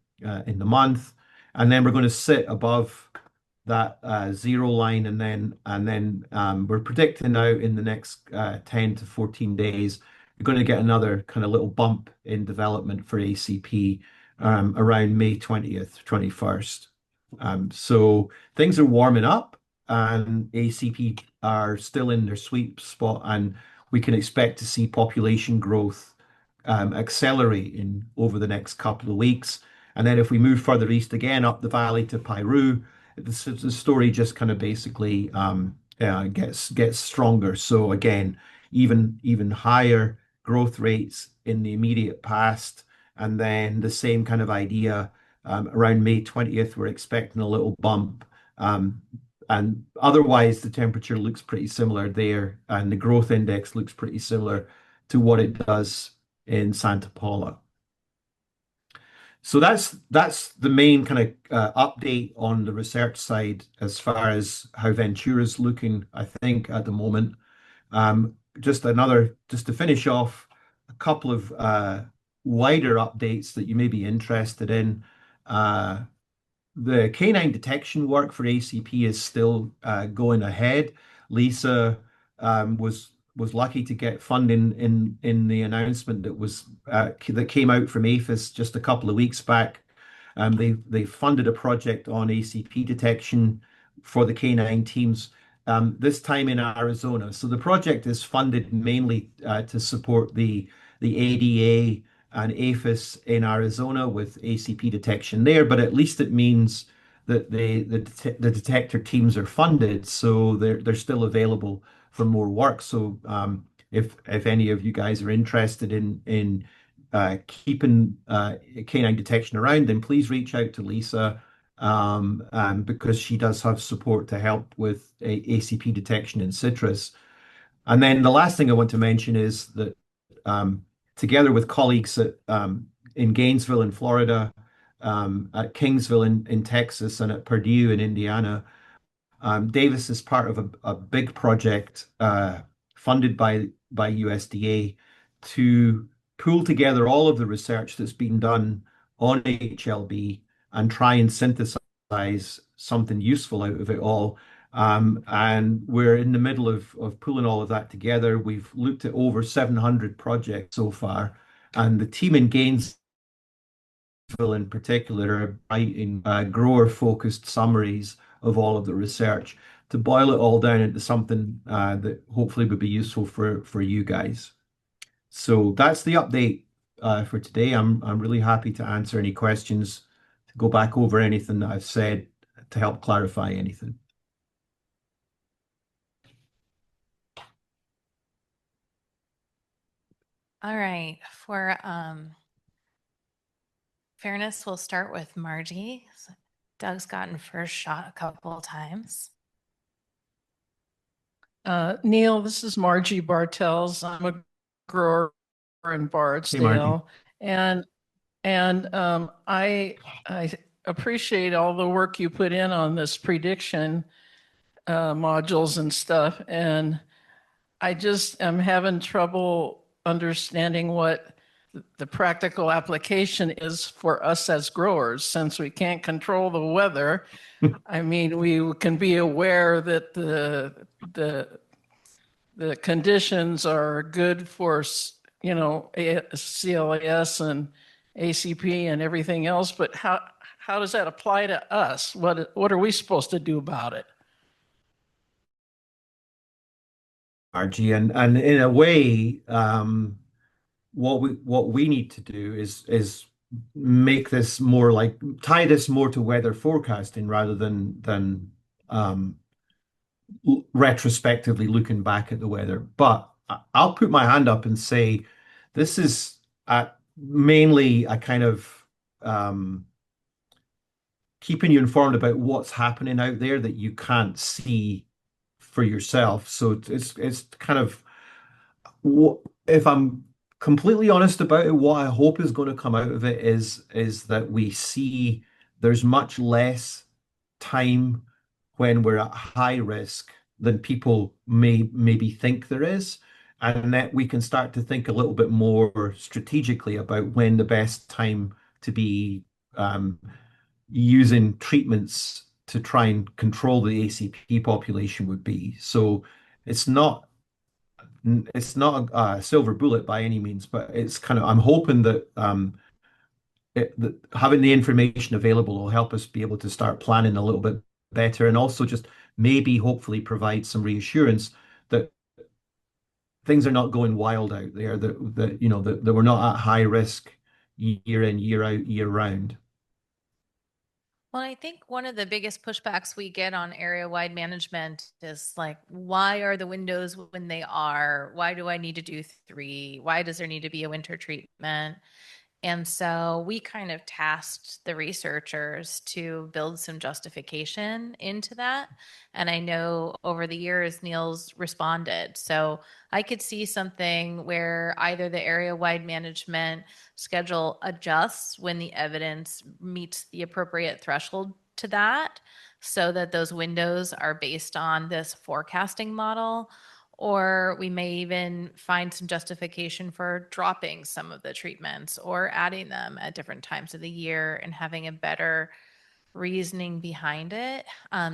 in the month. And then we're going to sit above that 0 line, and then we're predicting now in the next 10 to 14 days, you're going to get another kind of little bump in development for ACP around May 20th, 21st. So things are warming up, and ACP are still in their sweet spot, and we can expect to see population growth accelerating over the next couple of weeks. And then if we move further east again up the valley to Piru, the story just kind of basically gets stronger. So again, even higher growth rates in the immediate past, and then the same kind of idea around May 20th, we're expecting a little bump. And otherwise, the temperature looks pretty similar there, and the growth index looks pretty similar to what it does in Santa Paula. So that's the main kind of update on the research side as far as how Ventura's looking, I think, at the moment. Just to finish off, a couple of wider updates that you may be interested in. The canine detection work for ACP is still going ahead. Lisa was lucky to get funding in the announcement that came out from APHIS just a couple of weeks back. They funded a project on ACP detection for the canine teams, this time in Arizona. So the project is funded mainly to support the ADA and APHIS in Arizona with ACP detection there, but at least it means that the detector teams are funded, so they're still available for more work. So if any of you guys are interested in keeping canine detection around, then please reach out to Lisa, because she does have support to help with ACP detection in citrus. And then the last thing I want to mention is that together with colleagues in Gainesville in Florida, at Kingsville in Texas and at Purdue in Indiana. Davis is part of a big project funded by USDA to pull together all of the research that's been done on HLB and try and synthesize something useful out of it all. And we're in the middle of pulling all of that together. We've looked at over 700 projects so far, and the team in Gainesville in particular are writing grower-focused summaries of all of the research to boil it all down into something that hopefully would be useful for you guys. So that's the update for today. I'm really happy to answer any questions, to go back over anything that I've said to help clarify anything. All right. For fairness, we'll start with Margie. So Doug's gotten first shot a couple of times. Neil, this is Margie Bartels. I'm a grower in Bardsdale, and I appreciate all the work you put in on this prediction modules and stuff, and I just am having trouble understanding what the practical application is for us as growers, since we can't control the weather. I mean, we can be aware that the conditions are good for, you know, CLAS and ACP and everything else, but how does that apply to us? What are we supposed to do about it? Margie, and in a way, what we need to do is make this more like tie this more to weather forecasting rather than retrospectively looking back at the weather. But I'll put my hand up and say this is mainly a kind of keeping you informed about what's happening out there that you can't see for yourself. So it's kind of, if I'm completely honest about it, what I hope is going to come out of it is that we see there's much less time when we're at high risk than people maybe think there is, and that we can start to think a little bit more strategically about when the best time to be using treatments to try and control the ACP population would be. So it's not a silver bullet by any means, but it's kind of, I'm hoping that that having the information available will help us be able to start planning a little bit better, and also just maybe hopefully provide some reassurance that things are not going wild out there, that you know that we're not at high risk year in, year out, year round. Well, I think one of the biggest pushbacks we get on area-wide management is like, why are the windows when they are? Why do I need to do 3? Why does there need to be a winter treatment? And so we kind of tasked the researchers to build some justification into that. And I know over the years, Neil's responded. So I could see something where either the area-wide management schedule adjusts when the evidence meets the appropriate threshold to that, so that those windows are based on this forecasting model. Or we may even find some justification for dropping some of the treatments or adding them at different times of the year and having a better reasoning behind it,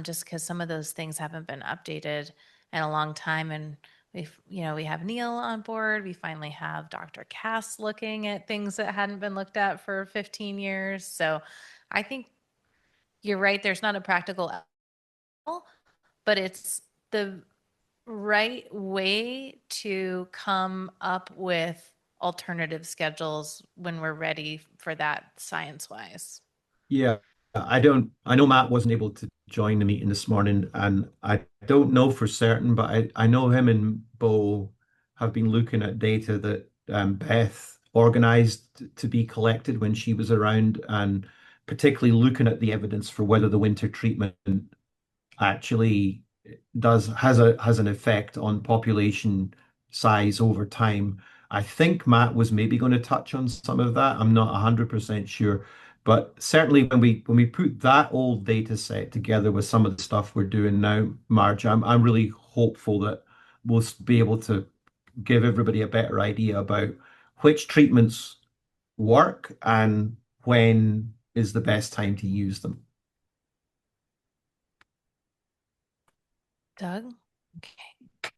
just because some of those things haven't been updated in a long time. And we have Neil on board. We finally have Dr. Cass looking at things that hadn't been looked at for 15 years. So I think you're right. There's not a practical, but it's the right way to come up with alternative schedules when we're ready for that science-wise. Yeah, I know Matt wasn't able to join the meeting this morning, and I don't know for certain, but I know him and Bo have been looking at data that Beth organized to be collected when she was around, and particularly looking at the evidence for whether the winter treatment actually has an effect on population size over time. I think Matt was maybe going to touch on some of that. I'm not 100% sure, But certainly when we put that old data set together with some of the stuff we're doing now, Marge, I'm really hopeful that we'll be able to give everybody a better idea about which treatments work and when is the best time to use them. Doug? Okay.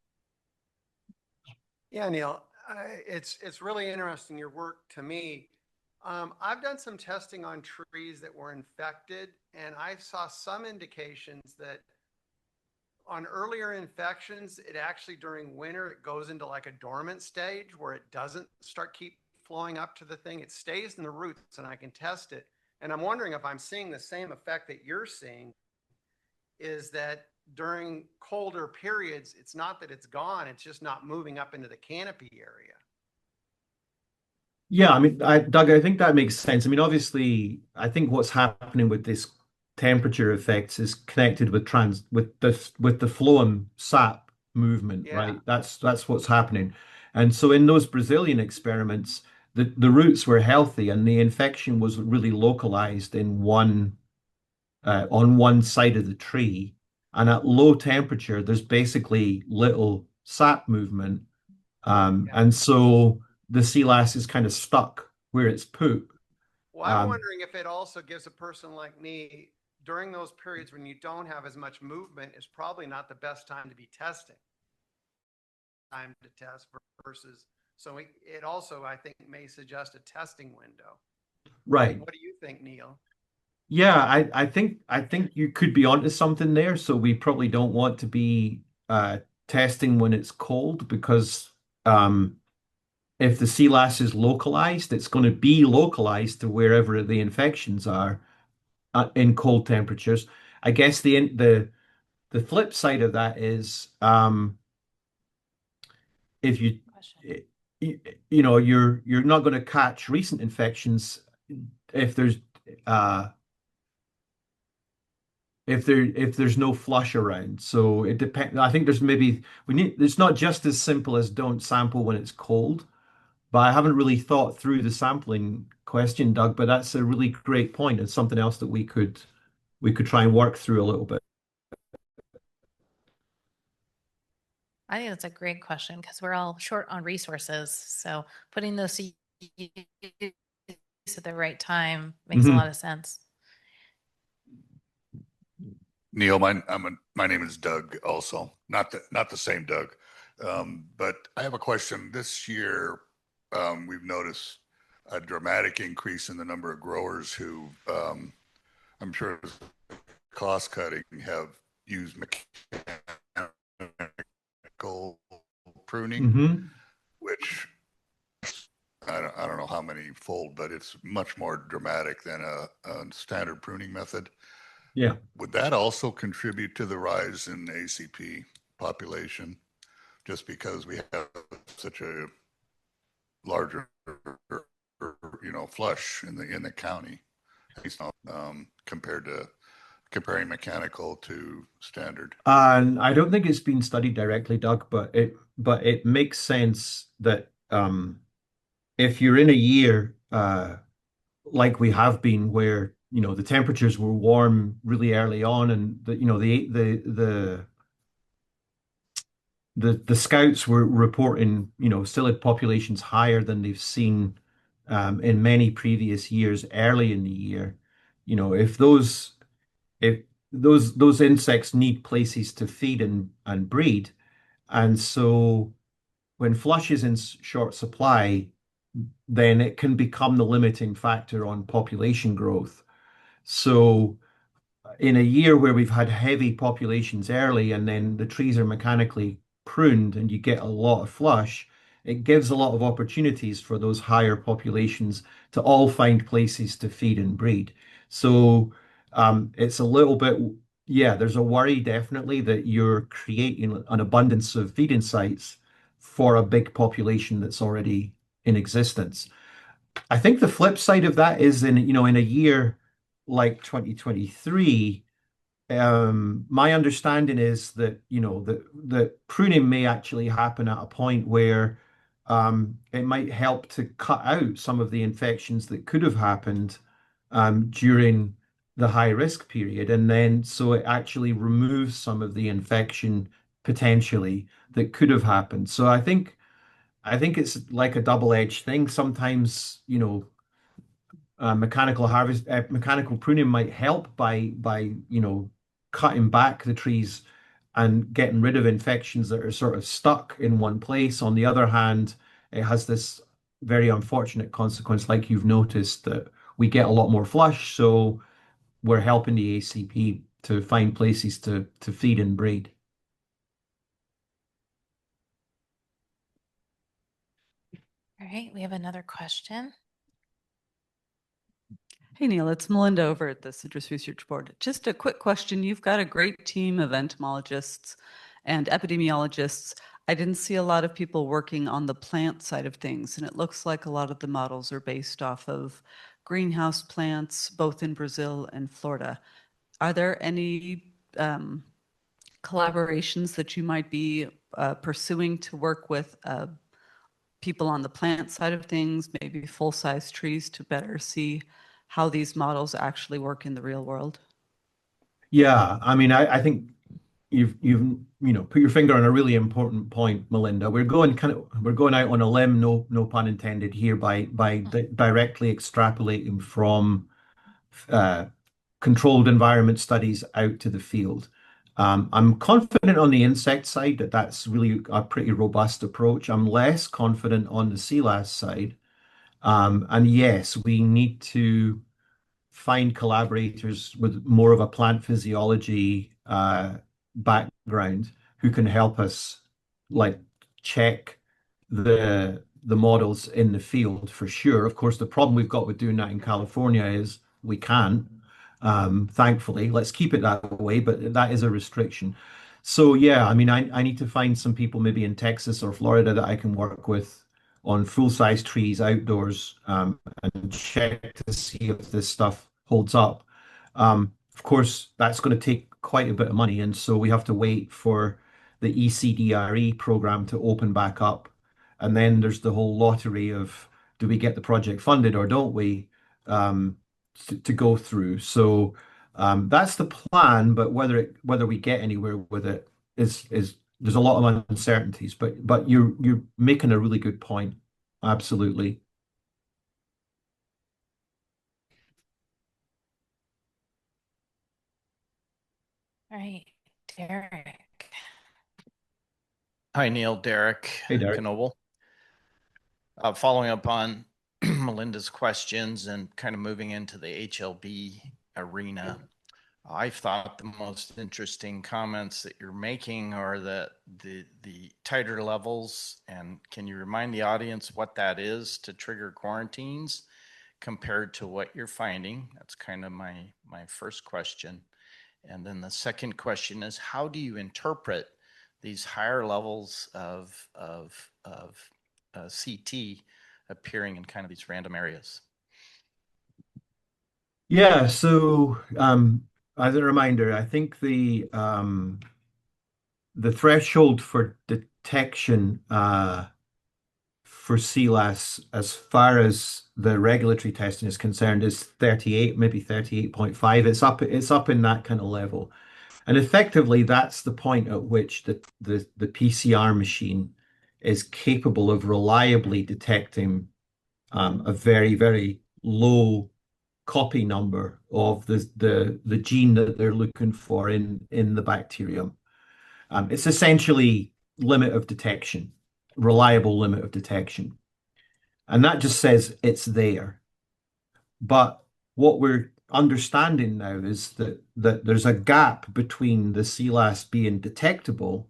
Yeah, Neil, it's really interesting, your work to me. I've done some testing on trees that were infected, and I saw some indications that on earlier infections, it actually during winter, it goes into like a dormant stage where it doesn't keep flowing up to the thing. It stays in the roots, and I can test it. And I'm wondering if I'm seeing the same effect that you're seeing, is that during colder periods, it's not that it's gone, it's just not moving up into the canopy area. Yeah, I mean, Doug, I think that makes sense. I mean, obviously, I think what's happening with this temperature effects is connected with the phloem sap movement, Yeah. right? That's what's happening. And so in those Brazilian experiments, the roots were healthy and the infection was really localized in on one side of the tree. And at low temperature, there's basically little sap movement. And so the sea lass is kind of stuck where it's put. Well, I'm wondering if it also gives a person like me, during those periods when you don't have as much movement, is probably not the best time to be testing. Time to test versus, so it also, I think, may suggest a testing window. Right. What do you think, Neil? Yeah, I think you could be onto something there. So we probably don't want to be testing when it's cold because if the sea lass is localized, it's going to be localized to wherever the infections are in cold temperatures. I guess the flip side of that is if you know you're not going to catch recent infections if there's no flush around. So it depends. I think it's not just as simple as don't sample when it's cold. But I haven't really thought through the sampling question, Doug, but that's a really great point. It's something else that we could try and work through a little bit. I think that's a great question because we're all short on resources. So putting those to use at the right time makes a lot of sense. Neil, my name is Doug also, not the same Doug. But I have a question. This year, we've noticed a dramatic increase in the number of growers who, I'm sure cost cutting, have used mechanical pruning, which I don't know how many fold, but it's much more dramatic than a standard pruning method. Yeah. Would that also contribute to the rise in ACP population, just because we have such a larger, flush in the county, comparing mechanical to standard? And I don't think it's been studied directly, Doug, but it makes sense that if you're in a year like we have been, where the temperatures were warm really early on, and the scouts were reporting psyllid populations higher than they've seen in many previous years early in the year. If those insects need places to feed and breed, and so when flush is in short supply, then it can become the limiting factor on population growth. So in a year where we've had heavy populations early and then the trees are mechanically pruned and you get a lot of flush, it gives a lot of opportunities for those higher populations to all find places to feed and breed. So it's a little bit, there's a worry definitely that you're creating an abundance of feeding sites for a big population that's already in existence. I think the flip side of that is in a year like 2023, my understanding is that the pruning may actually happen at a point where it might help to cut out some of the infections that could have happened during the high risk period. And then so it actually removes some of the infection potentially that could have happened. So I think it's like a double-edged thing. Sometimes, mechanical pruning might help by cutting back the trees and getting rid of infections that are sort of stuck in one place. On the other hand, it has this very unfortunate consequence, like you've noticed, that we get a lot more flush. So we're helping the ACP to find places to feed and breed. All right, we have another question. Hey, Neil, it's Melinda over at the Citrus Research Board. Just a quick question. You've got a great team of entomologists and epidemiologists. I didn't see a lot of people working on the plant side of things, and it looks like a lot of the models are based off of greenhouse plants, both in Brazil and Florida. Are there any collaborations that you might be pursuing to work with people on the plant side of things, maybe full-size trees, to better see how these models actually work in the real world? Yeah, I mean, I think you've put your finger on a really important point, Melinda. We're going out on a limb, no pun intended here, by directly extrapolating from controlled environment studies out to the field. I'm confident on the insect side that that's really a pretty robust approach. I'm less confident on the sea lice side. And yes, we need to find collaborators with more of a plant physiology background who can help us like check the models in the field for sure. Of course, the problem we've got with doing that in California is we can't. Thankfully, let's keep it that way, but that is a restriction. So yeah, I mean, I need to find some people maybe in Texas or Florida that I can work with on full-size trees outdoors and check to see if this stuff holds up. Of course, that's going to take quite a bit of money, and so we have to wait for the ECDRE program to open back up. And then there's the whole lottery of do we get the project funded or don't we to go through. So that's the plan, but whether we get anywhere with it is there's a lot of uncertainties. But you're making a really good point. Absolutely. All right, Derek. Hi, Neil, Derek. Hey, Derek. Knoble. Following up on Melinda's questions and kind of moving into the HLB arena, I thought the most interesting comments that you're making are that the tighter levels, and can you remind the audience what that is to trigger quarantines compared to what you're finding? That's kind of my first question. And then the second question is, how do you interpret these higher levels of CT appearing in kind of these random areas? Yeah, so as a reminder, I think the threshold for detection for sea lice, as far as the regulatory testing is concerned, is 38, maybe 38.5. It's up in that kind of level. And effectively, that's the point at which the PCR machine is capable of reliably detecting a very, very low copy number of the gene that they're looking for in the bacterium. It's essentially limit of detection, reliable limit of detection. And that just says it's there. But what we're understanding now is that there's a gap between the sea lice being detectable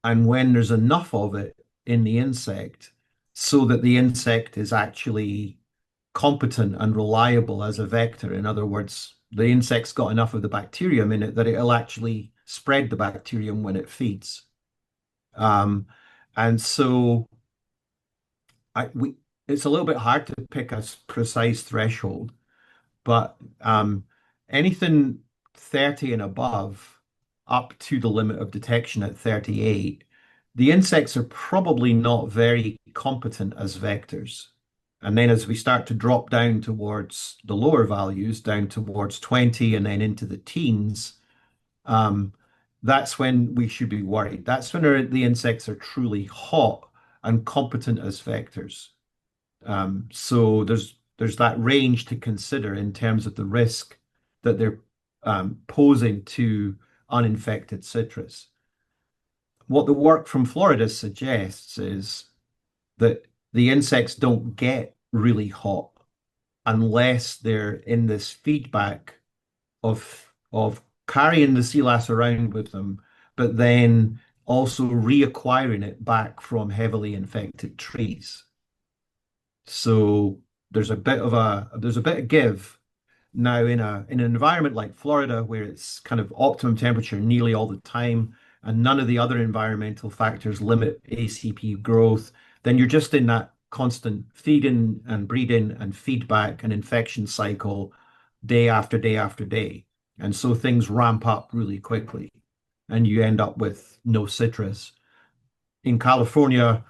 and when there's enough of it in the insect so that the insect is actually competent and reliable as a vector. In other words, the insect's got enough of the bacterium in it that it'll actually spread the bacterium when it feeds. And so it's a little bit hard to pick a precise threshold, but anything 30 and above, up to the limit of detection at 38, the insects are probably not very competent as vectors. And then as we start to drop down towards the lower values, down towards 20 and then into the teens, that's when we should be worried. That's when the insects are truly hot and competent as vectors. So there's that range to consider in terms of the risk that they're posing to uninfected citrus. What the work from Florida suggests is that the insects don't get really hot unless they're in this feedback of carrying the sea lice around with them, but then also reacquiring it back from heavily infected trees. So there's a bit of give now in an environment like Florida where it's kind of optimum temperature nearly all the time, and none of the other environmental factors limit ACP growth. Then you're just in that constant feeding and breeding and feedback and infection cycle day after day after day. And so things ramp up really quickly and you end up with no citrus. In California,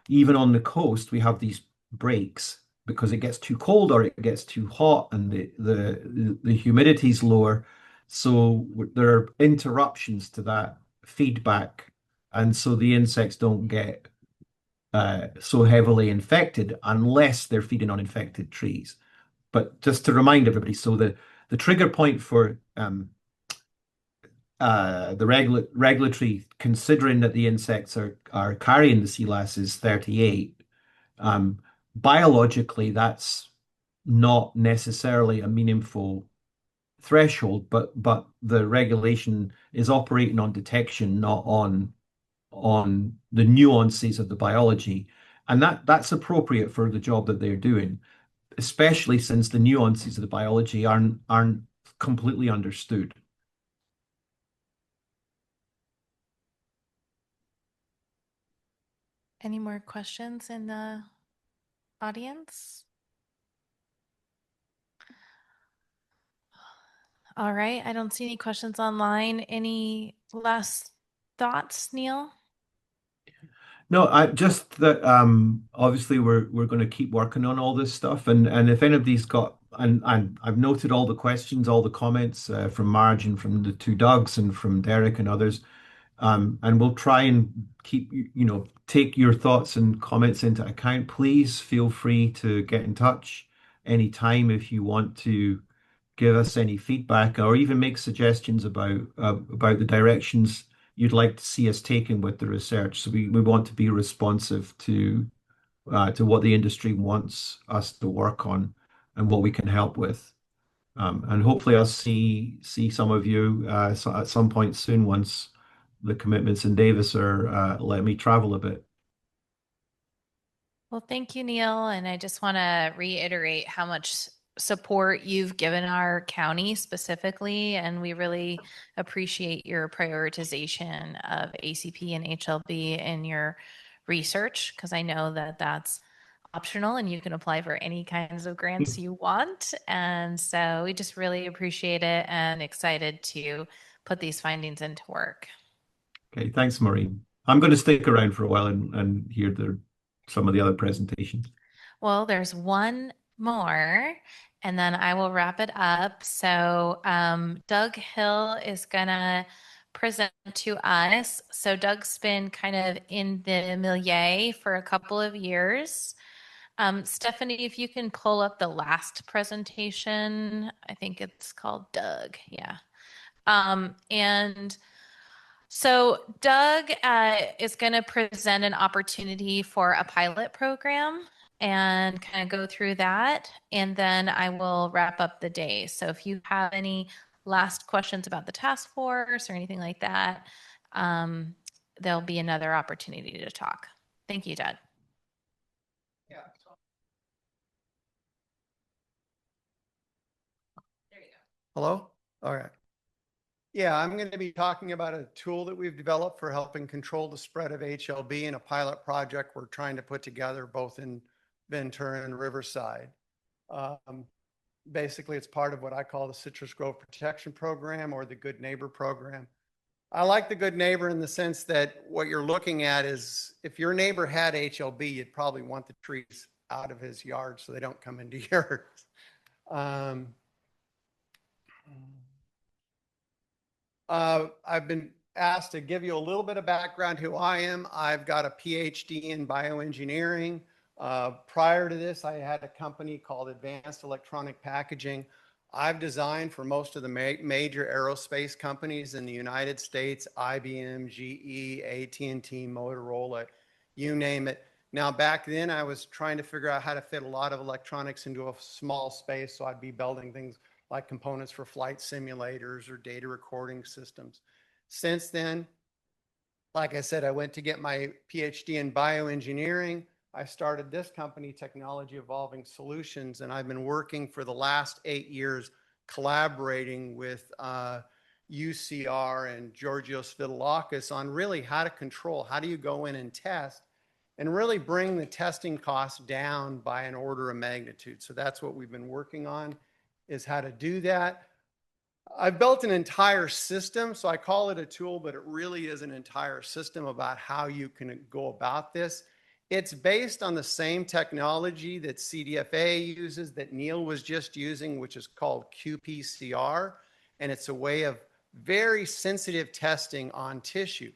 even on the coast, we have these breaks because it gets too cold or it gets too hot and the humidity's lower. So there are interruptions to that feedback. And so the insects don't get so heavily infected unless they're feeding on infected trees. But just to remind everybody, so the trigger point for the regulatory, considering that the insects are carrying the sea lice, is 38. Biologically, that's not necessarily a meaningful threshold, but the regulation is operating on detection, not on the nuances of the biology, and that's appropriate for the job that they're doing, especially since the nuances of the biology aren't completely understood. Any more questions in the audience? All right, I don't see any questions online. Any last thoughts, Neil? No, I just that obviously we're going to keep working on all this stuff, and if anybody's got and I've noted all the questions, all the comments from Marge and from the two Dougs and from Derek and others, and we'll try and keep take your thoughts and comments into account. Please feel free to get in touch anytime if you want to give us any feedback or even make suggestions about the directions you'd like to see us taking with the research. So we want to be responsive to what the industry wants us to work on and what we can help with. And hopefully I'll see some of you at some point soon once the commitments in Davis are let me travel a bit. Well, thank you, Neil. And I just want to reiterate how much support you've given our county specifically. And we really appreciate your prioritization of ACP and HLB in your research, because I know that that's optional and you can apply for any kinds of grants you want. And so we just really appreciate it and excited to put these findings into work. Okay, thanks, Maureen. I'm going to stick around for a while and hear some of the other presentations. Well, there's one more, and then I will wrap it up. So Doug Hill is going to present to us. So Doug's been kind of in the milieu for a couple of years. Stephanie, if you can pull up the last presentation, I think it's called Doug. Yeah. And so Doug is going to present an opportunity for a pilot program and kind of go through that. And then I will wrap up the day. So if you have any last questions about the task force or anything like that, there'll be another opportunity to talk. Thank you, Doug. Yeah. There you go. Hello? All right. Yeah, I'm going to be talking about a tool that we've developed for helping control the spread of HLB in a pilot project we're trying to put together both in Ventura and Riverside. Basically, it's part of what I call the Citrus Grove Protection Program or the Good Neighbor Program. I like the Good Neighbor in the sense that what you're looking at is if your neighbor had HLB, you'd probably want the trees out of his yard so they don't come into yours. I've been asked to give you a little bit of background who I am. I've got a PhD in bioengineering. Prior to this, I had a company called Advanced Electronic Packaging. I've designed for most of the major aerospace companies in the United States, IBM, GE, AT&T, Motorola, you name it. Now, back then, I was trying to figure out how to fit a lot of electronics into a small space, so I'd be building things like components for flight simulators or data recording systems. Since then, like I said, I went to get my PhD in bioengineering. I started this company, Technology Evolving Solutions, and I've been working for the last 8 years collaborating with UCR and Georgios Vitalakis on really how to control, how do you go in and test and really bring the testing costs down by an order of magnitude. So that's what we've been working on, is how to do that. I've built an entire system, so I call it a tool, but it really is an entire system about how you can go about this. It's based on the same technology that CDFA uses, that Neil was just using, which is called qPCR, and it's a way of very sensitive testing on tissue.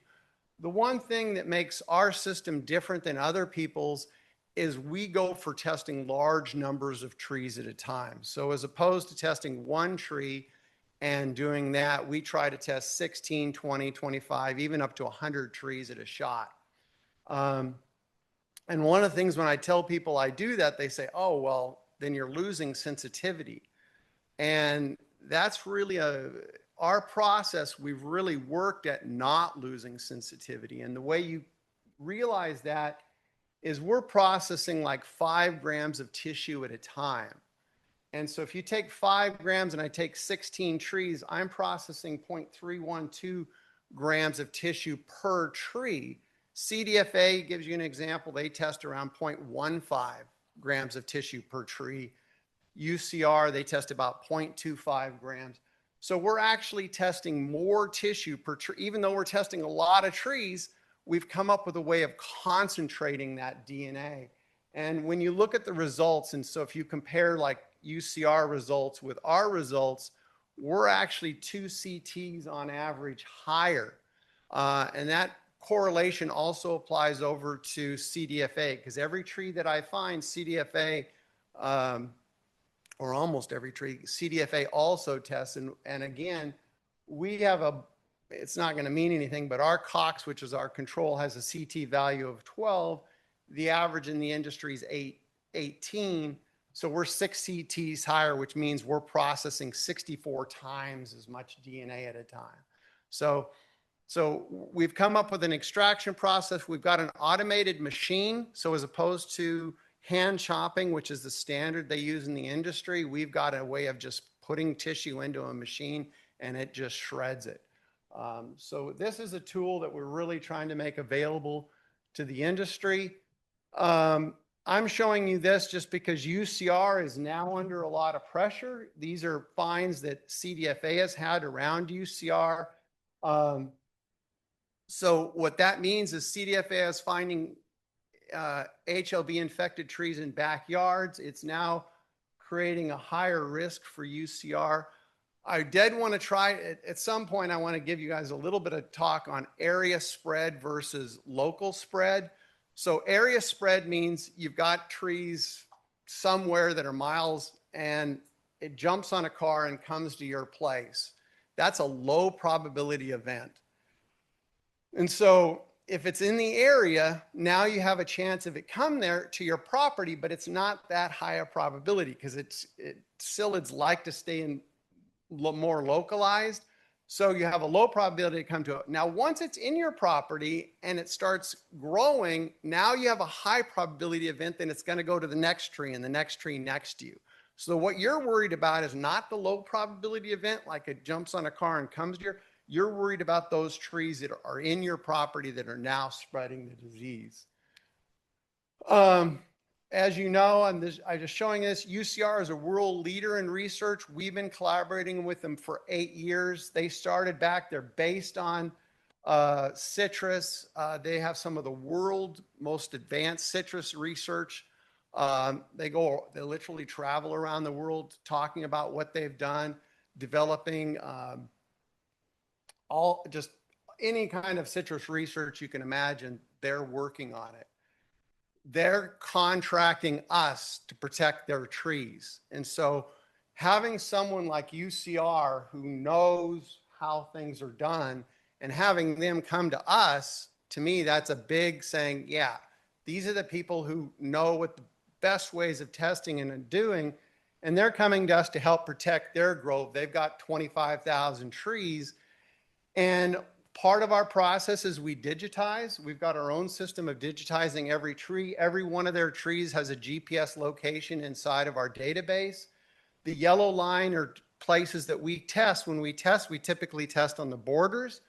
The one thing that makes our system different than other people's is we go for testing large numbers of trees at a time. So as opposed to testing one tree and doing that, we try to test 16, 20, 25, even up to 100 trees at a shot. And one of the things when I tell people I do that, they say, oh, well, then you're losing sensitivity. And that's really our process. We've really worked at not losing sensitivity. And the way you realize that is we're processing like 5 grams of tissue at a time. And so if you take 5 grams and I take 16 trees, I'm processing 0.312 grams of tissue per tree. CDFA gives you an example. They test around 0.15 grams of tissue per tree. UCR, they test about 0.25 grams. So we're actually testing more tissue per tree. Even though we're testing a lot of trees, we've come up with a way of concentrating that DNA. And when you look at the results, and so if you compare like UCR results with our results, we're actually 2 CTs on average higher. And that correlation also applies over to CDFA, because every tree that I find, CDFA, or almost every tree, CDFA also tests. And again, we have it's not going to mean anything, but our Cox, which is our control, has a CT value of 12. The average in the industry is 18. So we're 6 CTs higher, which means we're processing 64 times as much DNA at a time. So we've come up with an extraction process. We've got an automated machine. So as opposed to hand chopping, which is the standard they use in the industry, we've got a way of just putting tissue into a machine and it just shreds it. So this is a tool that we're really trying to make available to the industry. I'm showing you this just because UCR is now under a lot of pressure. These are fines that CDFA has had around UCR. So what that means is CDFA is finding HLB infected trees in backyards. It's now creating a higher risk for UCR. I did want to try, at some point, I want to give you guys a little bit of talk on area spread versus local spread. So area spread means you've got trees somewhere that are miles and it jumps on a car and comes to your place. That's a low probability event. And so if it's in the area, now you have a chance of it come there to your property, but it's not that high a probability because psyllids like to stay in more localized. So you have a low probability to come to it. Now, once it's in your property and it starts growing, now you have a high probability event, then it's going to go to the next tree and the next tree next to you. So what you're worried about is not the low probability event, like it jumps on a car and comes to you're worried about those trees that are in your property that are now spreading the disease. As you know, I'm just showing this, UCR is a world leader in research. We've been collaborating with them for 8 years. They started back, they're based on citrus. They have some of the world's most advanced citrus research. They literally travel around the world talking about what they've done, developing just any kind of citrus research you can imagine, they're working on it. They're contracting us to protect their trees. And so having someone like UCR who knows how things are done and having them come to us, to me, that's a big saying, yeah, these are the people who know what the best ways of testing and doing, and they're coming to us to help protect their grove. They've got 25,000 trees, and part of our process is we digitize. We've got our own system of digitizing every tree. Every one of their trees has a GPS location inside of our database. The yellow line are places that we test. When we test, we typically test on the borders.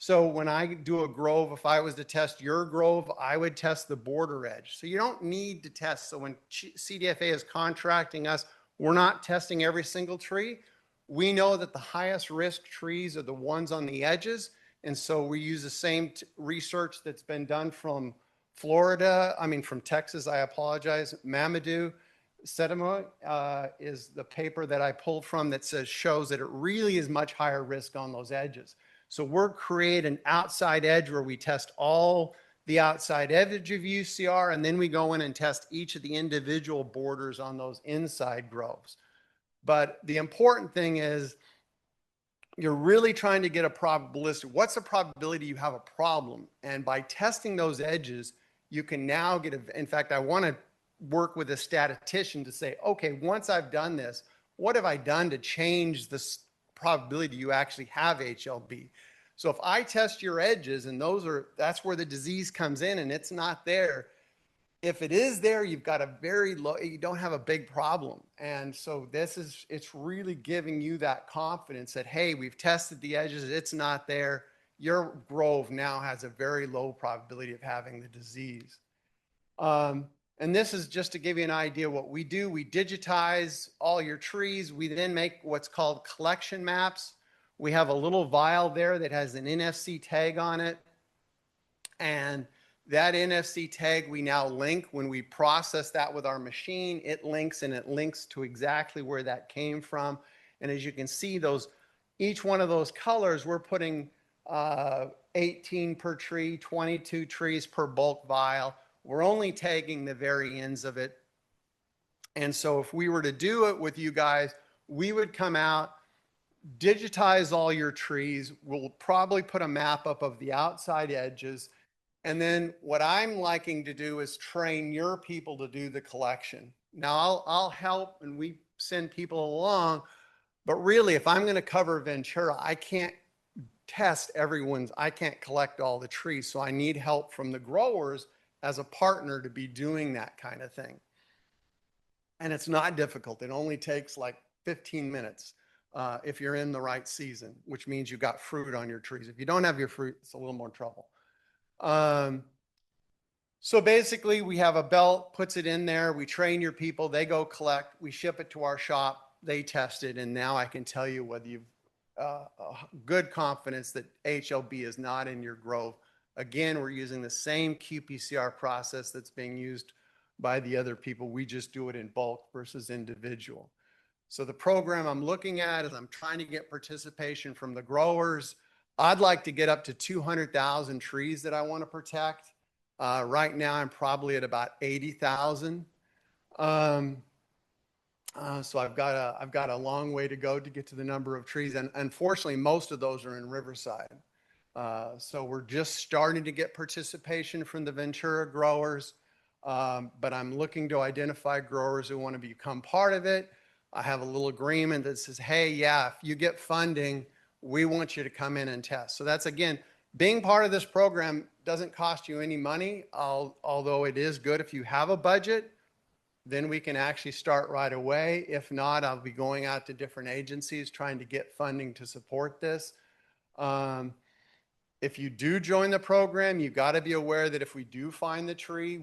So when I do a grove, if I was to test your grove, I would test the border edge. So you don't need to test. So when CDFA is contracting us, we're not testing every single tree. We know that the highest risk trees are the ones on the edges. And so we use the same research that's been done from from Texas, I apologize. Mamadou Sedimo is the paper that I pulled from that shows that it really is much higher risk on those edges. So we're creating an outside edge where we test all the outside edge of UCR, and then we go in and test each of the individual borders on those inside groves. But the important thing is you're really trying to get a probabilistic. What's the probability you have a problem? And by testing those edges, you can now get in fact, I want to work with a statistician to say, okay, once I've done this, what have I done to change this probability you actually have HLB? So if I test your edges and that's where the disease comes in and it's not there, if it is there, you've got a very low, you don't have a big problem. And so it's really giving you that confidence that, hey, we've tested the edges, it's not there. Your grove now has a very low probability of having the disease. And this is just to give you an idea what we do. We digitize all your trees. We then make what's called collection maps. We have a little vial there that has an NFC tag on it. And that NFC tag we now link. When we process that with our machine, it links to exactly where that came from. And as you can see, each one of those colors, we're putting 18 per tree, 22 trees per bulk vial. We're only tagging the very ends of it. And so if we were to do it with you guys, we would come out, digitize all your trees. We'll probably put a map up of the outside edges. And then what I'm liking to do is train your people to do the collection. Now I'll help and we send people along, but really if I'm going to cover Ventura, I can't I can't collect all the trees. So I need help from the growers as a partner to be doing that kind of thing. And it's not difficult. It only takes like 15 minutes if you're in the right season, which means you've got fruit on your trees. If you don't have your fruit, it's a little more trouble. So basically we have a belt, puts it in there. We train your people, they go collect, we ship it to our shop, they test it. And now I can tell you whether you've good confidence that HLB is not in your grove. Again, we're using the same qPCR process that's being used by the other people. We just do it in bulk versus individual. So the program I'm looking at is I'm trying to get participation from the growers. I'd like to get up to 200,000 trees that I want to protect. Right now, I'm probably at about 80,000. So I've got a long way to go to get to the number of trees. And unfortunately, most of those are in Riverside. So we're just starting to get participation from the Ventura growers. But I'm looking to identify growers who want to become part of it. I have a little agreement that says, hey, yeah, if you get funding, we want you to come in and test. So that's, again, being part of this program doesn't cost you any money, although it is good if you have a budget, then we can actually start right away. If not, I'll be going out to different agencies trying to get funding to support this. If you do join the program, you've got to be aware that if we do find the tree,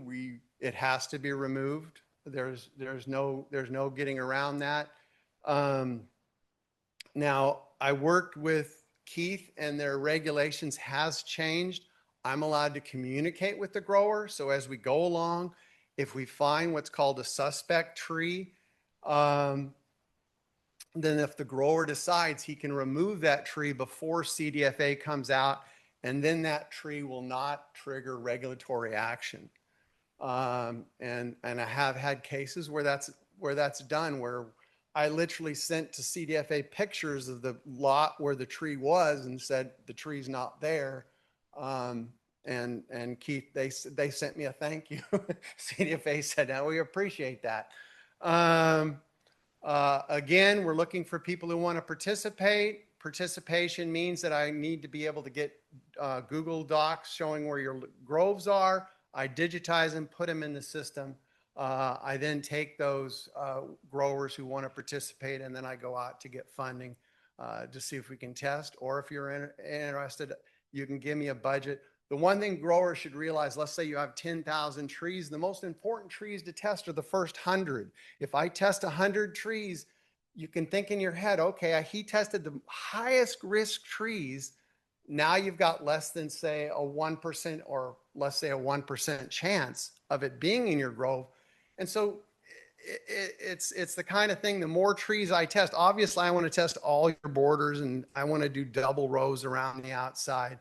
it has to be removed. There's no getting around that. Now, I worked with Keith and their regulations has changed. I'm allowed to communicate with the grower. So as we go along, If we find what's called a suspect tree, then if the grower decides, he can remove that tree before CDFA comes out, and then that tree will not trigger regulatory action. And I have had cases where that's done, where I literally sent to CDFA pictures of the lot where the tree was and said the tree's not there. And Keith, they sent me a thank you. CDFA said, "Now we appreciate that." Again, we're looking for people who want to participate. Participation means that I need to be able to get Google Docs showing where your groves are. I digitize them, put them in the system. I then take those growers who want to participate, and then I go out to get funding to see if we can test. Or if you're interested, you can give me a budget. The one thing growers should realize, let's say you have 10,000 trees, the most important trees to test are the first 100. If I test 100 trees, you can think in your head, okay, he tested the highest risk trees. Now you've got less than, say, a 1%, or let's say a 1% chance of it being in your grove. And so it's the kind of thing, the more trees I test, obviously I want to test all your borders, and I want to do double rows around the outside.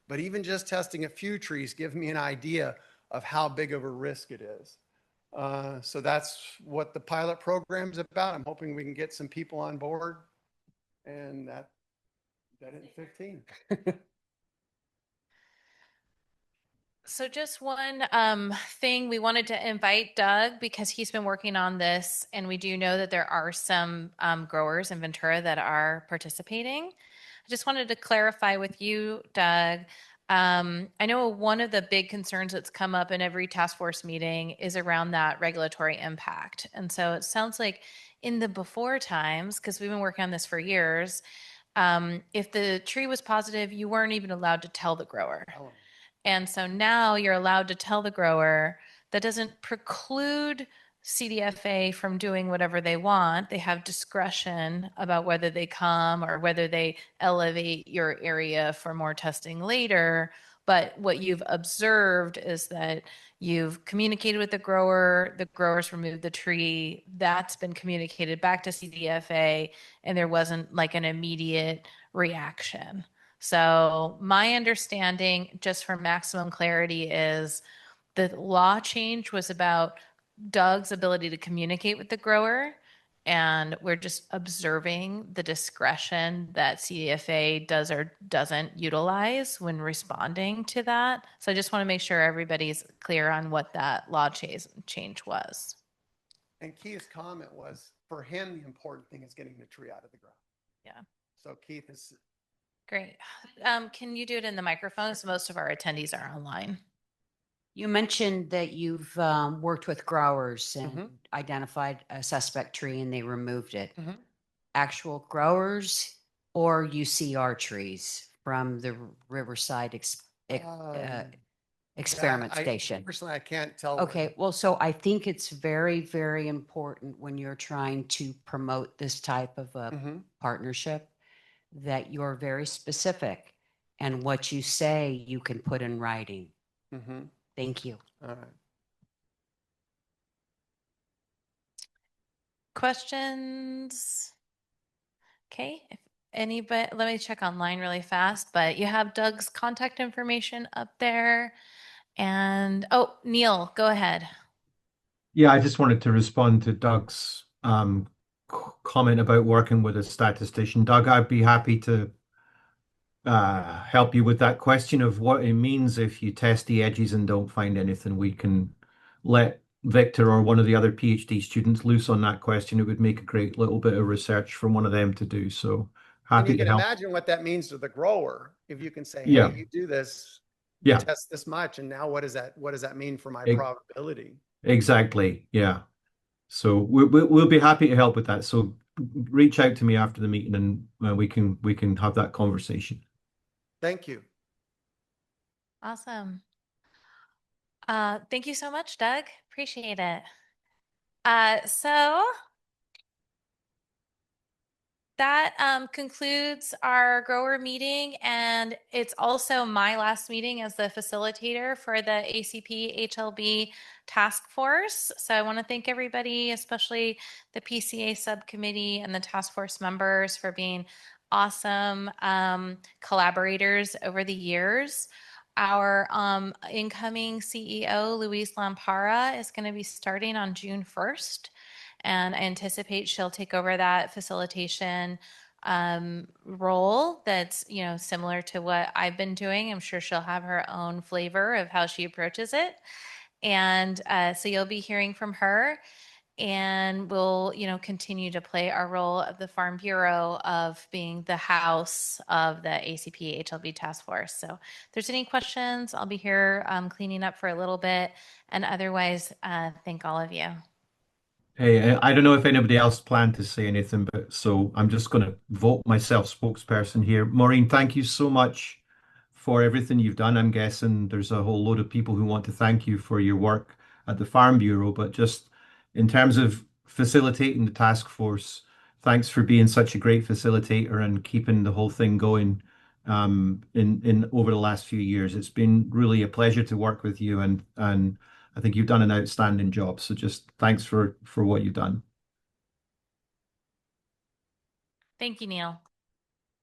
But even just testing a few trees gives me an idea of how big of a risk it is. So that's what the pilot program is about. I'm hoping we can get some people on board, and that in 15. So just one thing, we wanted to invite Doug because he's been working on this, and we do know that there are some growers in Ventura that are participating. I just wanted to clarify with you, Doug. I know one of the big concerns that's come up in every task force meeting is around that regulatory impact. And so it sounds like in the before times, because we've been working on this for years, if the tree was positive, you weren't even allowed to tell the grower. Oh. And so now you're allowed to tell the grower. That doesn't preclude CDFA from doing whatever they want. They have discretion about whether they come or whether they elevate your area for more testing later. But what you've observed is that you've communicated with the growers removed the tree, that's been communicated back to CDFA, and there wasn't like an immediate reaction. So my understanding, just for maximum clarity, is the law change was about Doug's ability to communicate with the grower, and we're just observing the discretion that CDFA does or doesn't utilize when responding to that. So I just want to make sure everybody's clear on what that law change was. And Keith's comment was, for him, the important thing is getting the tree out of the ground. Yeah. So Keith is... Great. Can you do it in the microphone? So most of our attendees are online. You mentioned that you've worked with growers and identified a suspect tree and they removed it. Actual growers or UCR trees from the Riverside experiment station? Personally, I can't tell. Okay, well, so I think it's very, very important when you're trying to promote this type of a partnership that you're very specific, and what you say you can put in writing. Thank you. All right. Questions? Okay, if anybody, let me check online really fast, but you have Doug's contact information up there. And oh, Neil, go ahead. Yeah, I just wanted to respond to Doug's comment about working with a statistician. Doug, I'd be happy to help you with that question of what it means if you test the edges and don't find anything. We can let Victor or one of the other PhD students loose on that question. It would make a great little bit of research for one of them to do. So happy to help. You can imagine what that means to the grower if you can say, hey, you do this, you test this much, and now what does that mean for my probability? Exactly. Yeah. So we'll be happy to help with that. So reach out to me after the meeting, and we can have that conversation. Thank you. Awesome. Thank you so much, Doug. Appreciate it. So that concludes our grower meeting, and it's also my last meeting as the facilitator for the ACP-HLB task force. So I want to thank everybody, especially the PCA subcommittee and the task force members, for being awesome collaborators over the years. Our incoming CEO, Luis Lampara, is going to be starting on June 1st. And I anticipate she'll take over that facilitation role that's, similar to what I've been doing. I'm sure she'll have her own flavor of how she approaches it. And so you'll be hearing from her. And we'll, continue to play our role of the Farm Bureau of being the house of the ACP-HLB task force. So if there's any questions, I'll be here cleaning up for a little bit. And otherwise, thank all of you. Hey, I don't know if anybody else planned to say anything, but so I'm just going to vote myself spokesperson here. Maureen, thank you so much for everything you've done. I'm guessing there's a whole load of people who want to thank you for your work at the Farm Bureau, but just in terms of facilitating the task force, thanks for being such a great facilitator and keeping the whole thing going in over the last few years. It's been really a pleasure to work with you, and I think you've done an outstanding job. So just thanks for what you've done. Thank you, Neil.